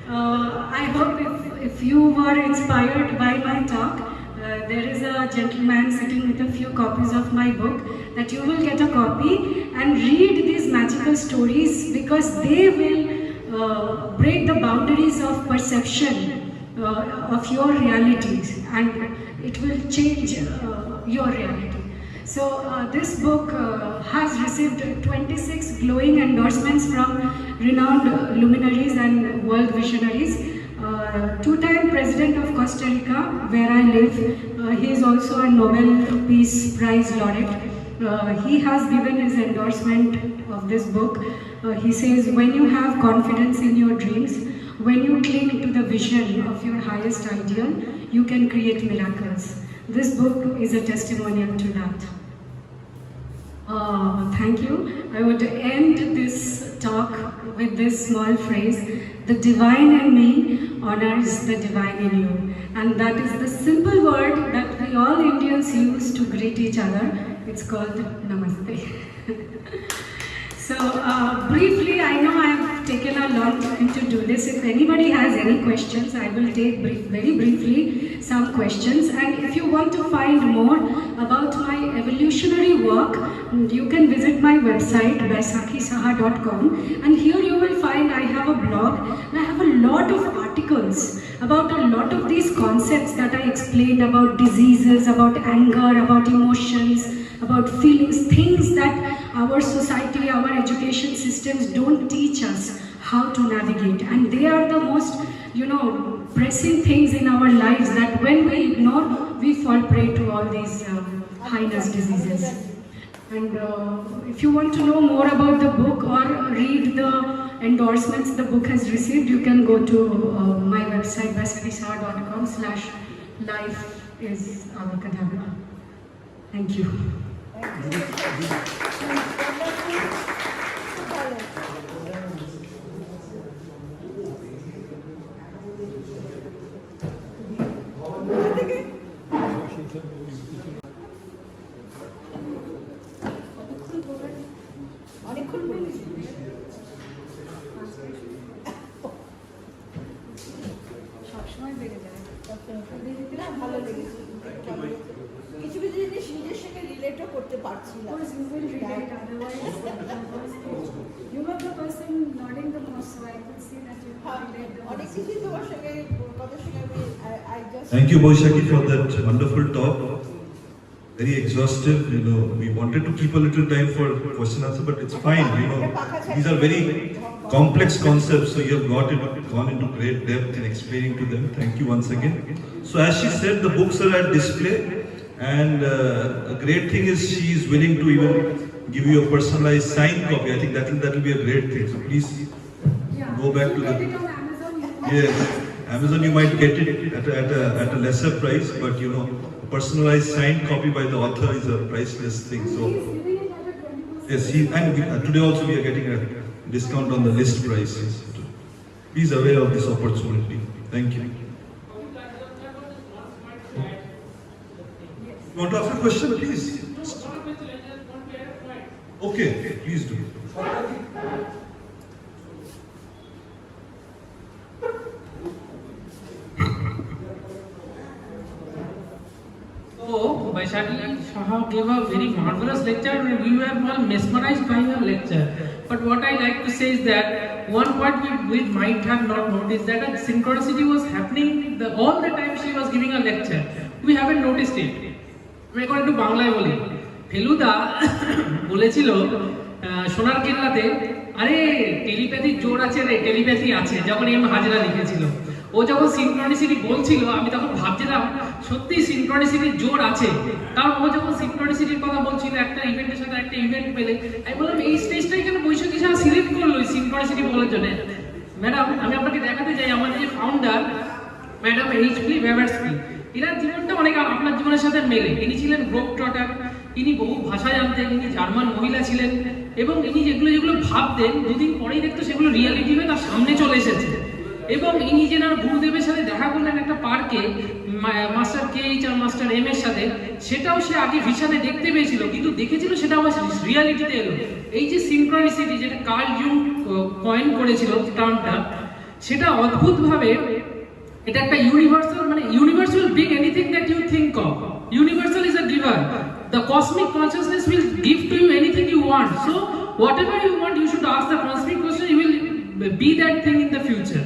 I hope if you were inspired by my talk, there is a gentleman sitting with a few copies of my book, that you will get a copy and read these magical stories, because they will break the boundaries of perception of your realities, and it will change your reality. So this book has received 26 glowing endorsements from renowned luminaries and world visionaries. Two-time president of Costa Rica, where I live. He is also a Nobel Peace Prize laureate. He has given his endorsement of this book. He says, when you have confidence in your dreams, when you cling to the vision of your highest ideal, you can create miracles. This book is a testimonial to that. Thank you. I would end this talk with this small phrase: the divine in me honors the divine in you. And that is the simple word that we all Indians use to greet each other. It's called Namaste. So briefly, I know I've taken a long time to do this. If anybody has any questions, I will take very briefly some questions. And if you want to find more about my evolutionary work, you can visit my website baisakhisaha.com, and here you will find I have a blog and I have a lot of articles about a lot of these concepts that I explained about diseases, about anger, about emotions, about feelings, things that our society, our education systems don't teach us how to navigate. And they are the most, pressing things in our lives that when we ignore, we fall prey to all these heinous diseases. And if you want to know more about the book or read the endorsements the book has received, you can go to my website baisakhisaha.com/life is Abracadabra. Thank you. ভালো লেগেছে কিছু কিছু জিনিস নিজের সঙ্গে রিলেটও করতে পারছিলাম অনেক কিছুই তোমার সঙ্গে কথার সঙ্গে আমি Thank you, Baisakhi, for that wonderful talk. Very exhaustive. We wanted to keep a little time for question answer, but it's fine. These are very complex concepts, so you have gone into great depth in explaining to them. Thank you once again. So as she said, the books are at display, and a great thing is she is willing to even give you a personalized signed copy. I think that will be a great thing. So please go back to the Amazon. You might get it at a lesser price, but a personalized signed copy by the author is a priceless thing. So yes, today also we are getting a discount on the list prices. Please aware of this opportunity. Thank you. You want to ask a question, please? Okay, please do. So, Baisakhi Saha gave a very marvelous lecture and we were all mesmerized by her lecture. But what I like to say is that one point we might have not noticed that a synchronicity was happening all the time she was giving a lecture. We haven't noticed it. আমি এখন একটু বাংলায় বলি। ফেলুদা বলেছিল সোনার কেল্লাতে, আরে টেলিপ্যাথির জোর আছে রে, টেলিপ্যাথি আছে, যখন এম হাজরা লিখেছিল। ও যখন সিনক্রনিসিটি বলছিল আমি তখন ভাবছিলাম সত্যি সিনক্রনিসিটির জোর আছে, কারণ ও যখন সিনক্রনিসিটির কথা বলছিল একটা ইভেন্টের সাথে একটা ইভেন্ট পেলে, আমি বললাম এই স্টেজটাই কেন বৈশাখী সাহা সিলেক্ট করলো সিনক্রনিসিটি বলার জন্য। ম্যাডাম আমি আপনাকে দেখাতে চাই আমাদের যে ফাউন্ডার ম্যাডাম এইচপি ব্যাভার্সকি, এনার জীবনটা অনেক আপনার জীবনের সাথে মেলে। ইনি ছিলেন গ্লোবট্রটার, ইনি বহু ভাষা জানতেন, ইনি জার্মান মহিলা ছিলেন এবং ইনি যেগুলো ভাবতেন দুদিন পরেই দেখতো সেগুলো রিয়ালিটি হয়ে তার সামনে চলে এসেছে। এবং ইনি যেনার গুরুদেবের সাথে দেখা করলেন একটা পার্কে মাস্টার কেইচ আর মাস্টার এম এর সাথে, সেটাও সে আগে ভিশনে দেখতে পেয়েছিল কিন্তু দেখেছিল সেটা আবার রিয়ালিটিতে এলো। এই যে সিনক্রনিসিটি যেটা কার্ল জুং কয়েন করেছিল টার্মটা, সেটা অদ্ভুতভাবে এটা একটা ইউনিভার্সাল, মানে universe will bring anything that you think of. Universal is a giver. The cosmic consciousness will give to you anything you want. So whatever you want, you should ask the cosmic question. You will be that thing in the future.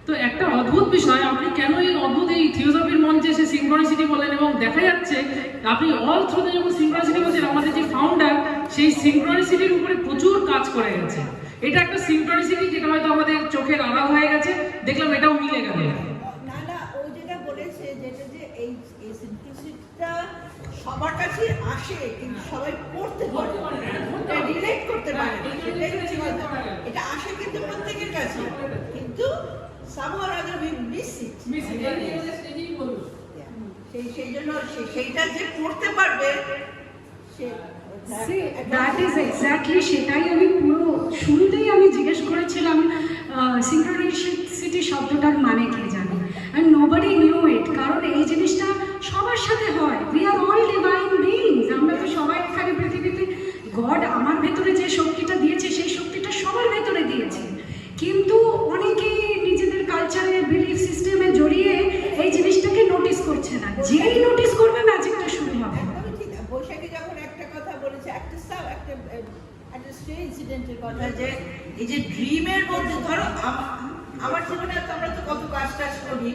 তো একটা অদ্ভুত বিষয়, আপনি কেন এই অদ্ভুত এই থিওসফির মঞ্চে এসে সিনক্রনিসিটি বলেন এবং দেখা যাচ্ছে আপনি অল থ্রুতে যখন সিনক্রনিসিটি বলছেন আমাদের যে ফাউন্ডার সেই সিনক্রনিসিটির উপরে প্রচুর কাজ করে গেছে। এটা একটা সিনক্রনিসিটি যেটা হয়তো আমাদের চোখের আড়াল হয়ে গেছে, দেখলাম এটাও মিলে গেল। না ও যেটা বলেছে যেটা যে এই সিনক্রনিসিটিটা সবার কাছে আসে কিন্তু সবাই পড়তে পারে, রিলেট করতে পারে, এটা আসে কিন্তু প্রত্যেকের কাছে, কিন্তু somehow or other we miss it. সেই জন্য সেইটা যে পড়তে পারবে that is exactly সেটাই আমি পুরো শুরুতেই আমি জিজ্ঞেস করেছিলাম সিনক্রনিসিটি শব্দটার মানে কি জানি, and nobody knew it, কারণ এই জিনিসটা সবার সাথে হয়। we are all divine beings, আমরা তো সবাই এখানে পৃথিবীতে, গড আমার ভেতরে যে শক্তিটা দিয়েছে সেই শক্তিটা সবার ভেতরে দিয়েছে, কিন্তু অনেকেই নিজেদের কালচারে বিলিফ সিস্টেমে জড়িয়ে এই জিনিসটাকে নোটিস করছে না, যেই নোটিস করবে ম্যাজিকটা শুরু হবে। একদমই ঠিক। বৈশাখী যখন একটা কথা বলেছে, একটা স্ট্রে ইনসিডেন্টের কথা, যে এই যে ড্রিমের মধ্যে ধরো আমার জীবনে আমরা তো কত কাজ টাজ করি,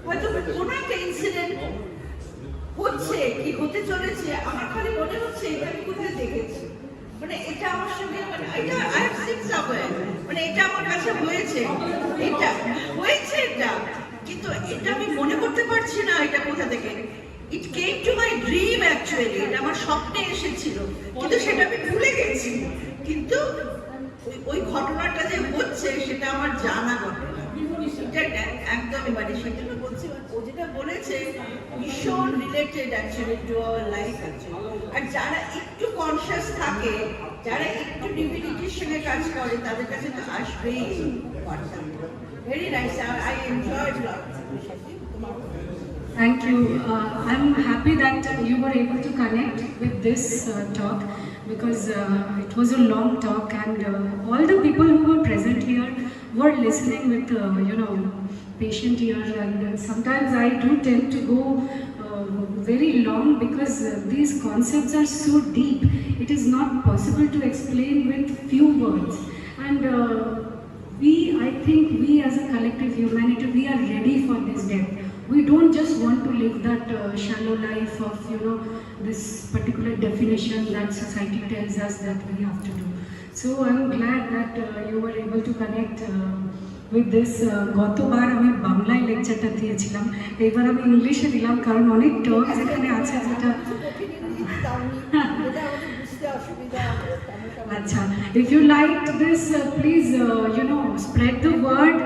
হয়তো কোনো একটা ইনসিডেন্ট হচ্ছে কি হতে চলেছে, আমার খালি মনে হচ্ছে এটা আমি কোথায় দেখেছি, মানে এটা আমার সঙ্গে, মানে এটা আই হ্যাভ সিন সামওয়্যার, মানে এটা আমার কাছে হয়েছে, এটা হয়েছে, এটা কিন্তু এটা আমি মনে করতে পারছি না এটা কোথা থেকে। It came to my dream actually, এটা আমার স্বপ্নে এসেছিল, কিন্তু সেটা আমি ভুলে গেছি। কিন্তু ওই ঘটনাটা যে হচ্ছে সেটা আমার জানা ঘটনা, এটা একদমই, মানে সেটা বলছি, ও যেটা বলেছে ভীষণ related actually to our life actually. আর যারা একটু কনসিয়াস থাকে, যারা একটু ডিভিনিটির সঙ্গে কাজ করে, তাদের কাছে তো আসবেই বার্তা। Very nice, I enjoyed lot. Thank you. I'm happy that you were able to connect with this talk, because it was a long talk, and all the people who were present here were listening with patient ear, and sometimes I do tend to go very long, because these concepts are so deep. It is not possible to explain with few words, and I think we as a collective humanity, we are ready for this depth. We don't just want to live that shallow life of this particular definition that society tells us that we have to do. So I'm glad that you were able to connect with this. গতবার আমি বাংলায় লেকচারটা দিয়েছিলাম, এবার আমি ইংলিশে দিলাম, কারণ অনেক টার্মস এখানে আছে যেটা Acha. If you liked this, please spread the word.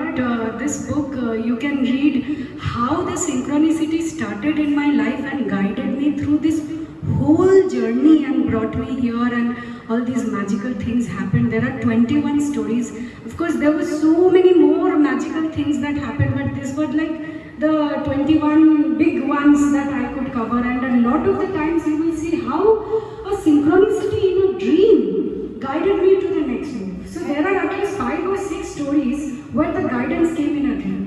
This book you can read how the synchronicity started in my life and guided me through this whole journey and brought me here, and all these magical things happened. There are 21 stories. Of course, there were so many more magical things that happened, but this was like the 21 big ones that I could cover. And a lot of the times you will see how a synchronicity in a dream guided me to the next move. So there are at least 5 or 6 stories where the guidance came in a dream.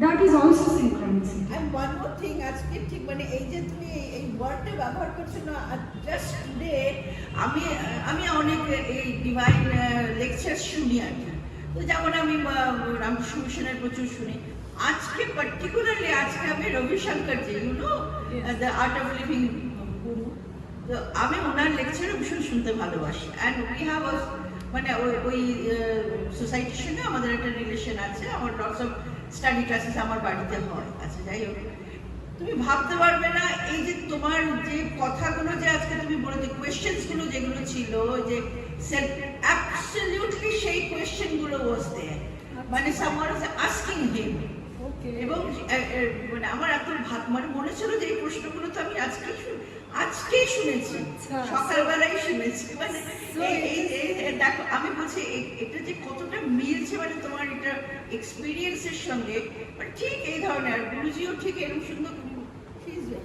That is also synchronicity. And one more thing, আজকে ঠিক মানে এই যে তুমি এই ওয়ার্ডটা ব্যবহার করছো না, জাস্ট টুডে আমি অনেক এই ডিভাইন লেকচার শুনি আর কি, তো যেমন আমি রামকৃষ্ণ মিশনের প্রচুর শুনি। আজকে পার্টিকুলারলি আজকে আমি রবিশঙ্কর জি, দ্য আর্ট অফ লিভিং গুরু, তো আমি ওনার লেকচারও ভীষণ শুনতে ভালোবাসি। অ্যান্ড উই হ্যাভ মানে ওই সোসাইটির সঙ্গে আমাদের একটা রিলেশন আছে, আমার লটস অফ স্টাডি ক্লাসেস আমার বাড়িতে হয়। আচ্ছা, যাই হোক, তুমি ভাবতে পারবে না এই যে তোমার যে কথাগুলো যে আজকে তুমি বলে যে কোয়েশ্চেন্সগুলো যেগুলো ছিল, যে অ্যাবসলিউটলি সেই কোয়েশ্চেনগুলো বসতে, মানে সামওয়ান ওয়াজ আস্কিং হিম, এবং মানে আমার এত মানে মনে ছিল যে এই প্রশ্নগুলো তো আমি আজকেই শুনেছি, সকালবেলায় শুনেছি। মানে দেখো, আমি বলছি এটা যে কতটা মিলছে, মানে তোমার এটা এক্সপিরিয়েন্সের সঙ্গে, মানে ঠিক এই ধরনের। আর গুরুজিও ঠিক এরকম সুন্দর,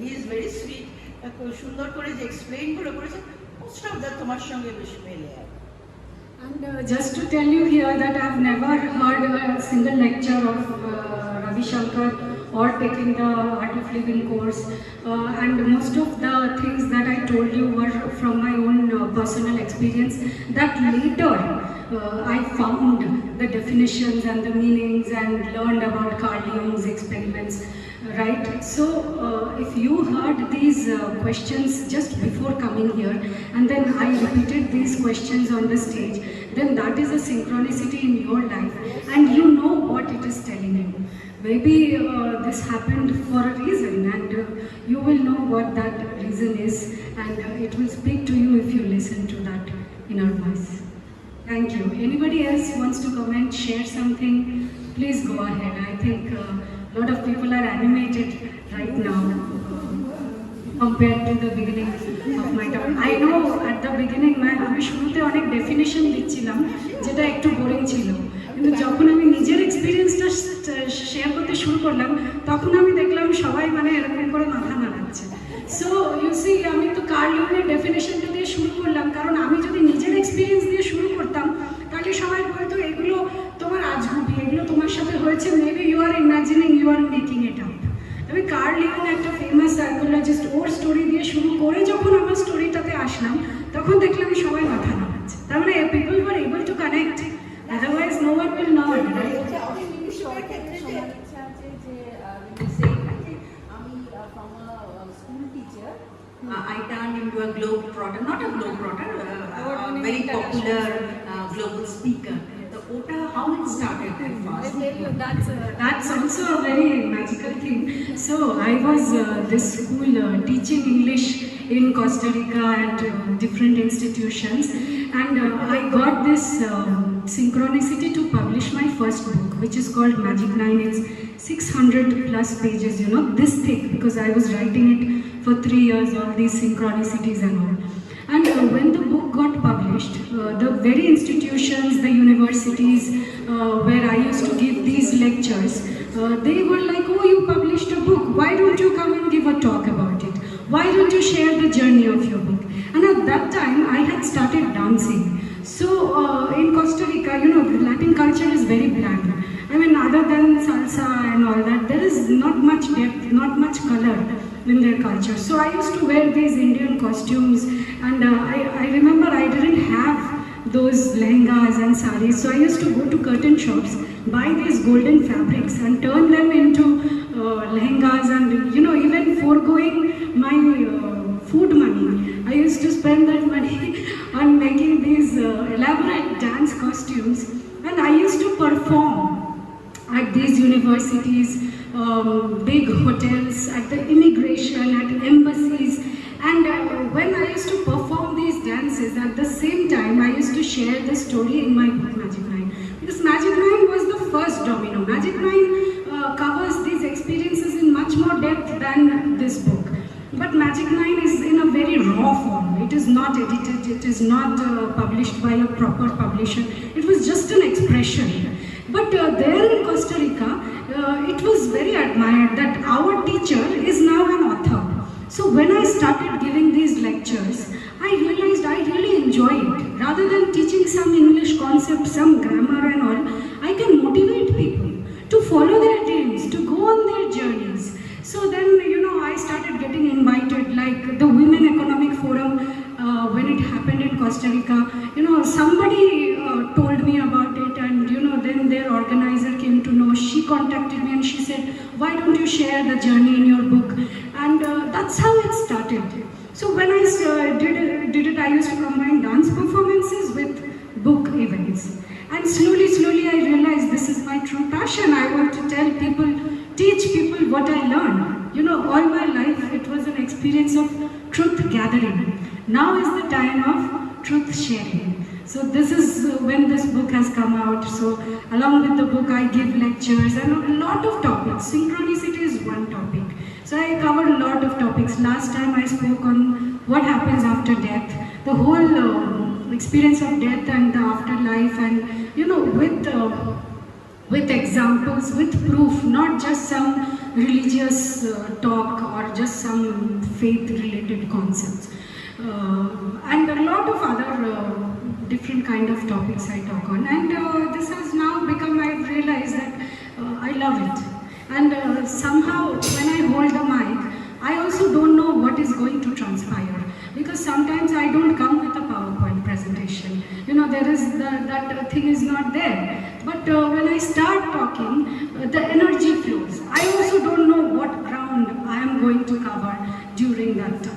হি ইজ ভেরি সুইট, সুন্দর করে যে এক্সপ্লেইনগুলো করেছে, মোস্ট অফ দ্যাট তোমার সঙ্গে বেশ মেলে। And just to tell you here that I've never heard a single lecture of Ravi Shankar or taken the Art of Living course, and most of the things that I told you were from my own personal experience, that later I found the definitions and the meanings and learned about Carl Jung's experiments, right? So if you heard these questions just before coming here, and then I repeated these questions on the stage, then that is a synchronicity in your life, and you know what it is telling you. Maybe this happened for a reason, and you will know what that reason is, and it will speak to you if you listen to that inner voice. Thank you. Anybody else wants to comment, share something? Please go ahead. I think a lot of people are animated right now compared to the beginning of my talk. I know at the beginning আমি শুরুতে অনেক definition দিচ্ছিলাম, যেটা একটু boring ছিল, কিন্তু যখন আমি নিজের এক্সপিরিয়েন্সটা শেয়ার করতে শুরু করলাম, তখন আমি দেখলাম সবাই মানে এরকম করে মাথা নাড়াচ্ছে। সো ইউ সি, আমি তো কার্ল ইউংয়ের ডেফিনেশনটা দিয়ে শুরু করলাম, কারণ আমি যদি নিজের এক্সপিরিয়েন্স দিয়ে শুরু করতাম তাহলে সবাই বলতো এগুলো রাজগুবি এগুলো তোমার সাথে হয়েছে, maybe you are imagining, you are making it up. আমি কার্ল ইউং একটা ফেমাস সাইকোলজিস্ট, ওর স্টোরি দিয়ে শুরু করে যখন আমার স্টোরিটাতে আসলাম তখন দেখলাম সবাই মাথা নাড়াচ্ছে। তার মানে people were able to connect, otherwise no one will not, right? I turned into a globetrotter, not a globetrotter, a very popular global speaker. The OTA, how it started that fast? That's also a very magical thing. So I was this school teaching English in Costa Rica at different institutions, and I got this synchronicity to publish my first book, which is called Magic 9. It's 600 plus pages, you know, this thick, because I was writing it for 3 years, all these synchronicities and all. And when the book got published, the very institutions, the universities where I used to give these lectures, they were like, oh, you published a book, why don't you come and give a talk about it? Why don't you share the journey of your book? And at that time, I had started dancing. So in Costa Rica, you know, Latin culture is very bland. I mean, other than salsa and all that, there is not much depth, not much color in their culture. So I used to wear these Indian costumes, and I remember I didn't have those lehengas and saris, so I used to go to curtain shops, buy these golden fabrics and turn them into lehengas, and you know, even foregoing my food money, I used to spend that money on making these elaborate dance costumes, and I used to perform at these universities, big hotels, at the immigration, at embassies, and when I used to perform these dances, at the same time I used to share the story in my book Magic 9, because Magic 9 was the first domino. Magic 9 covers these experiences in much more depth than this book, but Magic 9 is in a very raw form. It is not edited, it is not published by a proper publisher, it was just an expression. But there in Costa Rica, it was very admired that our teacher is now an author. So when I started giving these lectures, I realized I really enjoy it. Rather than teaching some English concepts, some grammar and all, I can motivate people to follow their dreams, to go on their journeys. So then, you know, I started getting invited, like the Women Economic Forum, when it happened in Costa Rica, you know, somebody told me about it, and you know, then their organizer came to know. She contacted me and she said, why don't you share the journey in your book? And that's how it started. So when I did it, I used to combine dance performances with book events, and slowly I realized this is my true passion. I want to tell people, teach people what I learned. You know, all my life it was an experience of truth gathering. Now is the time of truth sharing. So this is when this book has come out. So along with the book I give lectures and a lot of topics. Synchronicity is one topic. So I cover a lot of topics. Last time I spoke on what happens after death, the whole experience of death and the afterlife, and you know, with examples, with proof, not just some religious talk or just some faith related concepts. And a lot of other different kind of topics I talk on, and this has now become, I've realized that I love it, and somehow when I hold the mic, I also don't know what is going to transpire, because sometimes I don't come with a PowerPoint presentation, you know, there is that thing is not there, but when I start talking, the energy flows. I also don't know what ground I am going to cover during that talk.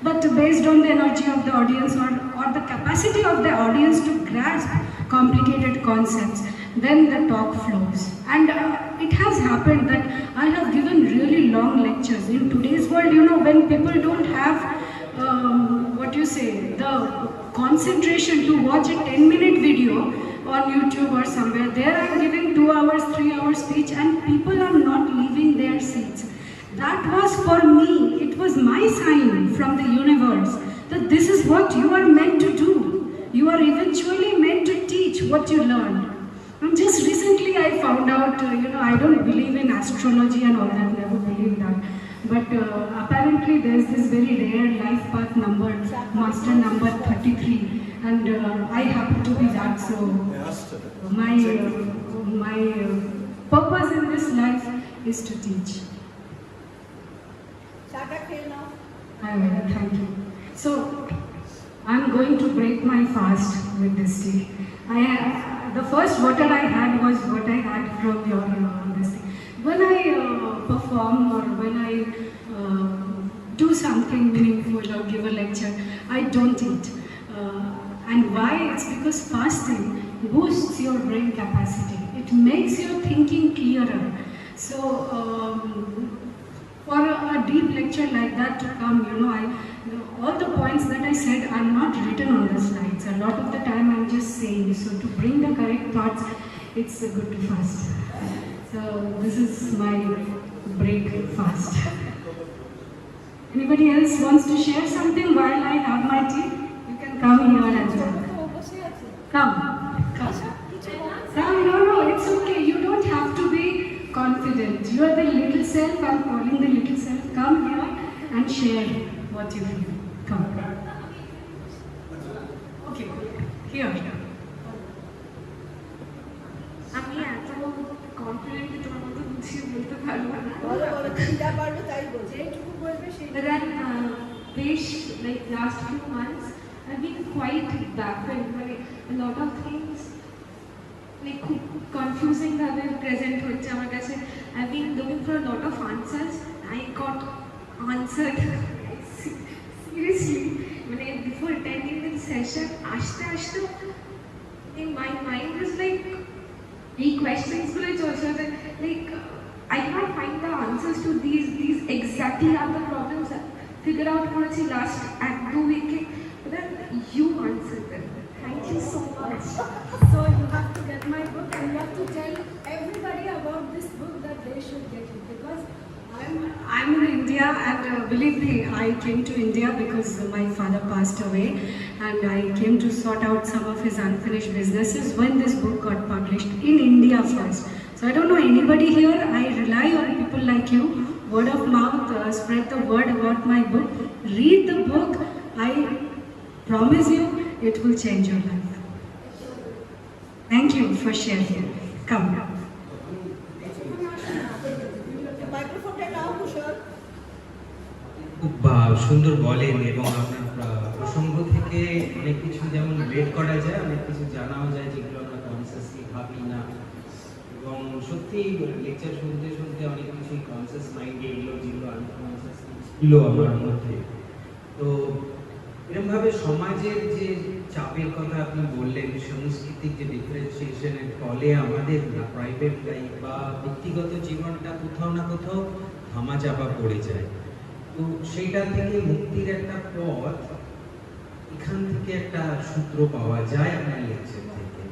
But based on the energy of the audience, or the capacity of the audience to grasp complicated concepts, then the talk flows. And it has happened that I have given really long lectures. In today's world, you know, when people don't have, the concentration to watch a 10-minute video on YouTube or somewhere, there I am giving 2 hours, 3 hours speech, and people are not leaving their seats. That was for me, it was my sign from the universe that this is what you are meant to do. You are eventually meant to teach what you learned. And just recently I found out, you know, I don't believe in astrology and all that, never believed that. But apparently there's this very rare life path number, master number 33. and I happen to be that. So my purpose in this life is to teach. I will, thank you. So I'm going to break my fast with this tea. The first water I had was what I had from your this thing. When I perform or when I do something meaningful or give a lecture, I don't eat. And why? It's because fasting boosts your brain capacity. It makes your thinking clearer. So for a deep lecture like that to come, all the points that I said are not written on the slides. A lot of the time I'm just saying. So to bring the correct thoughts, it's good to fast. So this is my break fast. Anybody else wants to share something while I have my tea? You can come here and talk. Come. No, it's okay. You don't have to be confident. You are the little self. I'm calling the little self. Come here and share what you feel. Come. Okay. Here. আমি এত confident যে তোমার মতো বুঝিয়ে বলতে পারবো না। যেটুকু বলবে সেটা। বেশ like last few months I've been quite baffled by a lot of things. Like খুব confusing ভাবে present হচ্ছে আমার কাছে। I've been looking for a lot of answers. I got answered. Seriously, before attending the session, ashta, my mind was like, these questions like I cannot find the answers to these exactly are the problems that figure out last 2 weeks. But then you answered them. Thank you so much. So you have to get my book and you have to tell everybody about this book that they should get it, because I'm in India, and believe me, I came to India because my father passed away, and I came to sort out some of his unfinished businesses when this book got published in India first. So I don't know anybody here. I rely on people like you. Word of mouth, spread the word about my book. Read the book. I promise you, it will change your life. Thank you for sharing. Come. খুব সুন্দর বলেন, এবং আপনার প্রসঙ্গ থেকে অনেক কিছু যেমন রিলেট করা যায়, অনেক কিছু জানাও যায় যেগুলো আমরা কনসিয়াসলি ভাবি না। এবং সত্যি লেকচার শুনতে শুনতে অনেক কিছুই কনসিয়াস মাইন্ডে এলো যেগুলো আনকনসিয়াস ছিল আমার মধ্যে। তো এরকমভাবে সমাজের যে চাপের কথা আপনি বললেন, সাংস্কৃতিক যে ডিফারেন্সিয়েশনের ফলে আমাদের প্রাইভেট লাইফ বা ব্যক্তিগত জীবনটা কোথাও না কোথাও ধামাচাপা পড়ে যায়। তো সেইটা থেকে মুক্তির একটা পথ এখান থেকে একটা সূত্র পাওয়া যায় আপনার লেকচার থেকে।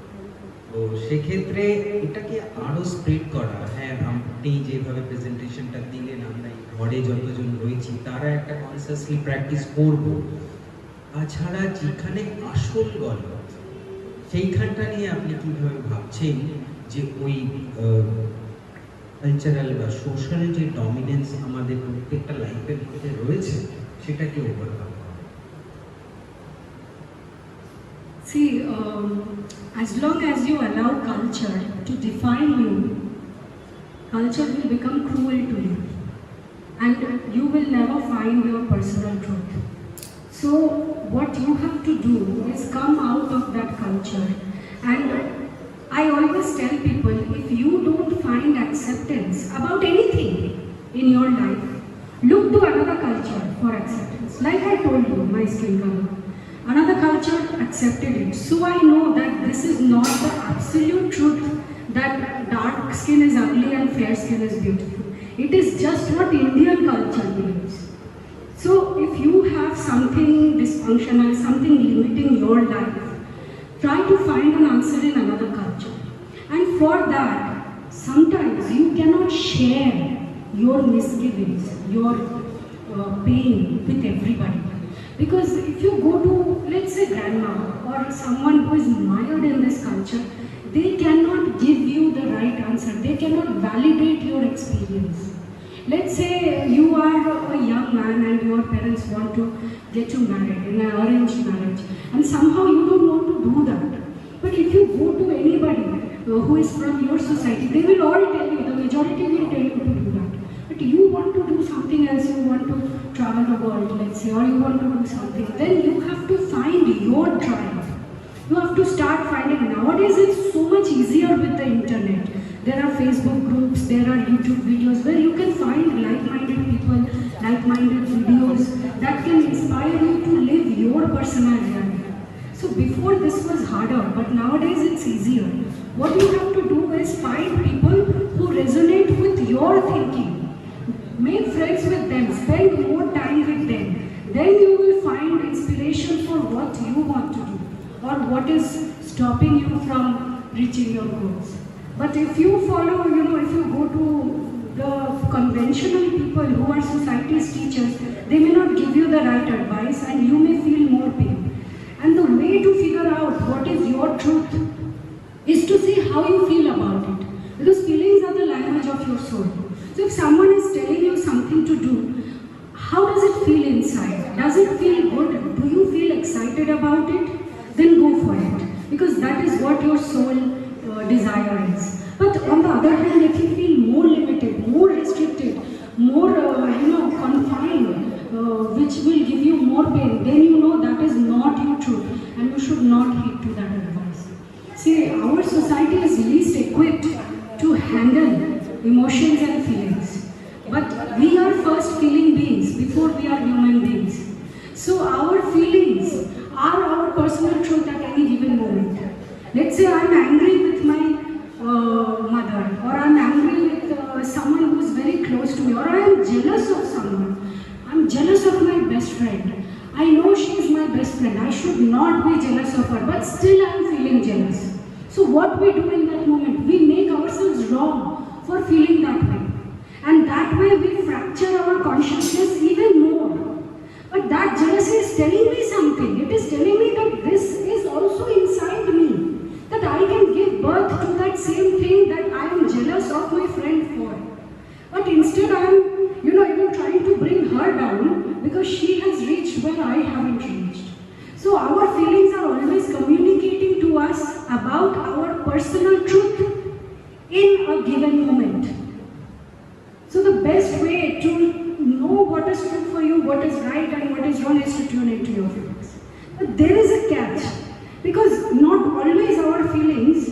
তো সেক্ষেত্রে এটাকে আরো স্প্রেড করা, হ্যাঁ আপনি যেভাবে প্রেজেন্টেশনটা দিলেন, আমরা ঘরে যতজন রয়েছি তারা একটা কনসিয়াসলি প্র্যাকটিস করব। তাছাড়া যেখানে আসল গল্প সেইখানটা নিয়ে আপনি কিভাবে ভাবছেন যে ওই কালচারাল বা সোশ্যাল যে ডমিনেন্স আমাদের প্রত্যেকটা লাইফের মধ্যে রয়েছে সেটাকে ওভারকাম করা? See, as long as you allow culture to define you, culture will become cruel to you, and you will never find your personal truth. So what you have to do is come out of that culture. And I always tell people, if you don't find acceptance about anything in your life, look to another culture for acceptance. Like I told you, my skin color. Another culture accepted it. So I know that this is not the absolute truth that dark skin is ugly and fair skin is beautiful. It is just what Indian culture believes. So if you have something dysfunctional, something limiting your life, try to find an answer in another culture. And for that, sometimes you cannot share your misgivings, your pain with everybody. Because if you go to, let's say, grandma or someone who is mired in this culture, they cannot give you the right answer. They cannot validate your experience. Let's say you are a young man and your parents want to get you married in an arranged marriage, and somehow you don't want to do that. But if you go to anybody who is from your society, they will all tell you, the majority will tell you to do that. But you want to do something else, you want to travel the world, let's say, or you want to do something, then you have to find your tribe. You have to start finding. Nowadays it's so much easier with the internet. There are Facebook groups, there are YouTube videos where you can find like-minded people, like-minded videos that can inspire you to live your personal journey. So before this was harder, but nowadays it's easier. What you have to do is find people who resonate with your thinking. Make friends with them, spend more time with them. Then you will find inspiration for what you want to do or what is stopping you from reaching your goals. But if you follow, if you go to the conventional people who are society's teachers, they may not give you the right advice and you may feel more pain. And the way to figure out what is your truth is to see how you feel about it. Because feelings are the language of your soul. So if someone is telling you something to do, how does it feel inside? Does it feel good? Do you feel excited about it? Then go for it. Because that is what your soul desire is. But on the other hand, if you feel more limited, more restricted, more confined, which will give you more pain, then you know that is not your truth and you should not heed to that advice. See, our society is least equipped to handle emotions and feelings. But we are first feeling beings before we are human beings. So our feelings are our personal truth at any given moment. Let's say I'm angry with my mother, or I'm angry with someone who is very close to me, or I'm jealous of someone. I'm jealous of my best friend. I know she is my best friend. I should not be jealous of her, but still I'm feeling jealous. So what we do in that moment, we make ourselves wrong for feeling that way. And that way we fracture our consciousness even more. But that jealousy is telling me something. It is telling me that this is also inside me. That I can give birth to that same thing that I am jealous of my friend for. But instead I am, even trying to bring her down because she has reached where I haven't reached. So our feelings are always communicating to us about our personal truth in a given moment. So the best way to know what is true for you, what is right and what is wrong is to tune into your feelings. But there is a catch. Because not always our feelings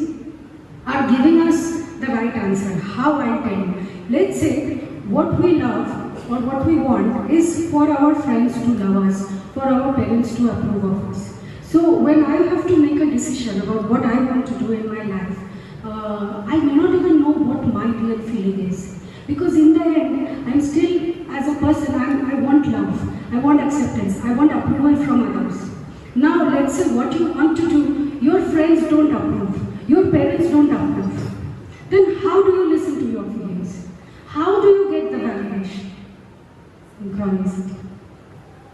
are giving us the right answer. How I tell you. Let's say what we love or what we want is for our friends to love us, for our parents to approve of us. So when I have to make a decision about what I want to do in my life, I may not even know what my real feeling is. Because in the end, I'm still, as a person, I want love, I want acceptance, I want approval from others. Now let's say what you want to do, your friends don't approve, your parents don't approve. Then how do you listen to your feelings? How do you get the validation? Synchronicity.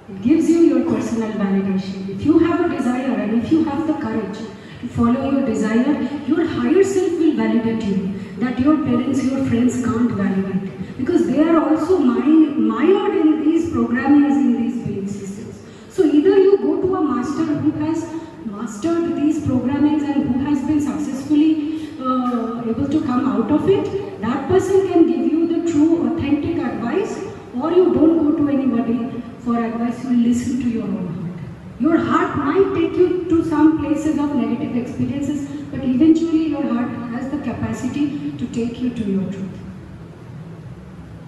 It gives you your personal validation. If you have a desire and if you have the courage to follow your desire, your higher self will validate you. That your parents, your friends can't validate. Because they are also mired in these programmings, in these belief systems. So either you go to a master who has mastered these programmings and who has been successfully able to come out of it, that person can give you the true, authentic advice, or you don't go to anybody for advice, you listen to your own heart. Your heart might take you to some places of negative experiences, but eventually your heart has the capacity to take you to your truth.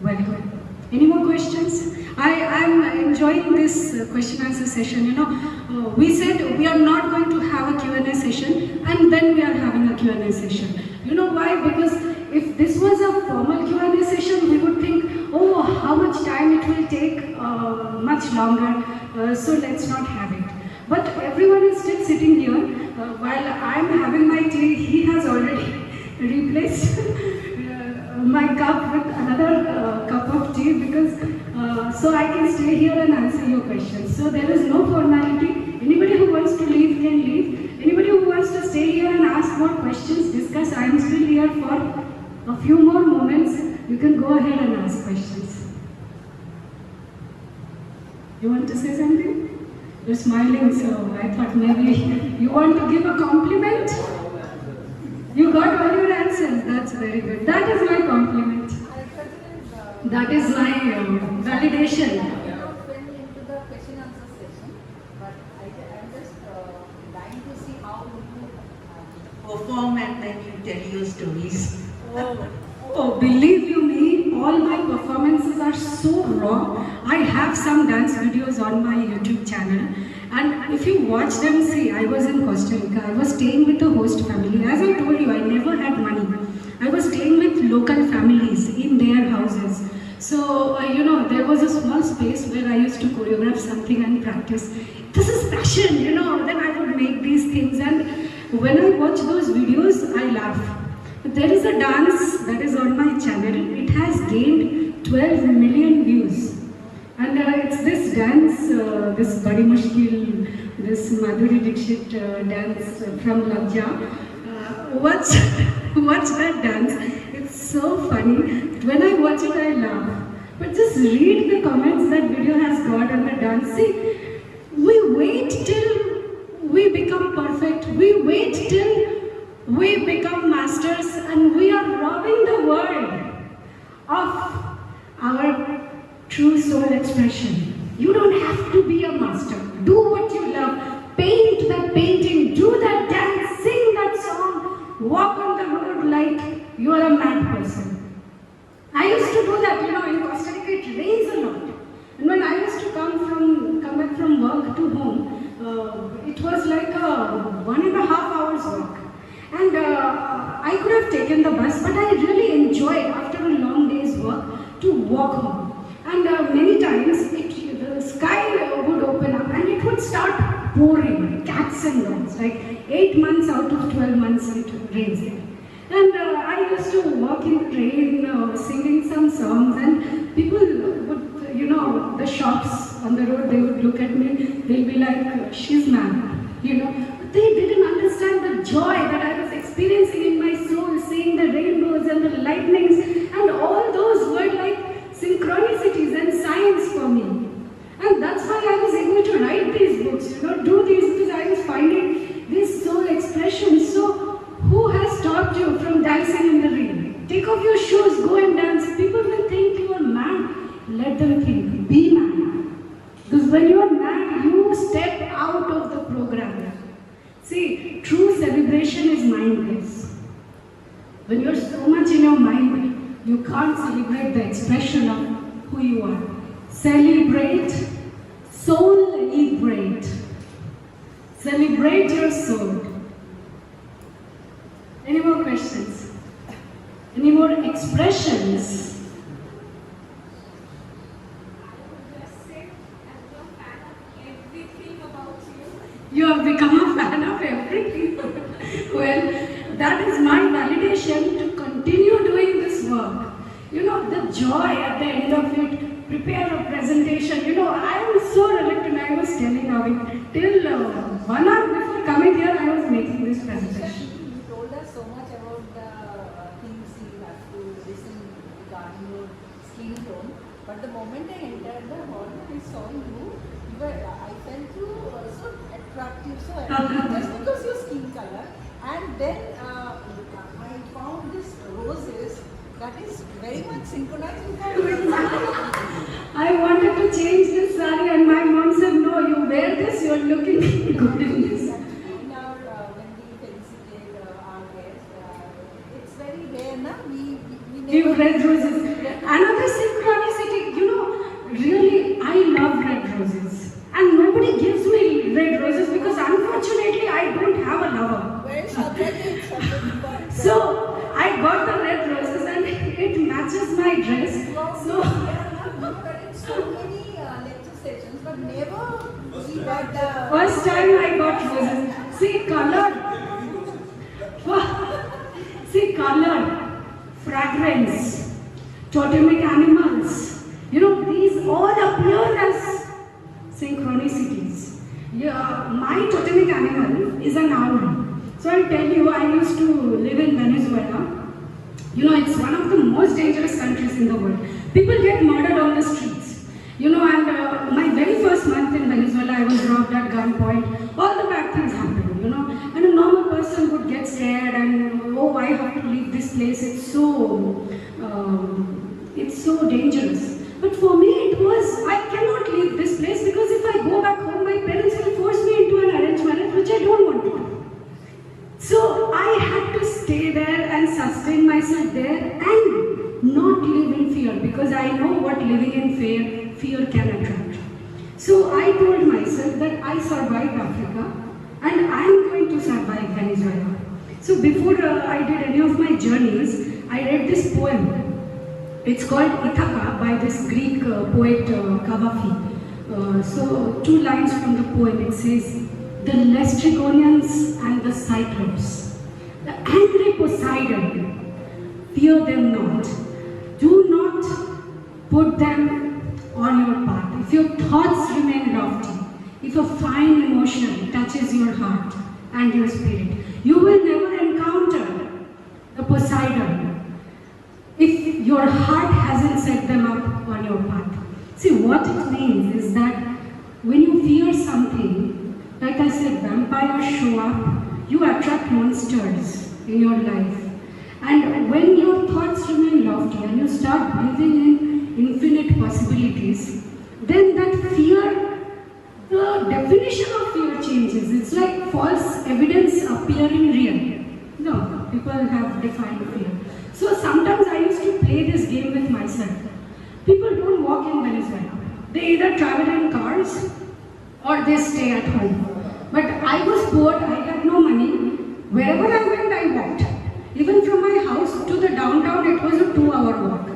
Very good. Any more questions? I am enjoying this question answer session. We said we are not going to have a Q&A session, and then we are having a Q&A session. You know why? Because if this was a formal Q&A session, we would think, oh, how much time it will take, much longer, so let's not have it. But everyone is still sitting here. While I am having my tea, he has already replaced my cup with another cup of tea, because so I can stay here and answer your questions. So there is no formality. Anybody who wants to leave can leave. Anybody who wants to stay here and ask more questions, discuss, I am still here for a few more moments. You can go ahead and ask questions. You want to say something? You're smiling, so I thought maybe you want to give a compliment? You got all your answers. That's very good. That is my compliment. That is my validation. Into the question answer session, but I'm just dying to see how you perform and then you tell your stories. Oh, believe you me, all my performances are so raw. I have some dance videos on my YouTube channel, and if you watch them, see, I was in Costa Rica. I was staying with the host family. As I told you, I never had money. I was staying with local families in their houses. So, there was a small space where I used to choreograph something and practice. This is passion, then I would make these things, and when I watch those videos, I laugh. There is a dance that is on my channel. It has gained 12 million views. And it's this dance, this Badi Mushkil, this Madhuri Dixit dance from Lajja. Watch that dance. It's so funny. When I watch it, I laugh. But just read the comments that video has got on the dance. See, we wait till we become perfect. We wait till we become masters, and we are robbing the world of our true soul expression. You don't have to be a master. Do what you love. Paint that painting, do that dance, sing that song, walk on the road like you are a mad person. I used to do that, in Costa Rica it rains a lot. And when I used to come back from work to home, it was like a 1.5 hours walk. And I could have taken the bus, but I really enjoyed, after a long day's work, to walk home. And many times, the sky would open up and it would start pouring, cats and dogs. Like 8 months out of 12 months it rains there. And I used to walk in the rain, singing some songs, and people would, the shops on the road, they would look at me, they'll be like, she's mad, But they didn't understand the joy that I was experiencing in my soul, seeing the rainbows and the lightnings, and all those were like synchronicities and signs for me. And that's why I was able to write these books, do these because I was finding this soul expression. So, who has stopped you from dancing in the rain? Take off your shoes, go and dance. People will think you are mad. Let them think, be mad. Because when you are mad, you step out of the program. See, true celebration is mindless. When you're so much in your mind, you can't celebrate the expression of who you are. Celebrate, soul-liberate. Celebrate your soul. Any more questions? Any more expressions? You have become a fan of everything. Well, that is my validation to continue doing this work. The joy at the end of it, prepare a presentation. I was so reluctant. I was telling Avik, till 1 hour before coming here, I was making this presentation. You told us so much about the things you have to listen regarding your skin tone, but the moment I entered the hall, I saw you. I felt you so attractive, so attractive, just because your skin color. And then I found this roses that is very much synchronized with I wanted to change this saree, and my mom said, no, you wear this, you're looking good in this. In our, when we felicitate our guests, it's very rare, na? We Give red roses. Another synchronicity, really, I love red roses. And nobody gives me red roses because unfortunately I don't have a lover. Where's our red? So I got the red roses and it matches my dress. So so many lecture sessions, but never we got the first time I got roses. See color, fragrance, totemic animals. These all appear as synchronicities. My totemic animal is an owl. So I'll tell you, I used to live in Venezuela You know, it's one of the most dangerous countries in the world. People get murdered on the streets. You know, and my very first month in Venezuela, I was robbed at gunpoint. All the bad things happened, you know. And a normal person would get scared and, oh, I have to leave this place. It's so dangerous. But for me, it was, I cannot leave this place because if I go back home, my parents will force me into an arranged marriage, which I don't want to do. So I had to stay there and sustain myself there and not live in fear, because I know what living in fear can attract. So I told myself that I survived Africa and I am going to survive Venezuela. So before I did any of my journeys, I read this poem. It's called Ithaca by this Greek poet Cavafy. So 2 lines from the poem, it says, "The Laestrygonians and the Cyclops, the angry Poseidon, fear them not. Do not put them on your path. If your thoughts remain lofty, if a fine emotion touches your heart and your spirit, you will never encounter the Poseidon if your heart hasn't set them up on your path." See, what it means is that when you fear something, like I said, vampires show up, you attract monsters in your life. And when your thoughts remain lofty and you start believing in infinite possibilities, then that fear, the definition of fear changes. It's like false evidence appearing real. No, people have defined fear. So sometimes I used to play this game with myself. People don't walk in Venezuela. They either travel in cars or they stay at home. But I was poor, I had no money. Wherever I went, I walked. Even from my house to the downtown, it was a 2-hour walk.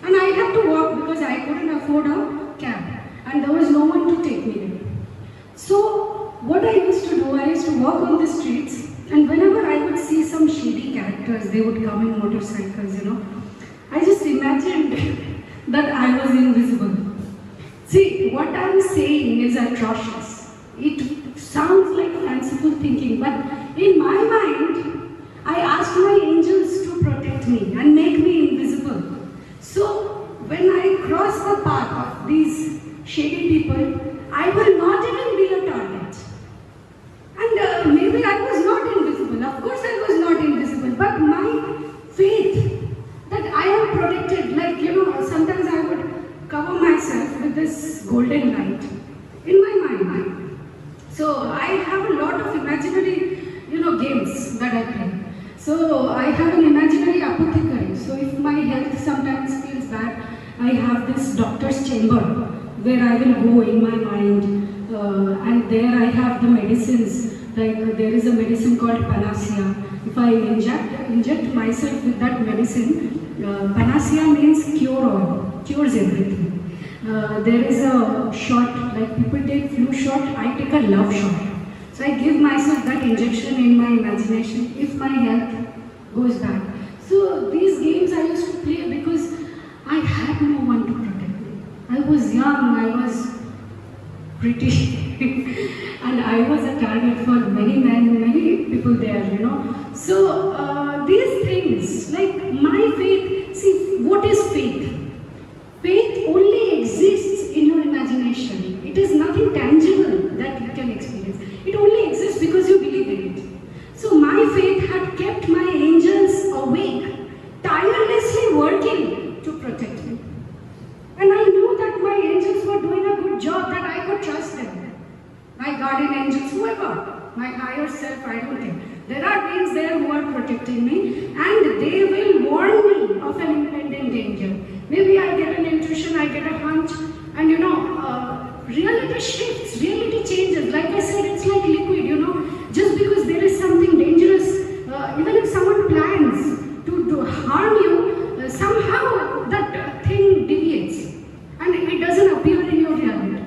And I had to walk because I couldn't afford a cab. And there was no one to take me there. So what I used to do, I used to walk on the streets, and whenever I would see some shady characters, they would come in motorcycles, you know. I just imagined that I was invisible. See, what I'm saying is atrocious. It sounds like fanciful thinking, but in my mind, I asked my angels to protect me and make me invisible. So when I cross the path of these shady people, I will not even be a target. And maybe I was not invisible. Of course I was not invisible, but my faith that I am protected, like, you know, sometimes I would cover myself with this golden light in my mind. So I have a lot of imaginary, you know, games that I play. So I have an imaginary apothecary. So if my health sometimes feels bad, I have this doctor's chamber where I will go in my mind, and there I have the medicines. Like there is a medicine called panacea. If I inject myself with that medicine, panacea means cure all, cures everything. There is a shot, like people take flu shot, I take a love shot. So I give myself that injection in my imagination if my health goes bad. So these games I used to play because I had no one to protect me. I was young, I was pretty, and I was a target for many men, many people there, you know. So these things, like my faith, see, what is faith? Faith only exists in your imagination. It is nothing tangible that you can experience. It only exists because you believe in it. So my faith had kept my angels awake, tirelessly working to protect me. And I knew that my angels were doing a good job, that I could trust them. My guardian angels, whoever, my higher self, I don't think. There are beings there who are protecting me, and they will warn me of an impending danger. Maybe I get an intuition, I get a hunch, and you know, reality shifts, reality changes. Like I said, it's like liquid, you know. Just because there is something dangerous, even if someone plans to harm you, somehow that thing deviates and it doesn't appear in your reality.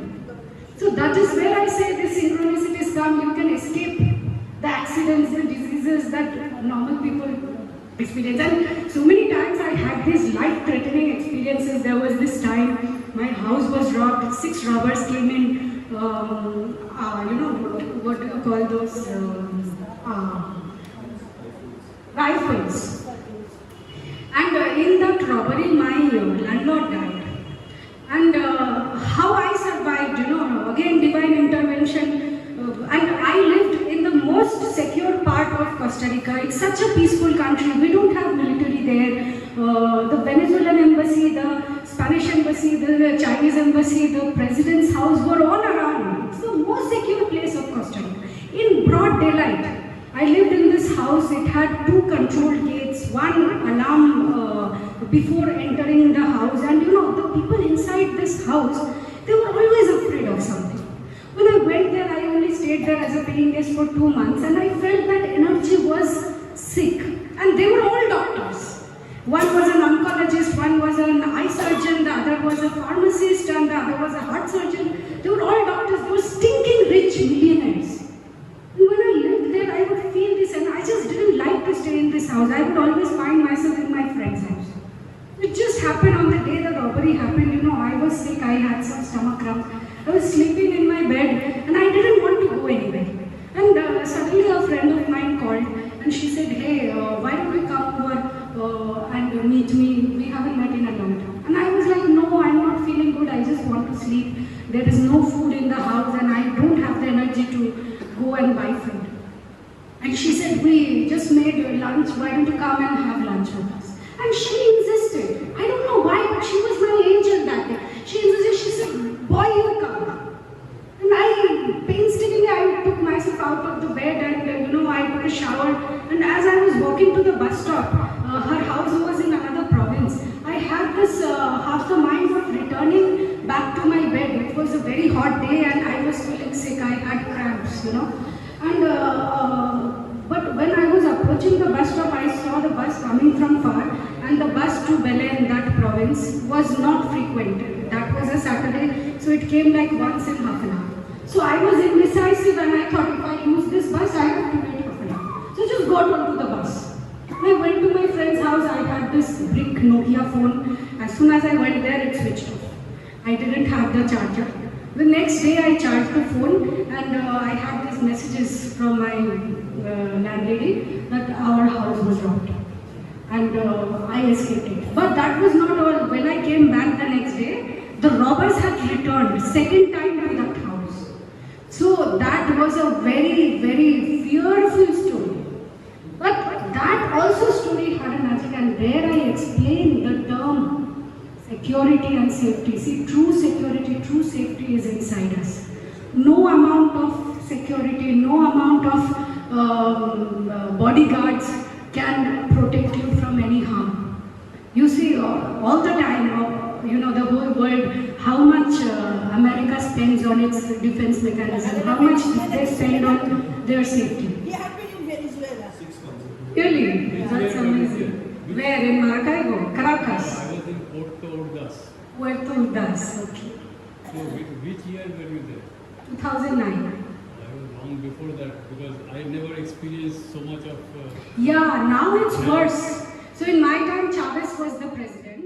So that is where I say this synchronicities come, you can escape the accidents, the diseases that normal people experience. And so many times I had these life-threatening experiences. There was this time my house was robbed, 6 robbers came in, you know, what do you call those, rifles. And in that robbery, my landlord died. And how I survived, again divine intervention. And I lived in the most secure part of Costa Rica. It's such a peaceful country. We don't have military there. The Venezuelan embassy, the Spanish embassy, the Chinese embassy, the president's house were all around. It's the most secure place of Costa Rica. In broad daylight, I lived in this house. It had 2 controlled gates, 1 alarm before entering the house. And the people inside this house, they were always afraid of something. When I went there, I only stayed there as a paying guest for 2 months, and I felt that energy was sick. And they were all doctors. One was an oncologist, one was an eye surgeon, the other was a pharmacist, and the other was a heart surgeon. They were all doctors. They were stinking rich millionaires. And when I lived there, I would feel this, and I just didn't like to stay in this house. I would always find myself in my friend's house. It just happened on the day the robbery happened. I was sick, I had some stomach cramps. I was sleeping in my bed, and I didn't want to go anywhere. And suddenly a friend of mine called, and she said, hey, why don't you come over and meet me? We haven't met in a long time. And I was like, no, I'm not feeling good. I just want to sleep. There is no food in the house, and I don't have the energy to go and buy food. And she said, we just made lunch. Why don't you come and have lunch with us? And she insisted. I don't know why, but she was my angel that day. She insisted. She said, boy, you come. And I painstakingly took myself out of the bed, and I took a shower. And as I was walking to the bus stop, her house was in another province. I had this half the mind of returning back to my bed. It was a very hot day, and I was feeling sick. I had cramps, And but when I was approaching the bus stop, I saw the bus coming from far, and the bus to Belen, that province, was not frequented. That was a Saturday, so it came like once in half an hour. So I was indecisive, and I thought if I use this bus, I have to wait half an hour. So just got onto the bus. When I went to my friend's house, I had this brick Nokia phone. As soon as I went there, it switched off. I didn't have the charger. The next day I charged the phone, and I had these messages from my landlady that our house was robbed. And I escaped it. But that was not all. When I came back the next day, the robbers had returned, second time to that house. So that was a very, very fearful story. But that also story had a magic, and there I explained the term security and safety. See, true security, true safety is inside us. No amount of security, no amount of bodyguards can protect you from any harm. You see, all the time, the whole world, how much America spends on its defense mechanism, how much they spend on their safety. He had been in Venezuela. 6 months. Really? That's amazing. Where? In Maracaibo? Caracas? I was in Puerto Ordaz. Puerto Ordaz, okay. So which year were you there? 2009. I was long before that because I never experienced so much of... Yeah, now it's worse. So in my time, Chavez was the president.